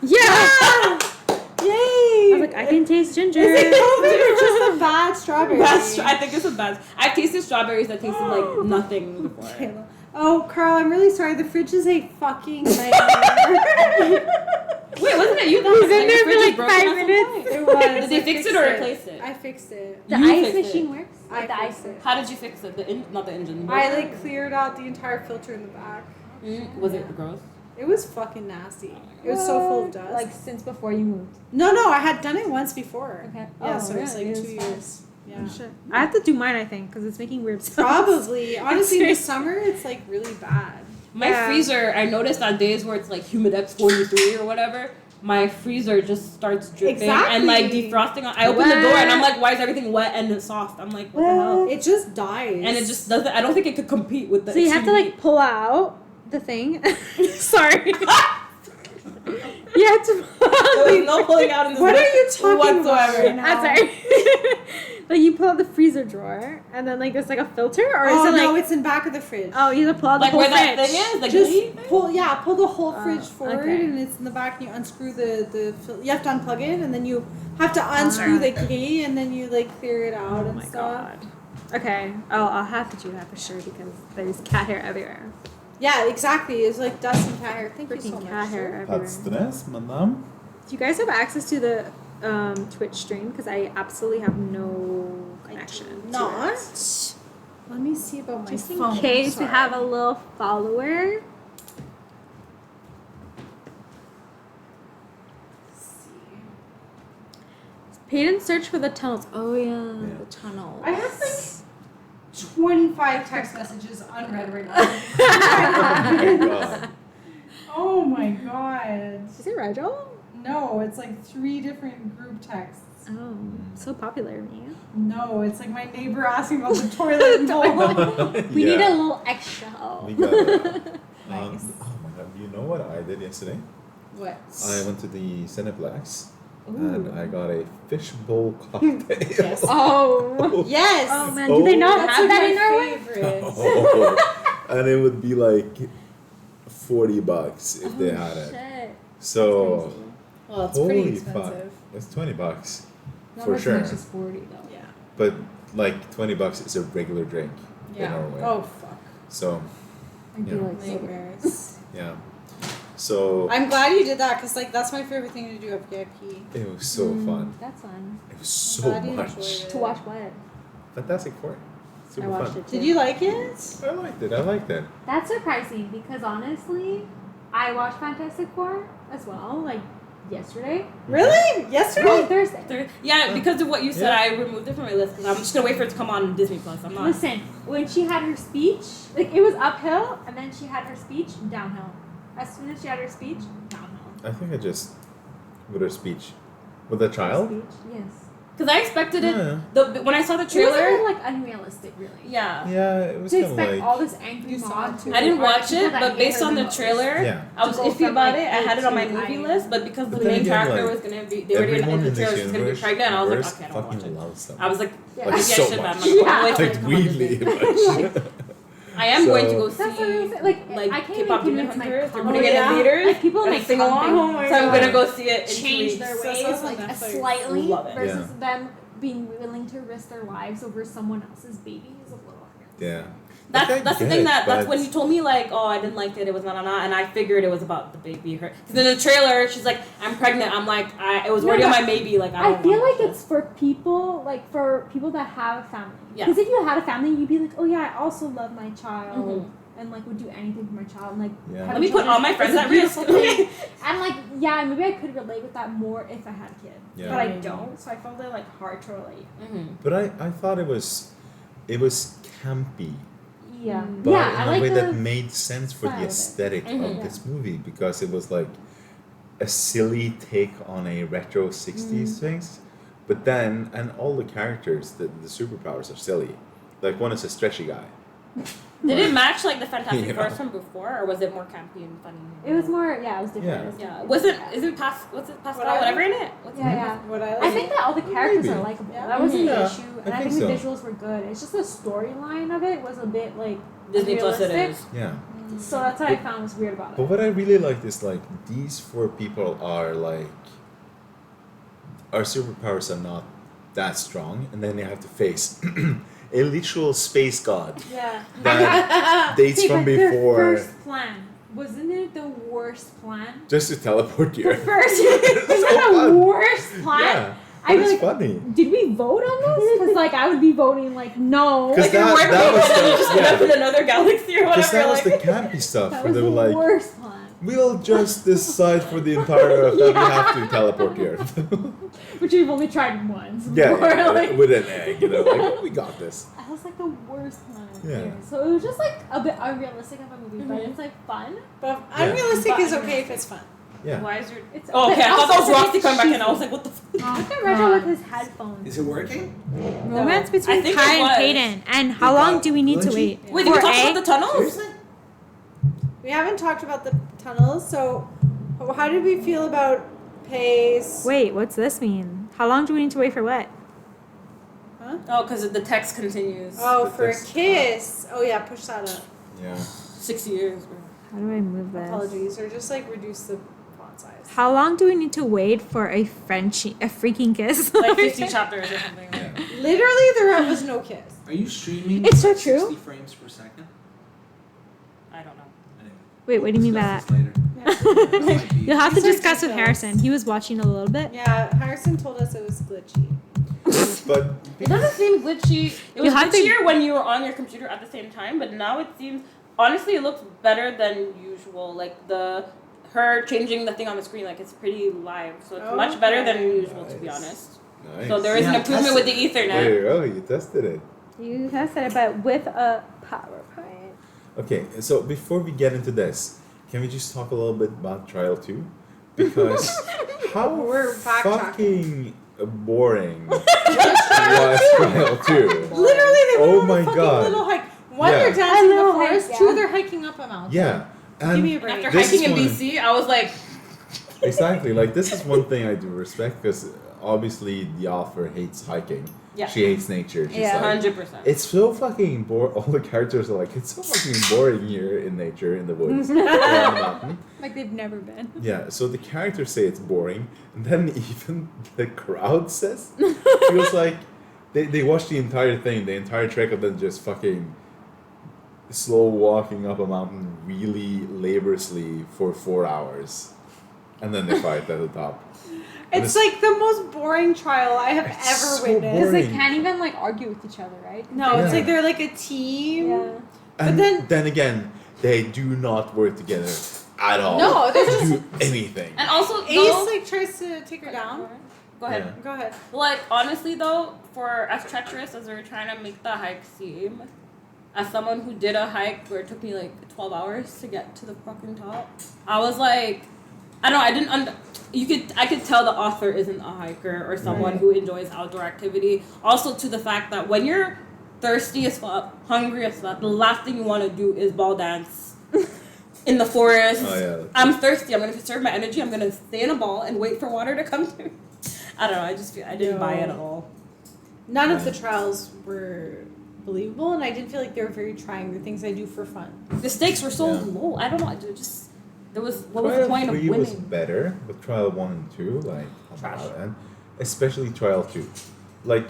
Yeah! Yay! I was like, I can taste ginger. Is it COVID or just a bad strawberry? I think it's a bad. I've tasted strawberries that tasted like nothing before. Kayla. Oh, Carl, I'm really sorry. The fridge is a fucking nightmare. Wait, wasn't it you that He's was in there for fridge is like broken 5 at some minutes. point? It was. Did they I fix it fixed or replace it? I fixed it. The You ice fixed machine it. works? I Like the ice fixed it. How did you fix it? Not the engine. I like cleared out the entire filter in the back. Was it gross? It was fucking nasty. It was so full of dust. Like since before you moved. no, I had done it once before. Okay. Yeah, so it's really? like It 2 was years. Yeah. Shit. I have to do mine, I think, because it's making weird sounds. Probably. Honestly, in the summer, it's like really bad. My Yeah. freezer, I noticed on days where it's like humidex 43 or whatever, my freezer just starts dripping and like Exactly. defrosting. I open the door and I'm like, why is everything wet and soft? I'm like, what the hell? It just dies. And it just doesn't. I don't think it could compete with the. So you have to extreme like pull out the thing. Sorry. You have to pull out There was no pulling out in this What book are you talking about whatsoever. right now? I'm sorry. Like you pull out the freezer drawer and then like there's like a filter or Oh, is it like no, it's in back of the fridge. oh you have to pull out the Like whole where that fridge. thing is, like Just pull the whole fridge Oh, forward, okay. and it's in the back, and you unscrew you have to unplug it, and then you have to unscrew the key, and then you like clear it out Oh and my stuff. god. Okay. Oh, I'll have to do that for sure because there's cat hair everywhere. Yeah, exactly. It's like dust and cat hair. Thank you so Freaking much. cat hair everywhere. That's stress, madame. Do you guys have access to the Twitch stream? Because I absolutely have no connection. to Not. it. Let me see about my Just in phone. case we Sorry. have a little follower. Let's see. Paedyn search for the tunnels. Oh yeah, Yeah. the tunnels. I have like 25 text messages unread right now. Oh my god. Oh my god. Is it Rigel? No, it's like 3 different group texts. Oh, so popular, man. No, it's like my neighbor asking about the toilet and bowl. We need a Yeah. little extra help. We got it. Nice. Oh my god, you know what I did yesterday? What? I went to the Cineplex Ooh. and I got a fishbowl cocktail. Yes. Oh. Yes. Oh man, do they not That's have like that in my Norway? favorite. Oh. And it would be like $40 if they had it. Shit. So Well, it's holy pretty fuck, expensive. it's $20 Not for as sure. much as 40 though. Yeah. But like $20 is a regular drink in Yeah. Norway. Oh fuck. So I do Yeah. like soda. Nightmares. yeah, so I'm glad you did that because like that's my favorite thing to do at VIP. it was so fun. That's fun. It was so glad you much. enjoyed it. To watch what? Fantastic Four. Super I watched fun. it too. Did you like it? I liked it. I liked it. That's surprising because honestly, I watched Fantastic Four as well, like yesterday. Really? No, Yesterday? Thursday. Yeah, because of what you said, Yeah. I removed it from my list because I'm just gonna wait for it to come on Disney Plus. I'm not. Listen, when she had her speech, like it was uphill, and then she had her speech downhill. As soon as she had her speech, downhill. I think I just with her speech with the child. Speech, yes. Because I expected it. Yeah. When I saw the It was trailer. like unrealistic, really. Yeah. Yeah, it was To kind of expect like all this angry You saw mob it to too. I didn't are the watch people it, that but hate based her on the most. trailer, yeah. I was To go iffy from, about like, it. I had it on my hate to movie I- list, but because But the then main again, character like, was gonna be, they already Everyone in the in this trailer she's gonna be universe, pregnant. I was like, okay, I don't watch fucking it. loves them. I was like, Yeah. maybe I so should, but I'm much. not gonna Yeah. wait for it like to come on weirdly Disney. much. I am going to go That's what I'm see saying. Like I can't K-pop even Demon convince my Hunters. They're company- putting it in theaters. Like people and make sing along. company Oh my So I'm God. gonna go see it in 2 change weeks. their So ways that's on like Netflix. slightly Love it. versus them being willing to risk their lives over someone else's baby is a little Yeah. That's Like, I that's the get thing it, that's but- when you told me like, oh, I didn't like it, it was not, and I figured it was about the baby. Her, because in the trailer she's like, I'm pregnant. I'm like, it was No, already on but my baby. Like I don't feel wanna like watch it's for people that have a family. Yeah. Because if you had a family, you'd be like, oh yeah, I also love my child Mhm. and like would do anything for my child. And, like Yeah. having Let me put children all my is friends a at risk. beautiful thing. And like yeah, maybe I could relate with that more if I had a kid, Yeah. but I don't. So I found it like hard to relate. Mhm. But I thought it was campy, Yeah, but yeah, I in a like way the that made sense for style the of it. aesthetic Mhm. of this movie because it was like a silly take on a retro 60s things. But then, and all the characters, the superpowers are silly. Like one is a stretchy guy. Did it match like the Fantastic Yeah. Four from before, or was it more campy and funny? It was more, it was different. Yeah. Was it? Isn't what's it? Pascal? Whatever. Whatever in it. What's Yeah, it? yeah. What I like. I think that all the characters Maybe. are likable. Yeah. That wasn't Yeah, the issue, and I I think think the so. visuals were good. It's just the storyline of it was a bit like Disney Plus it unrealistic. is. Yeah. So that's what I found was weird about But it. what I really liked is like these 4 people are like our superpowers are not that strong, and then they have to face a literal space god Yeah. that dates See, from but their before first plan, wasn't it the worst plan? just to teleport The here. first, It's wasn't so that the fun. worst plan? Yeah, I but it's like. funny. Did we vote on this? Because like I would be voting like no. 'Cause Like you're that- worried that about was it, the- you just yeah. end up in another galaxy or Because whatever. that was the Like, campy stuff That where was they the were like, worst plan. we'll just decide for the entire Earth that we have to teleport here. Which we've only tried once. yeah, before, yeah, like- with an egg, you know, like, oh, we got this. That was like the worst plan of the Yeah. year. So it was just like a bit unrealistic of a movie, but it's like fun. But Yeah. unrealistic is But okay if it's fun. Yeah. why is your? It's Oh, okay. but I thought that was also it's a Roxy bit coming back in. cheesy. I was like, what the? Look at Reginald with his headphones. Is it working? Romance I between think Kai it and was. Paedyn. And how They long got do we need to glitchy? wait? Wait, did we For talk A? about the tunnels? Seriously? We haven't talked about the tunnels, so how did we feel about pace? Wait, what's this mean? How long do we need to wait for what? Huh? Oh, because the text continues. Oh, The for a text. kiss. Oh yeah, push that up. Yeah. 6 years. Bro. How do I move this? Apologies, or just like reduce the font size. How long do we need to wait for a freaking kiss? Like 50 chapters or something. Yeah. Literally, there was no kiss. Are you streaming? It's so at true. 60 frames per second? I don't know. Anyway, Wait, what do you mean by discuss that? this later. You'll have to These are discuss with details. Harrison. He was watching a little bit. Yeah, Harrison told us it was glitchy. But It doesn't seem glitchy. It was You have to- glitchier when you were on your computer at the same time, but now it seems honestly it looks better than usual. Like her changing the thing on the screen, like it's pretty live, so it's much better than Okay. usual to be Nice. honest. nice. So there is an Yeah, improvement with the tested Ethernet. There you go, you tested it. You tested it, but with a PowerPoint. Okay, so before we get into this, can we just talk a little bit about Trial 2? Because how We're backtracking. fucking boring was Trial 2? Literally, they went Oh on my a fucking God. little hike. One, Yeah. they're dancing in the little hike, forest. yeah. Two, they're hiking up a mountain. Yeah, Give me a and break. After This hiking in is one- BC, I was like, exactly, like this is one thing I do respect because obviously the author hates hiking. yeah, She hates nature. She's Yeah. like, 100%. it's so fucking boring. All the characters are like, it's so fucking boring here in nature, in the woods, or on the mountain. Like they've never been. Yeah, so the characters say it's boring, and then even the crowd says she was like, they watched the entire thing, the entire trek of them just fucking slow walking up a mountain really laboriously for 4 hours, and then they fight at the top. And It's like the most boring trial I have It's ever so witnessed. Because they boring. can't even like argue with each other, right? No, it's Yeah. like they're like a team. Yeah. And But then again, they do not work together at all. No, they're to just- do anything. And also, Ace though, like tries to take her down. go ahead. Yeah. Go ahead. Like honestly though, for as treacherous as they're trying to make the hike seem, as someone who did a hike where it took me like 12 hours to get to the fucking top, I was like, I don't know, I didn't I could tell the author isn't a hiker or someone Right. who enjoys outdoor activity. Also to the fact that when you're thirsty as fuck, hungry as fuck, the last thing you want to do is ball dance in the forest. Oh yeah. I'm thirsty. I'm gonna conserve my energy. I'm gonna stay in a ball and wait for water to come to me. I don't know. I just feel I didn't buy it at all. None of the Right. trials were believable, and I didn't feel like they were very trying. The things I do for fun. The stakes were so Yeah. low. I don't know. It just there was what was the Trial point of 3 was winning? better, but Trial 1 and 2, like, Trash. and especially Trial 2. Like,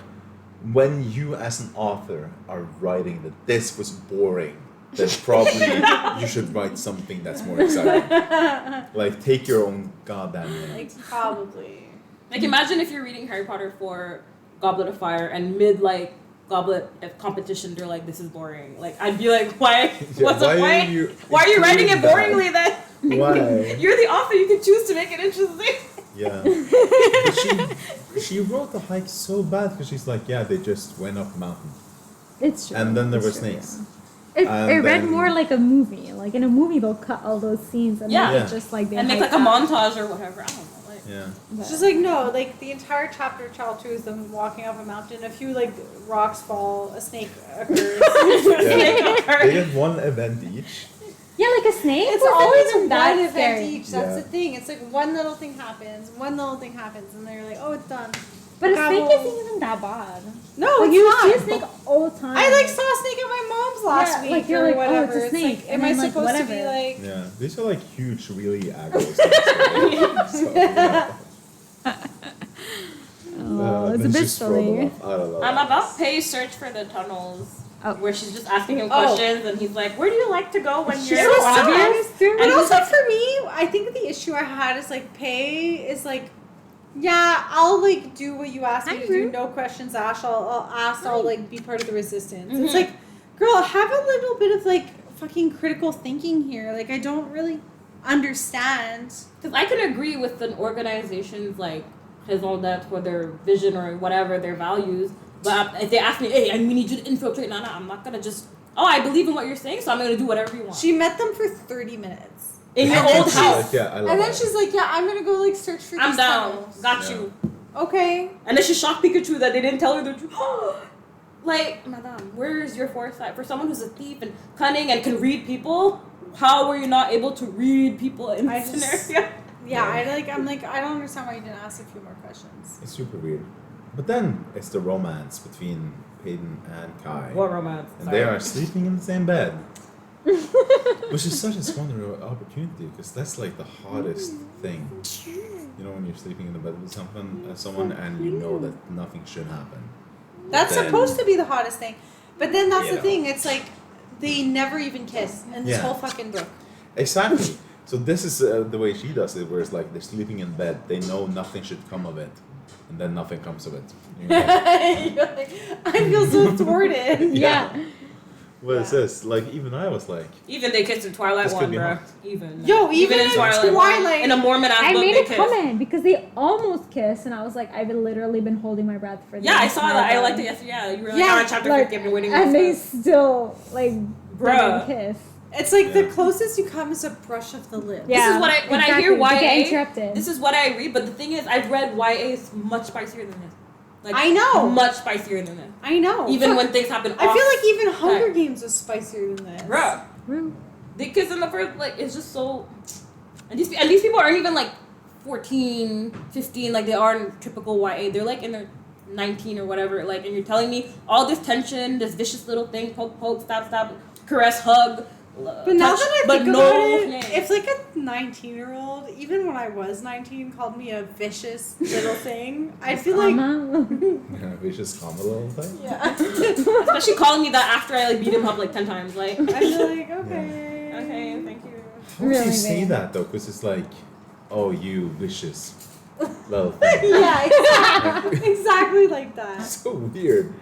when you as an author are writing that this was boring, then probably you should write something that's more exciting. Like, take your own goddamn name. Like probably. Like imagine if you're reading Harry Potter for Goblet of Fire and mid like Goblet of competition, they're like, this is boring. Like I'd be like, why? What's the point? Why are you writing it boringly then? Why? You're the author. You can choose to make it interesting. Yeah. But she wrote the hike so bad because she's like, yeah, they just went up the mountain. It's true. And then there were It's true, snakes. It And read then- more like a movie. Like in a movie, they'll cut all those scenes and Yeah. make Yeah. it just like they And make hype like a that. montage or whatever. I don't know. Like Yeah. But- She's like, no, like the entire chapter of Child 2 is them walking up a mountain. A few like rocks fall, a snake occurs. Yeah. They get one event each. yeah, like a snake. It's wasn't always even one that event scary. each. That's Yeah. the thing. It's like one little thing happens, and they're like, oh, it's done. But a snake Gobble. isn't even that bad. No, Like it's you not. see a snake all the time. I like saw a snake at my mom's last Yeah, week like, you're or like, oh, whatever. it's a snake, like, and am I then, like, supposed to be whatever. like? Yeah. These are like huge, really aggro snakes. So, yeah. Oh, it's a then bit just throw them silly. off. I don't know. I'm about Pay's search for the tunnels. Oh. Where she's just asking him Oh. questions, and he's like, "Where do you like to go when you're It was so obvious?" And And he's also like, for me, I think the issue I had is like Pay is like, yeah, I'll like do what you ask me Hi, to do, Ruth. no questions asked. I'll like be part of the resistance. It's Mhm. like, girl, have a little bit of like fucking critical thinking here. Like I don't really understand. Because I can agree with an organization's like raison d'être or their vision or whatever their values, but if they ask me, "Hey, we need you to infiltrate," no, I'm not gonna just. Oh, I believe in what you're saying, so I'm gonna do whatever you want. She met them for 30 minutes. In your and then old she's house. Like, yeah, I love And then that. she's like, yeah, I'm gonna go like search for I'm these down. tunnels. Got Yeah. you. Okay. And then she shocked Pikachu that they didn't tell her the truth. Like, madame, where's your foresight? For someone who's a thief and cunning and can read people, how were you not able to read people in I this just- scenario? Yeah, I'm like, I don't understand why you didn't ask a few more questions. It's super weird. But then it's the romance between Paedyn and Kai. What romance? And they are sleeping in the same bed. Which is such a squandered opportunity because that's like the hottest thing. You know, when you're sleeping in the bed with someone and you know that nothing should happen. That's Then- supposed to be the hottest thing. But then that's You the know. thing, it's like they never even kiss in this Yeah. whole fucking book. Exactly. So this is the way she does it, where it's like they're sleeping in bed. They know nothing should come of it, and then nothing comes of it. You know? You're like, I feel so thwarted. Yeah. Yeah. What is this? Like even I was like, Even they kissed in Twilight This could 1, be bro. hot. Even. Yo, even in Twilight. 1, in a Mormon ass I book, made they a kissed. comment because they almost kissed, and I was like, I've literally been holding my breath for. Yeah, I this saw entire that. I time. liked it yesterday. Yeah, you were like, Yeah, oh, chapter like, 50, I've been waiting and for they this. still like Bruh. didn't kiss. It's like the Yeah. closest you come is a brush of the lips. This is what I when I hear They get YA. interrupted. This is what I read, but the thing is, I've read YAs much spicier than this. Like I know. much spicier than this. I know. Even Fuck. when things happen. I feel like even Okay. Hunger Games was spicier than this. Bruh. Because in the first, like, it's just so. And these people aren't even like 14, 15, like they are in typical YA. They're like in their 19 or whatever. Like, and you're telling me all this tension, this vicious little thing, poke, stab, caress, hug. But now touch, that I but think no about it, flame. if like a 19-year-old, even when I was 19, called me a vicious little thing, I feel like we just calm a little thing. yeah. Especially calling me that after I like beat him up like 10 times. Like, I feel like okay. okay, thank you. How would you Really say big. that though? Because it's like, oh, you vicious little thing. Yeah, exactly like that. So weird.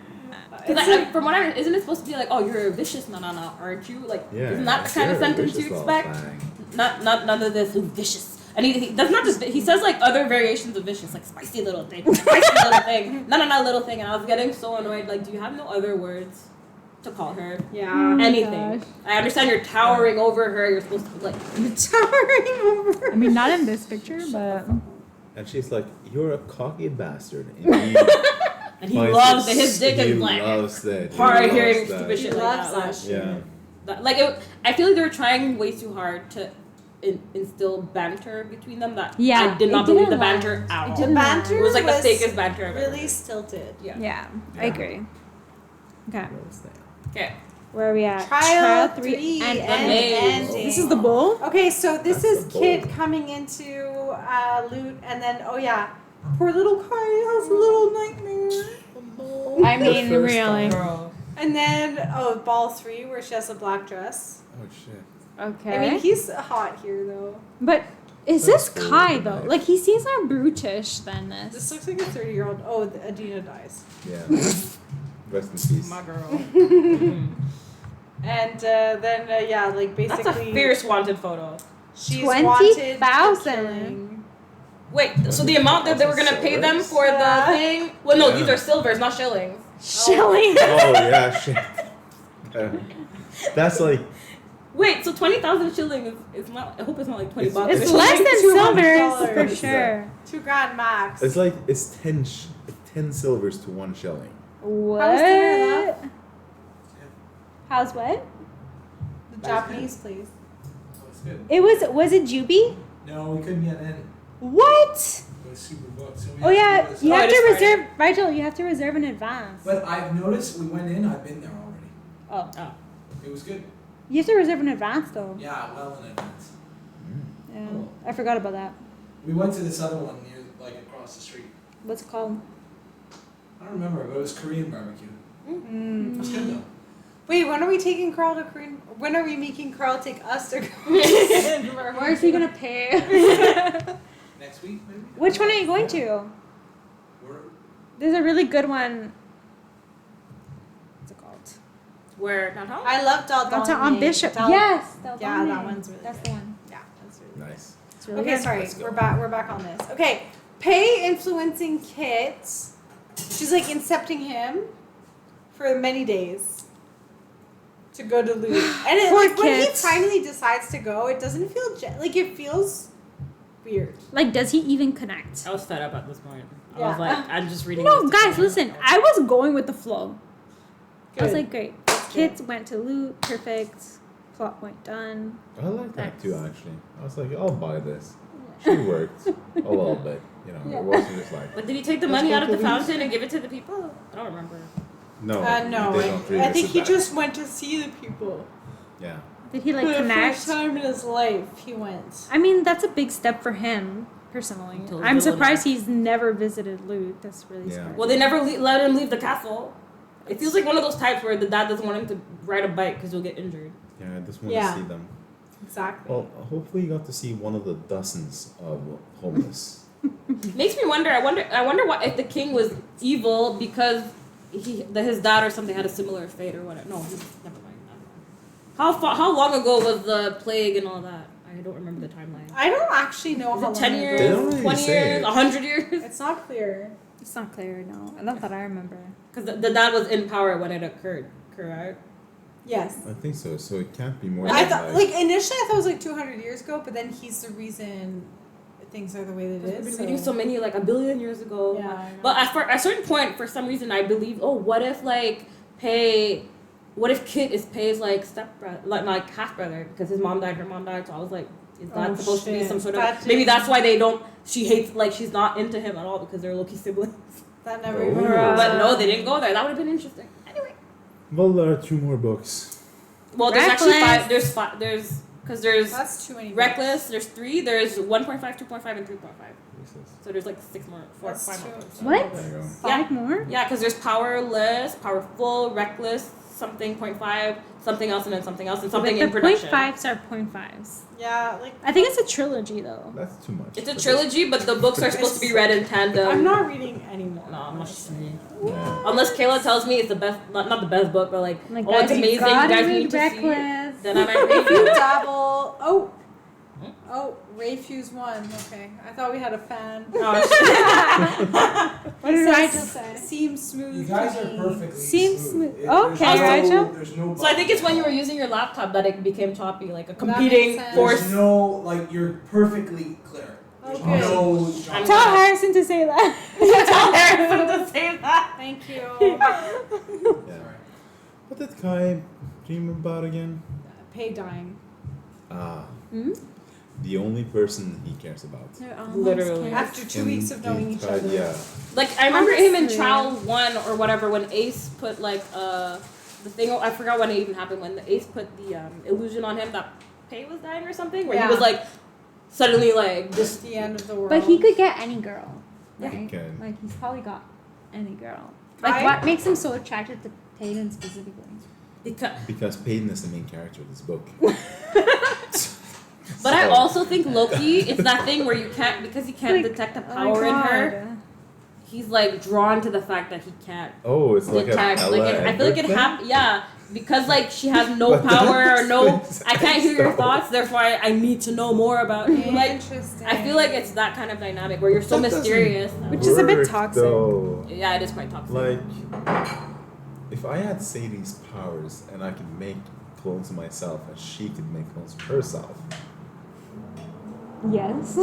It's Because like, from what I isn't it supposed to be like, oh, you're vicious, no, aren't you? Like, Yeah. isn't that the kind of you're a sentence you vicious little expect? thing. Not none of this vicious. And he does not just he says like other variations of vicious, like spicy little thing, spicy little thing, no, little thing. And I was getting so annoyed. Like, do you have no other words to call her? yeah. Oh my Anything. gosh. I understand you're towering over her. You're supposed to like. Towering over. I mean, not in this picture, but And she's like, you're a cocky bastard. And he And he finds loves it- that his dick he is like loves that. He hard loves hearing that. stupid He shit like loves that. that shit. Yeah. Like I feel like they were trying way too hard to instill banter between them. That Yeah, I did not it believe the didn't banter last. at It all. The didn't banter It was like the was fakest banter I've ever really heard. stilted. Yeah. yeah, I Yeah. agree. Okay. Okay. Where are we at? Trial 3 and and ending. ending. This is the bowl. Okay, so this That's is the Kit bowl. coming into Loot, and then oh yeah, poor little Kai has a little nightmare. I mean, The first really. time. And then ball 3 where she has a black dress. Oh shit. Okay. I mean, he's hot here though. But is That's this cool, Kai isn't though? it? Like he seems more brutish than This this. looks like a 30-year-old. Oh, Adina dies. Yeah. Rest in peace. My girl. And then yeah, like basically That's a fierce wanted photo. she's 20,000. wanted for killing. Wait, so the amount that they were gonna pay them for the Yeah. thing? Well, no, Yeah. these are silvers, not shillings. Shilling. Oh yeah, shit. That's like Wait, so 20,000 shilling is not. I hope it's not like 20 bucks. It's or less something. than $200 silvers for Yeah. sure. $2,000 max. It's 10 silvers to 1 shilling. What? How was dinner, love? How's what? The Japanese, please. Oh, it's good. It was it Juby? No, we couldn't get in. What? It was super booked. So we Oh had to yeah, do this. you Oh, have it to is Friday. reserve. Rigel, you have to reserve in advance. But I've noticed we went in. I've been there already. Oh, It was good. you have to reserve in advance though. Yeah, well in advance. Yeah, Oh. I forgot about that. We went to this other one near, like across the street. What's it called? I don't remember, but it was Korean barbecue. Mm. It was good though. Wait, when are we taking Carl to Korean? When are we making Carl take us to Where is he gonna pay? Next week, maybe. Which one are you going to? We're, There's a really good one. What's it called? Where downtown? I love Dal Downtown on Bishop. Yes. Yeah, that one's really That's good. the one. Yeah, that's really Nice. It's really Okay, good. sorry. Let's go. We're back on this. Okay. Pay influencing Kit. She's like incepting him for many days to go to Loot. And it, Poor like when he Kit. finally decides to go, it doesn't feel like it feels weird. Like, does he even connect? I was fed up at this point. I Yeah. was like, I'm just reading. No, this to guys, feel listen. like- I was going with the flow. I was Good. like, great. Kids went to loot, perfect. Plot point done. I like that Nice. too, actually. I was like, I'll buy this. She worked a little bit, you know. Yeah. It wasn't just like, But did he take the Let's money go out of the to Loot. fountain and give it to the people? I don't remember. no. No, they don't really I think visit he that. just went to see the people. Yeah. Did he For like the connect? first time in his life, he went. I mean, that's a big step for him, personally. Until I'm villain. surprised he's never visited loot. That's really Yeah. smart. Well, they never let him leave the castle. It feels like one of those types where the dad doesn't want him to ride a bike because he'll get injured. Yeah, I just want Yeah. to see them. Exactly. Well, hopefully you got to see one of the dozens of homeless. Makes me wonder. I wonder what if the king was evil because his dad or something had a similar fate or whatever. No, never mind. How long ago was the plague and all that? I don't remember the timeline. I don't actually know Is how it long 10 ago. years, They don't really 20 say years, it. 100 years? It's not clear. It's not clear, no. Not that I remember. Because the dad was in power when it occurred, correct? Yes. I think so. So it can't be more I than thought, like initially, I thought it was like 200 years ago, but then he's the reason things are the way that We've it been is. reading so many, like 1 billion years ago. Yeah. I know. But at a certain point, for some reason, I believe, what if what if Kit is Pei's like stepbrother, like half brother, because his mom died, her mom died. So I was like, is that Oh, supposed to be shit. some sort of? That Maybe didn't- that's why they don't. She hates, like she's not into him at all because they're Loki siblings. that never Oh. even. But no, they didn't go there. That would have been interesting. Anyway, Well, there are 2 more books. well, there's actually Reckless. there's That's too many. Reckless. There's 3. There's 1.5, 2.5, and 3.5. Jesus. So there's like 6 more, 4, That's 5 more. true. books. What? There you go. 5 more? Yeah, because there's Powerless, Powerful, Reckless, something 0.5, something else, and then something else, and something But in the production. 0.5s are 0.5s. Yeah, like I think it's a trilogy, though. That's too much. It's a But trilogy, but the books are supposed to be read in tandem. I'm not reading anymore. No, I'm not. Yeah. Unless Kayla tells me it's the best, not the best book, but like, Like, oh, it's guys, you amazing. You gotta guys read need to see it. Reckless. Then I might If read you it. dabble. Oh, Rayfuse won. Okay, I thought we had a fan. Oh, What did It Rigel says, say? Seems smooth. You guys to are me. perfectly Seems smooth. smooth. Okay, there's Rigel. There's no. so I think it's when you were using your laptop that it became choppy, like a That competing makes sense. force. There's no like you're perfectly clear. There's Okay. no. I'm jump. Tell Harrison to say that. Tell Harrison to say that. Thank you. Yeah. What did Kai dream about again? Paedyn. Ah. Hmm? The only person he cares about. Literally. After 2 weeks of knowing each other. Yeah. Like I remember him in Honestly. Trial 1 or whatever when Ace put like the thing. I forgot when it even happened when the Ace put the illusion on him that Pei was dying or something. Where Yeah. he was like suddenly like Just the end of the world. But he could get any girl, Yeah. right? Okay. Like he's probably got any girl. Like I- what makes him so attracted to Paedyn specifically? Because Paedyn is the main character of this book. But I So- also think Loki, it's that thing where you can't, because he can't Like, detect the oh my power in her, God. he's like drawn to the fact that he can't Oh, it's like detect. a Like I feel like it happened, yeah, because like she has no But power or that's no, what I can't hear your so- thoughts, therefore I need to know more about you. Like, Interesting. I feel like it's that kind of dynamic where you're so That doesn't mysterious. Which is a bit work, toxic. Though. Yeah, it is quite toxic. Like, if I had Sadie's powers and I could make clones of myself, and she could make clones of herself. Yes. I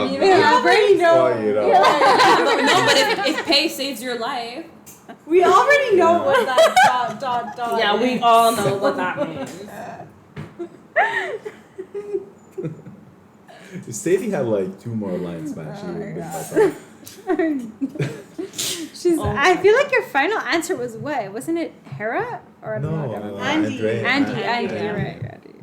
mean, Okay. we already know. Well, you know. No, but if pay saves your life, We already know Yeah. what that ... yeah, is. we all know what that means. If Sadie had like 2 more lines, man, she would have been my top. She's. Oh I my feel like your final answer was what? Wasn't it Hera or No, Andy. Andrea. Andy. Andy. You're right. Andy.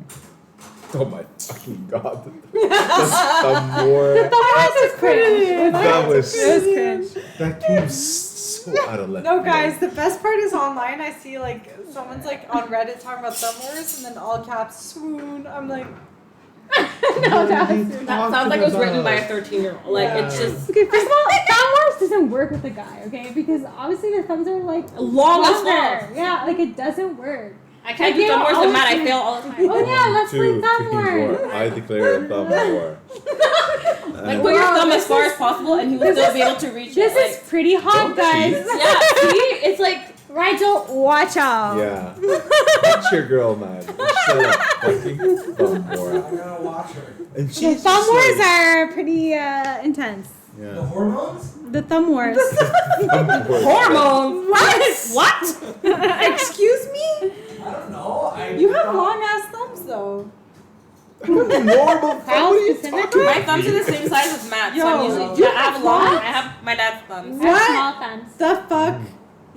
Oh my fucking god. That's more. That was cringe. That was. It was cringe. That came so out of left. No, field. guys, the best part is online. I see like someone's like on Reddit talking about Thumb Wars, and then all caps swoon. I'm like, No, that was That sounds like it was written by a 13-year-old. Like it's just Okay, first of all, Thumb Wars doesn't work with the guy, okay? Because obviously the thumbs are like long as longer. fuck. Yeah, like it doesn't work. I can't do Like, Thumb Wars yeah, with Matt. I always- fail all the time. Oh yeah, let's play 2, Thumb 3, Wars. 4. I declare a thumb war. Like put your Wow, thumb as this far is- as possible, and he will still be able to reach This it. is pretty hot, Don't guys. cheat. Yeah, see, it's like Rigel, watch out. Yeah. That's your girl, man. Shut up. Fucking thumb war. I'm gonna watch her. And The she's thumb just wars like, are pretty intense. The Yeah. hormones? The thumb wars. Thumb wars. hormones. What? excuse me? I don't know. You have long ass thumbs though. Normal. How What are you specific? talking My thumbs are the same size as Matt's. So I'm Yo, usually, you yeah, I have long. I have my dad's thumbs. I have What? small thumbs. The fuck?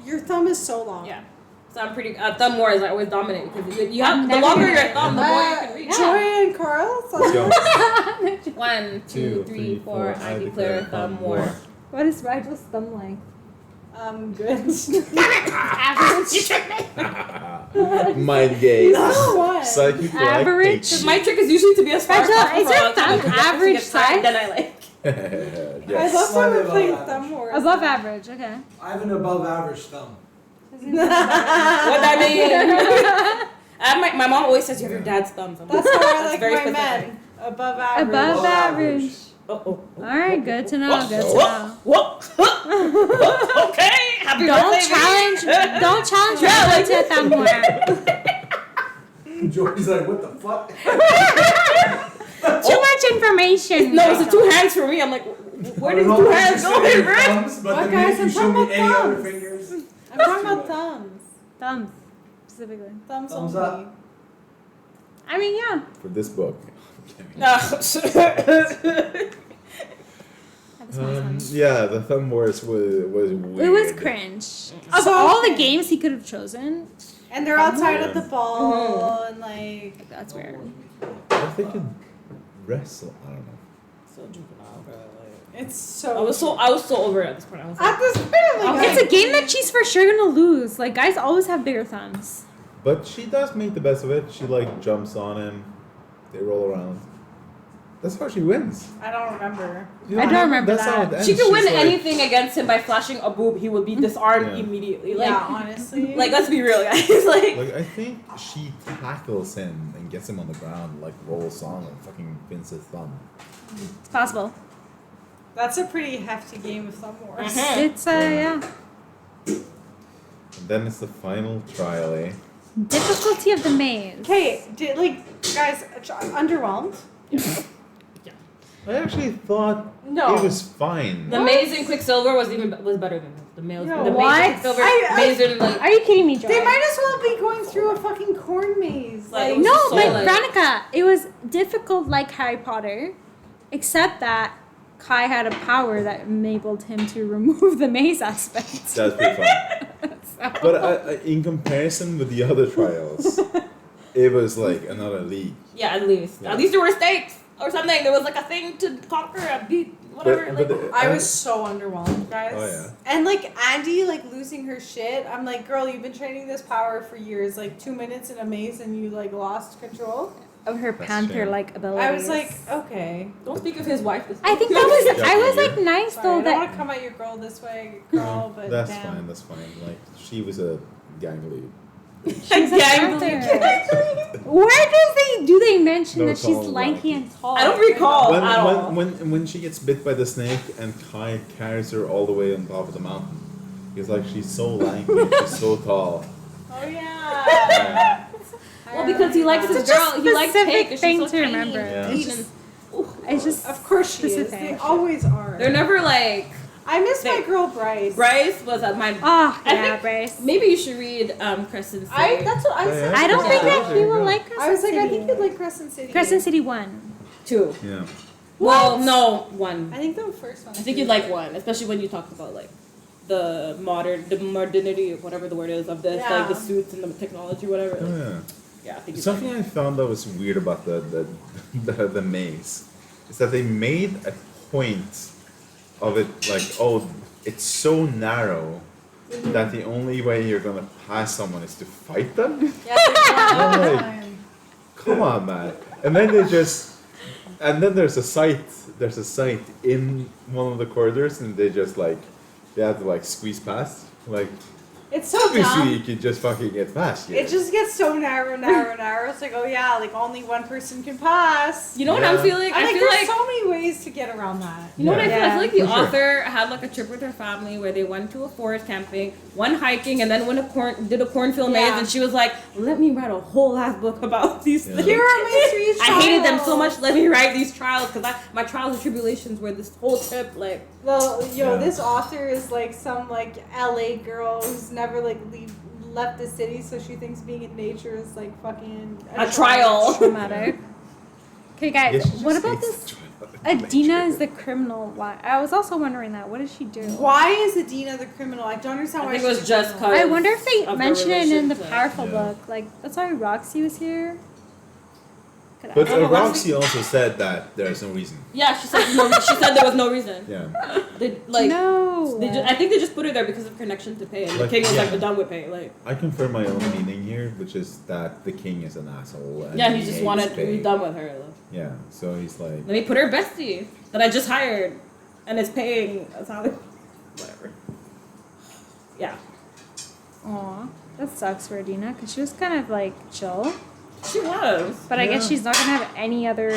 Your thumb is so long. Yeah. So I'm pretty. Thumb wars I always dominate because you I'm have the never longer gonna- your thumb, the more you can reach. Joy and Carl. Let's go. 1, 2, 3, 4. I declare thumb war. What is Rigel's thumb length? Good. Mind games. No, what? Psychic Average. Because my trick is usually to be as far as Rachel, possible. is your so I thumb can get average tired, size? Then I like. I Yes. love when Slightly we're playing above Thumb Wars. Above average. Okay. I have an above average thumb. What that mean? My mom always says you have your dad's thumbs. I'm That's how I like very my specific. men. Above average. Above Above average. average. Oh. All right. Good to know. Good to know. Whoa. Okay. Happy Don't birthday, challenge. baby. Don't challenge Yeah, Rigel to a thumb war. Jordy's like, what the fuck? Too much information. No, it's the 2 hands for me. I'm like, where did 2 hands go, your bro? thumbs, but What, the guys? minute you I'm show talking me about any other thumbs. fingers, I'm talking about thumbs. Thumbs, specifically. Thumbs Thumbs only. up. I mean, yeah. For this book. No. Yeah, the thumb wars was weird. It was cringe. Of So all the cringe. games he could have chosen, And they're outside at the ball Mm-hmm. and like. that's weird. If they could wrestle, I don't know. So juvenile, bro. It's so. I was so over it at this point. I was like, At this point, I'm like, It's a game that she's for sure gonna lose. Like guys always have bigger thumbs. But she does make the best of it. She like jumps on him. They roll around. That's how she wins. I don't remember. You I don't remember That's how it that. ends. she could win She's like- anything against him by flashing a boob. He would be disarmed Yeah. immediately. Like, Yeah, honestly. like let's be real, guys. Like, Like I think she tackles him and gets him on the ground, like rolls on and fucking pins his thumb. It's possible. That's a pretty hefty game of Thumb Wars. Mhm. It's yeah. And then it's the final trial, eh? Difficulty of the maze. Okay, guys, underwhelmed? I actually thought No. it was fine. the maze in Quicksilver was better than the maze. Yo, the maze what? in Quicksilver, I- maze in like. Are you kidding me, Joy? They might as well be going through a fucking corn maze. Like, Like, it was No, so, but like- Veronica, it was difficult like Harry Potter, except that Kai had a power that enabled him to remove the maze aspect. That's pretty fun. So- But in comparison with the other trials, it was like another league. Yeah, at least. Yeah. At least there were stakes or something. There was like a thing to conquer, a beat, whatever. But like, I was so underwhelmed, guys. Oh, yeah. And like Andy, like losing her shit. I'm like, girl, you've been training this power for years. Like 2 minutes in a maze, and you like lost control. Of her That's panther-like abilities. I was like, okay. don't speak of his wife. I think that was. Yeah, I was yeah. like nice Sorry, I though don't that. want to come at your girl this way, girl, but That's damn. fine. That's fine. Like she was a gang lead. She's a Gang panther. Where do they mention No, that it's she's all lanky and tall? I don't recall When, at all. when she gets bit by the snake and Kai carries her all the way on top of the mountain, he's like she's so lanky, she's so tall. Oh yeah. Well, because he likes his It's just girl. He likes specific Kate because she's thing so to tiny remember. and Yeah. cute and- It's just Of course she is. specific. They always are. They're never like I miss my They- girl Bryce. Bryce was at my. Oh, I yeah, think Bryce. Maybe you should read Crescent City. That's what I Yeah, said. yeah. I don't think Yeah. that he will like Crescent I was like, City. I think you'd like Crescent City. Crescent City 1. 2. Yeah. Well, no, 1. I think the first one. I think you'd like 1, especially when you talked about like the modernity, whatever the word is, of this, like the Yeah. suits and the technology, whatever. Oh, yeah. Yeah, I think you'd Something I found that was weird about the maze is that they made a point of it like, oh, it's so narrow that the only way you're gonna pass someone is to fight them. Yeah, there's one Right. time. Come on, man. And then there's a site in one of the corridors, and they have to like squeeze past, like It's so obviously dumb. you could just fucking get past here. It just gets so narrow. It's like, oh yeah, like only one person can pass. You know what Yeah. I'm feeling? I I think feel there's like so many ways to get around that. you know what I feel? I Yeah. feel like the For sure. author had like a trip with her family where they went to a forest camping, one hiking, and then did a cornfield maze, Yeah. and she was like, "Let me write a whole ass book about these Yeah. things." Here are my 3 trials. I hated them so much. Let me write these trials because my trials and tribulations were this whole trip. Like, Well, Yeah. this author is like some like LA girl who's never like left the city, so she thinks being in nature is like fucking a trial. Traumatic. Okay, guys, Yeah, she what just about hates this? the trial. Adina is the criminal. Why? I was also wondering that. What does she do? Why is Adina the criminal? I don't understand I why think it was she's just a criminal. cause I wonder if they of her mention it in the relationship. Powerful Yeah. book. Like, that's why Roxy was here. Could I- But Oh, but Roxy also said that there's no reason. Yeah, she said she said there was no reason. Yeah. They like no. I think they just put her there because of connection to Pay, and the Like, king was yeah. like, "We're done with Pay." Like, I confirm my own meaning here, which is that the king is an asshole. And yeah, he just hates wanted to be Faye. done with her. Like, Yeah, so he's like, let me put her bestie that I just hired, and is paying a salary. Whatever. Yeah, Aw, that sucks for Adina because she was kind of like chill. she was. But I guess Yeah. she's not gonna have any other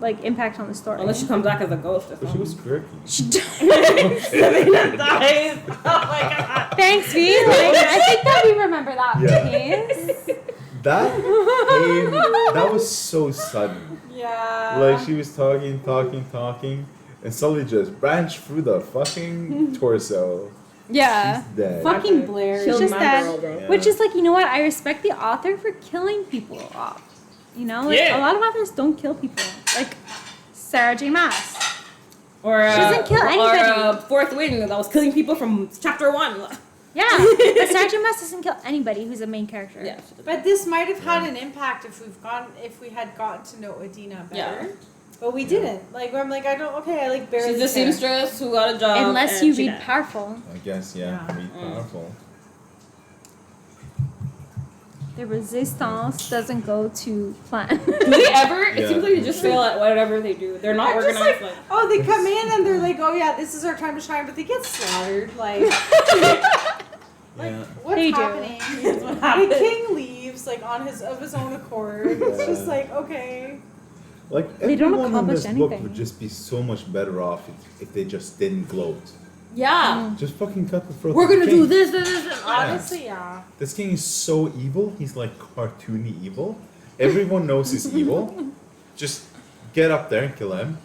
like impact on the story. Unless she comes back as a ghost or but she was something. quirky. She Selena dies. Oh my god. Thanks, V. Like, I think that we remember that Yeah. piece. That was so sudden. Yeah. Like she was talking, and suddenly just branched through the fucking torso. Yeah. She's dead. Fucking Blair. She's Killed just my that- girl, bro. Yeah. Which is like, you know what? I respect the author for killing people off. You know, like Yeah. a lot of authors don't kill people. Like Sarah J. Maas. Or She doesn't kill anybody. Or Fourth Wing that was killing people from chapter 1. Yeah, but Sarah J. Maas doesn't kill anybody who's a main character. Yeah. But this might have had an impact if we had gotten to know Adina better. Yeah. But we didn't. Like I'm like I like barely. She's a care. seamstress who got a job. Unless and you she read died. Powerful. I guess, yeah, Yeah. read powerful. The resistance doesn't go to plan. Do they ever? It Yeah. seems like they just fail at whatever they do. They're not I'm just organized. like, Like, oh, they come in and they're like, oh yeah, this is our time to shine, but they get slaughtered. Like, Yeah. what's They do. happening? Here's what The happened. king leaves like of his own accord. It's just Yeah. like okay. Like They don't everyone in accomplish this book anything. would just be so much better off if they just didn't gloat. yeah. Just fucking cut the throat. We're of the gonna king. do this, this, this. And Honestly, yeah. This king is so evil. He's like cartoony evil. Everyone knows he's evil. Just get up there and kill him.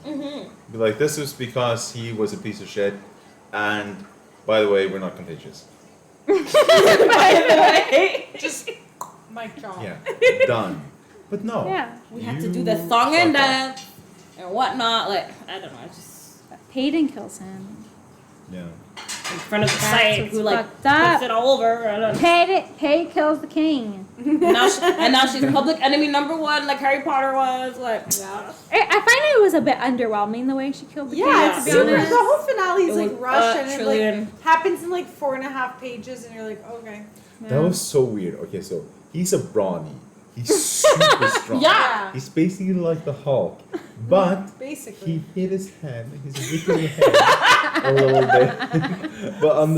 Be like, this is because he was a piece of shit. And by the way, we're not contagious. Just mic drop. Yeah, done. But no. Yeah. We have to you do the song and fuck up. dance and whatnot. Like, I don't know. I just Paedyn kills him. Yeah. in front of the That's site what's who like fucked up. puts it all over. I don't know. Pay kills the king. And now she's public enemy number 1, like Harry Potter was. Like, Yeah. I find it was a bit underwhelming the way she killed the Yeah, king. it's To be super. honest. The whole finale is It like was rushed a and it trillion. like happens in like 4.5 pages, and you're like, okay. That was so weird. Okay, so he's a brawny. He's super strong. Yeah. He's basically like the Hulk. But Basically. he hit his head, his little head, a little bit, but on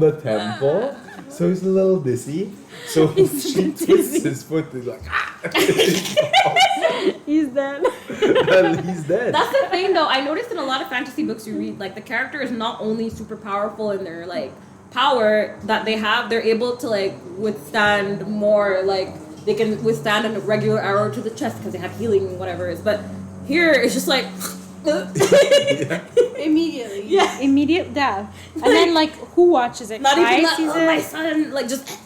the temple. So he's a little dizzy. So she twists his foot. He's like, He's dead. he's dead. That's the thing, though. I noticed in a lot of fantasy books you read, like the character is not only super powerful in their like power that they have, they're able to like withstand more like they can withstand a regular arrow to the chest because they have healing, whatever it is. But here, it's just like. Immediately. Yeah. Immediate death. And then, like, who watches it? Not Kai even like, sees oh, my it. son, like just.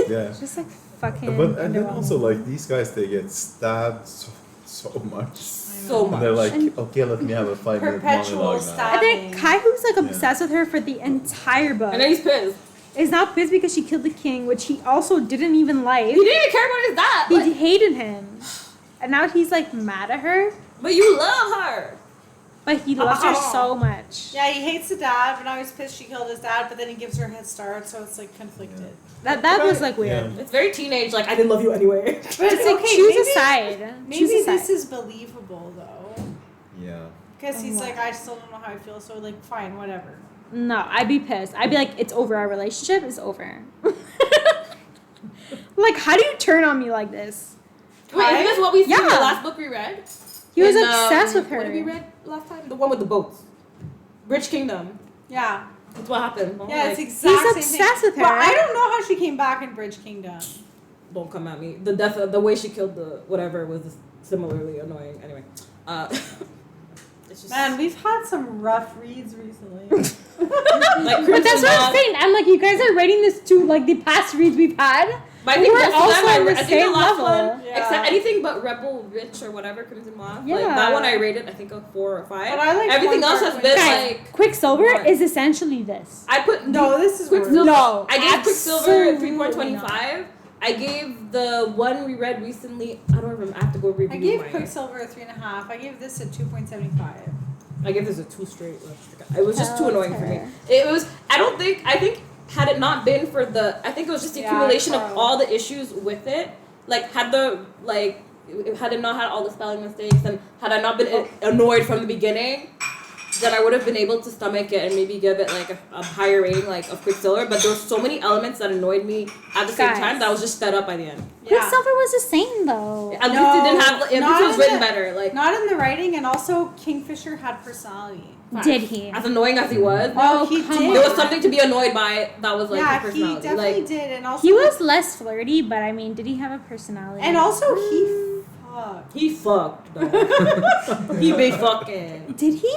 Yeah. Just like fucking. But and then underwhelming. also like these guys, they get stabbed so much. So much. And they're like, And- okay, let me have a 5-minute Perpetual monologue now. stab. And then Kai, who's like Yeah. obsessed with her for the entire book, And then he's pissed. is now pissed because she killed the king, which he also didn't even like. He didn't even care about his dad. He Like, hated him. And now he's like mad at her, but you love her. but he loves her so much. Yeah, he hates the dad, but now he's pissed she killed his dad, but then he gives her a head start, so it's like conflicted. That was like weird. Yeah. It's very teenage. Like I didn't love you anyway. But It's like okay, choose maybe, a side. maybe choose a this side. is believable though. Yeah. Because he's Oh, like, I still don't know how I feel, so like, fine, whatever. No, I'd be pissed. I'd be like, it's over. Our relationship is over. Like, how do you turn on me like this? Wait, isn't this what we see in the Yeah. last book we read? He was In, obsessed with her. What did we read last time? The one with the boats. Bridge Kingdom. Yeah. That's what happened. I'm Yeah, like, it's exact He's same obsessed thing. with her. But I don't know how she came back in Bridge Kingdom. don't come at me. The death, the way she killed the whatever was similarly annoying. Anyway, it's just Man, we've had some rough reads recently. like But that's what I'm saying. I'm like, you guys are rating this to like the past reads we've had. But I think We're most of also them on the I think same the last level. one, Yeah. except anything but Rebel Rich or whatever, Crimson Moth. Like Yeah. that one I rated I think a 4 or 5. But I like Everything one else part has when- been Guys, like Quicksilver What? is essentially this. I put No, this is Quicksilver. worse. No, I gave Quicksilver absolutely 3.25. I gave the one we read recently. I don't remember. I have to go review I gave mine. Quicksilver a 3.5. I gave this a 2.75. I gave this a 2 straight. It was just too Hell, annoying for me. Tara. It was. I think had it not been for I think it was just the Yeah, accumulation of Carl. all the issues with it. Like had it not had all the spelling mistakes and had I not been annoyed from the beginning, then I would have been able to stomach it and maybe give it like a higher rating like of Quicksilver. But there were so many elements that annoyed me at the same Guys. time that I was just fed up by the end. Yeah. Quicksilver was the same though. At least No, it didn't have. At least not it was in written the- better. Like Not in the writing, and also Kingfisher had personality. Did he? as annoying as he was, Oh, he come did. on. there was something to be annoyed by. That was like yeah, his he personality. definitely Like did, and also He was less flirty, but I mean, did he have a personality? and also he fucked. he fucked. Though. He be fucking. Did he?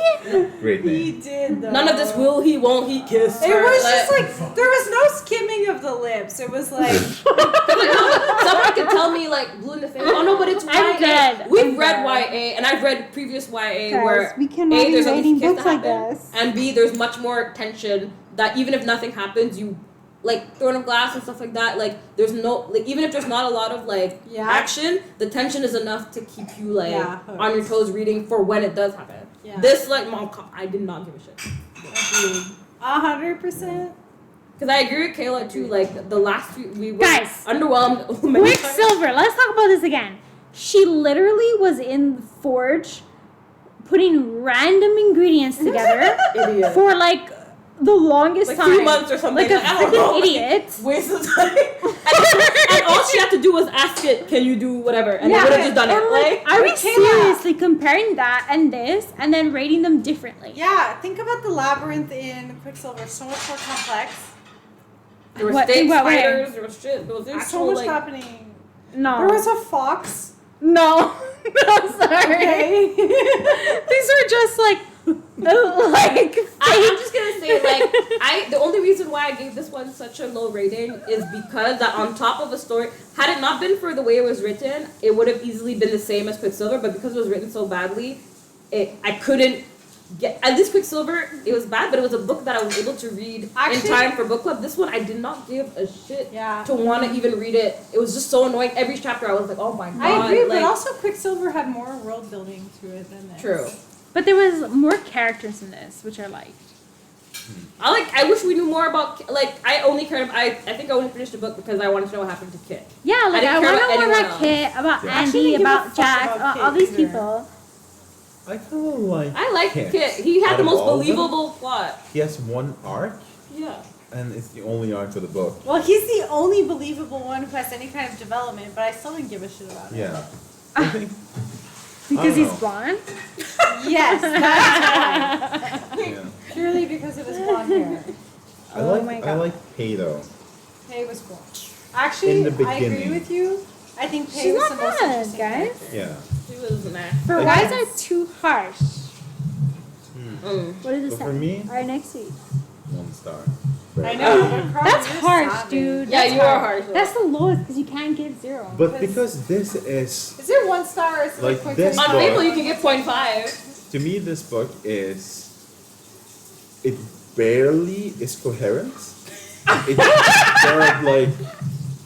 Great He name. did though. None of this will he, won't he kiss It her. was just like there was no skimming of the lips. It was like someone could tell me like blue in the face. Oh no, but it's YA. I'm good. We've I'm read good. YA, and I've read previous YA Guys, where we cannot A, be there's at writing least kiss books to like happen, this. and B, there's much more tension that even if nothing happens, you like Throne of Glass and stuff like that. Like there's no like even if there's not a lot of like Yeah. action, the tension is enough to keep you like Yeah, on your toes reading for when it does happen. Yeah. This like I did not give a shit. 100%. Because I agree with Kayla too. Like the last few, we were Guys, underwhelmed. many times. Quicksilver. Let's talk about this again. She literally was in the forge, putting random ingredients together Idiot. for like the longest Like time. 3 months or something. Like a I don't know. freaking idiot. Waste of time. and all she had to do was ask it, "Can you do whatever?" And it would have just done it. and like, are we Kayla. seriously comparing that and this, and then rating them differently? Yeah, think about the labyrinth in Quicksilver. So much more complex. There were What- snakes, what way? spiders, there was shit. There was There's actual so much like. happening. No. There was a fox. No. No, sorry. Okay. These were just like like I'm just gonna say like the only reason why I gave this one such a low rating is because that on top of a story, had it not been for the way it was written, it would have easily been the same as Quicksilver. But because it was written so badly, I couldn't get at least Quicksilver. It was bad, but it was a book that I was able to read Actually- in time for book club. This one I did not give a shit Yeah. to want to even read it. It was just so annoying. Every chapter I was like, oh my god. I agree, like, but also Quicksilver had more world building to it than this. true. but there was more characters in this, which I liked. I wish we knew more about I only cared I think I only finished the book because I wanted to know what happened to Kit. Yeah, like didn't I care want to about know more anyone about else. Kit, about Yeah. I actually Andy, didn't give a about fuck Jack, about all Kit these either. people. I kind of like. I like Kit. Kit. He had Out the of most all of them? believable plot. He has one arc, Yeah. and it's the only arc of the book. Well, he's the only believable one who has any kind of development, but I still didn't give a shit about it. Yeah. I think. Because I he's don't blonde. Yes, that's why. Yeah. Purely because of his blonde hair. Oh my I God. like Paedyn. Hey, it was cool. Actually, In the I agree beginning. with you. I think Pei She's was not the most bad, interesting guys. character. Yeah. She was nah. Her Okay. wives are too harsh. Mm. What does it So say? for me, Alright, next week. 1 star. I know. but Carl, That's you're harsh, savage. dude. Yeah, you are harsh. That's the lowest because you can't give 0. But because this is, Is it 1 star or is it Like like this 0.75? On Fable, you can get 0.5. to me, this book is, it barely is coherent.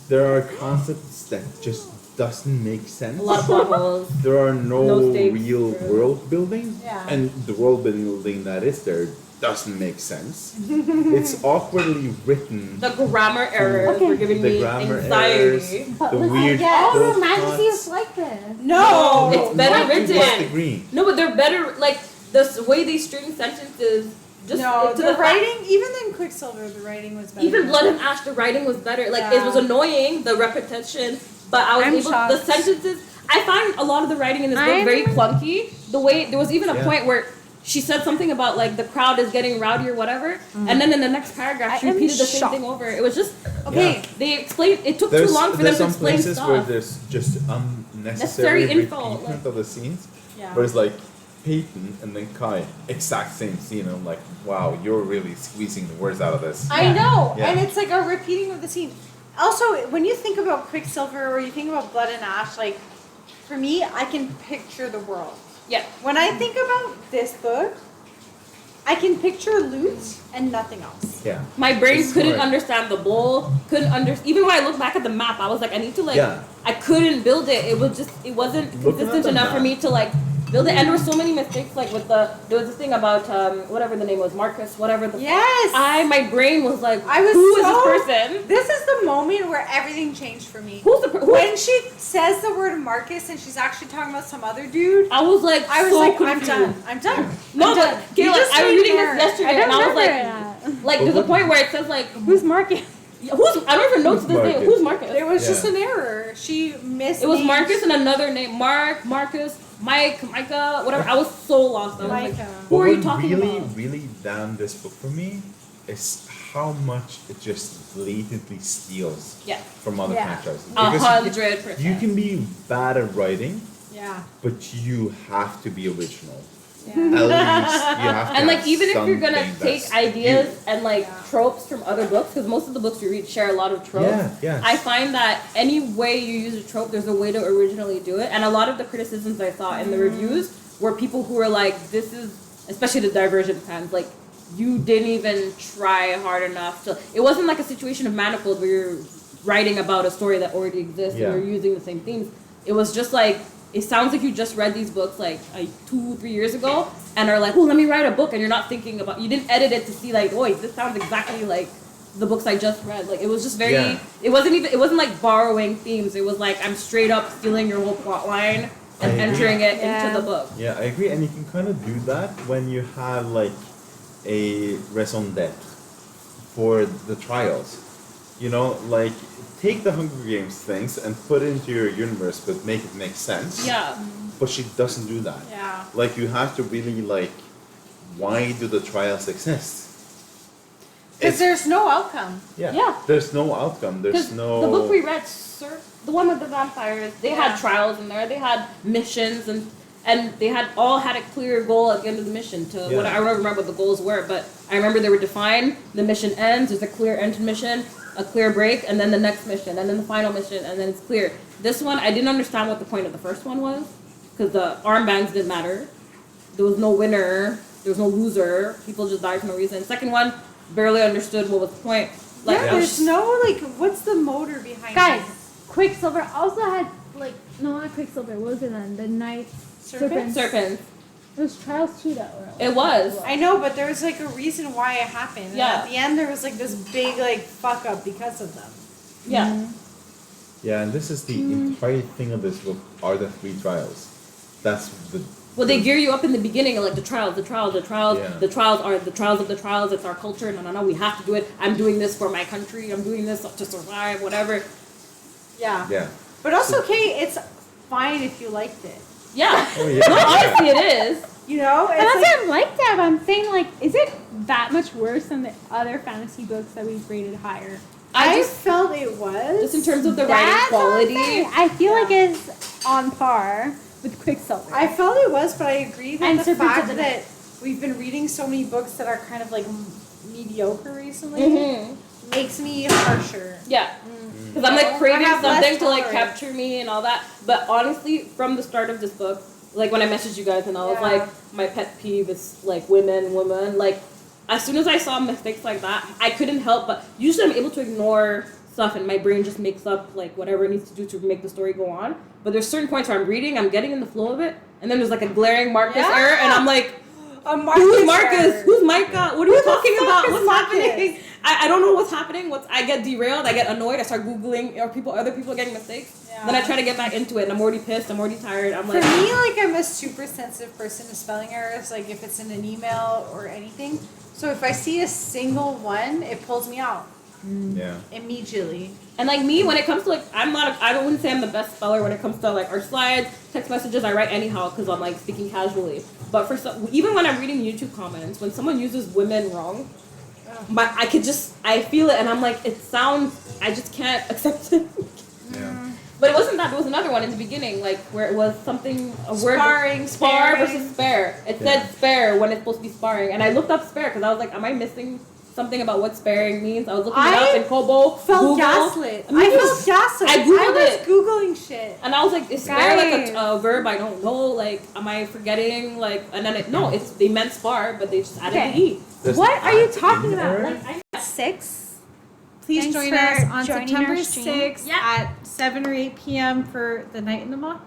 There are concepts that just doesn't make sense. A lot of plot holes. There are no No stakes. real world building, Yeah. and the world building that is there doesn't make sense. It's awkwardly written. The grammar errors Okay. were giving The me grammar anxiety. errors, But the listen, weird yeah. all plot romancy plots. is like this. No. It's better Not to this written. degree. No, but they're better. Like the way they string sentences. Just No, to the fact- writing, even in Quicksilver, the writing was better. Even Blood and Ash, the writing was better. Like it Yeah. was annoying, the repetition, but I was I'm able. shocked. The sentences. I find a lot of the writing in this book I'm- very clunky. The way there was even a Yeah. point where she said something about like the crowd is getting rowdy or whatever, and then in the next paragraph she I am repeated the same shocked. thing over. It was just okay. Yeah. They explained. It took too long for them there's to some explain places stuff. where there's just unnecessary Necessary info, repeatment like- of the scenes. Yeah. Where it's like Paedyn and then Kai, exact same scene. I'm like, wow, you're really squeezing the words out of this. I know, Yeah. and it's like a repeating of the scene. Also, when you think about Quicksilver or you think about Blood and Ash, like for me, I can picture the world. Yeah. When I think about this book, I can picture loot and nothing else. Yeah. My brain It's couldn't smart. understand the bowl. Couldn't even when I look back at the map, I was like, I need to like. Yeah. I couldn't build it. It was just. It wasn't Looking at consistent the enough for map. me to like build it. And there were so many mistakes. Like with there was this thing about whatever the name was, Marcus, whatever the. Yes. My brain was like, I was who is so- this person? This is the moment where everything changed for me. Who's the who? When she says the word Marcus and she's actually talking about some other dude, I was like, I was so like, confused. I'm done. No, I'm but done. You Kayla, just I was made reading me this nervous. yesterday, I don't and I was remember like, that. like there's a point where it says like, Who's Marcus? who's I don't even know to this day Marcus. who's Marcus. It was Yeah. just an error. She missed. It was Marcus and another name, Marcus, Mike, Micah, whatever. I was so lost. I was like, Micah. who are you What talking really, about? really damn this book for me is how much it just blatantly steals Yeah. from other Yeah. franchises. A Because 100%. you can be bad at writing, Yeah. but you have to be original. Yeah. At least you have to And like have even if you're gonna something take that's ideas you. and like Yeah. tropes from other books, because most of the books you read share a lot of tropes. Yeah, yeah. I find that any way you use a trope, there's a way to originally do it. And a lot of the criticisms I saw in the reviews were people who were like, this is, especially the Divergent fans, like, you didn't even try hard enough to. It wasn't like a situation of Manacled where you're writing about a story that already exists Yeah. and you're using the same themes. It was just like, it sounds like you just read these books like 2-3 years ago and are like, oh, let me write a book, and you're not thinking about, you didn't edit it to see like, oh, this sounds exactly like the books I just read. Like it was just very, Yeah. it wasn't like borrowing themes. It was like, I'm straight up stealing your whole plot line and I agree. entering it Yeah. into the book. Yeah, I agree, and you can kind of do that when you have like a raison d'être for the trials. You know, like take the Hunger Games things and put it into your universe, but make it make sense. Yeah. But she doesn't do that. Yeah. Like you have to really like, why do the trials exist? Because there's no outcome. Yeah. Yeah. There's no outcome. There's Because no. the book we read, the one with the vampires, they Yeah. had trials in there. They had missions and they had all had a clear goal at the end of the mission. What Yeah. I don't remember what the goals were, but I remember they were defined. The mission ends. There's a clear end to mission, a clear break, and then the next mission, and then the final mission, and then it's clear. This one, I didn't understand what the point of the first one was, because the armbands didn't matter. There was no winner. There was no loser. People just died for no reason. Second one, barely understood what was the point. Like, Yeah, it was there's just- no like. What's the motor behind Guys, it? Quicksilver also had like no, not Quicksilver. What was it then? The Knights. Serpents? serpents. It was Trials too that were. It was. I know, but there was like a reason why it happened. And Yeah. at the end, there was like this big like fuck up because of them. Yeah. Yeah, and this is the entire thing of this book are the 3 trials. That's the. Well, they gear you up in the beginning, like the trials. Yeah. The trials are the trials of the trials. It's our culture. No, we have to do it. I'm doing this for my country. I'm doing this to survive, whatever. Yeah. Yeah. But also, okay, it's fine if you liked it. Yeah. Oh yeah. No, honestly, it is. You know, But it's that's like, what I'm like that. But I'm saying, like, is it that much worse than the other fantasy books that we've rated higher? I I just felt it was. Just in terms of the writing That's what I'm quality. saying. I feel Yeah. like it's on par with Quicksilver. I felt it was, but I agree that And the Serpents of fact the that we've been reading so many books that are kind of like mediocre recently Mm-hmm. makes me harsher. Yeah. Because I'm like I craving have less something to like tolerance. capture me and all that. But honestly, from the start of this book, like when I messaged you guys and I was Yeah. like, my pet peeve is like women. Like as soon as I saw mistakes like that, I couldn't help but usually I'm able to ignore stuff and my brain just makes up like whatever it needs to do to make the story go on. But there's certain points where I'm reading, I'm getting in the flow of it, and then there's like a glaring Marcus Yeah. error, and I'm like, Marcus who's Marcus? error. Who's Micah? What are you talking fuck about? is What's Marcus? happening? I don't know what's happening. I get derailed. I get annoyed. I start googling other people are getting mistakes. Yeah. Then I try to get back into it, and I'm already pissed. I'm already tired. I'm For like, me, like I'm a super sensitive person to spelling errors, like if it's in an email or anything. So if I see a single one, it pulls me out Yeah. immediately. and like me, when it comes to like, I wouldn't say I'm the best speller when it comes to like our slides, text messages. I write anyhow because I'm like speaking casually. But for some, even when I'm reading YouTube comments, when someone uses women wrong, but I feel it, and I'm like, it sounds. I just can't accept it. Yeah. But it wasn't that. There was another one in the beginning, like where it was something a word Sparring, spar sparing. versus spare. It Yeah. said spare when it's supposed to be sparring, and I looked up spare because I was like, am I missing something about what sparing means? I was looking it I up in Kobo, Felt Google, gaslit. I mean, I felt gaslit. I Googled was it. Googling shit. and I was like, is spare like Guys. a verb? I don't know. Like, am I forgetting? Like, and then it's they meant spar, but they just added Okay. the e. There's What an are you add talking in about? error? Like, I 6. Please Thanks join for us on joining September our stream. 6th Yeah. at 7 or 8 p.m. for the Night in the Moth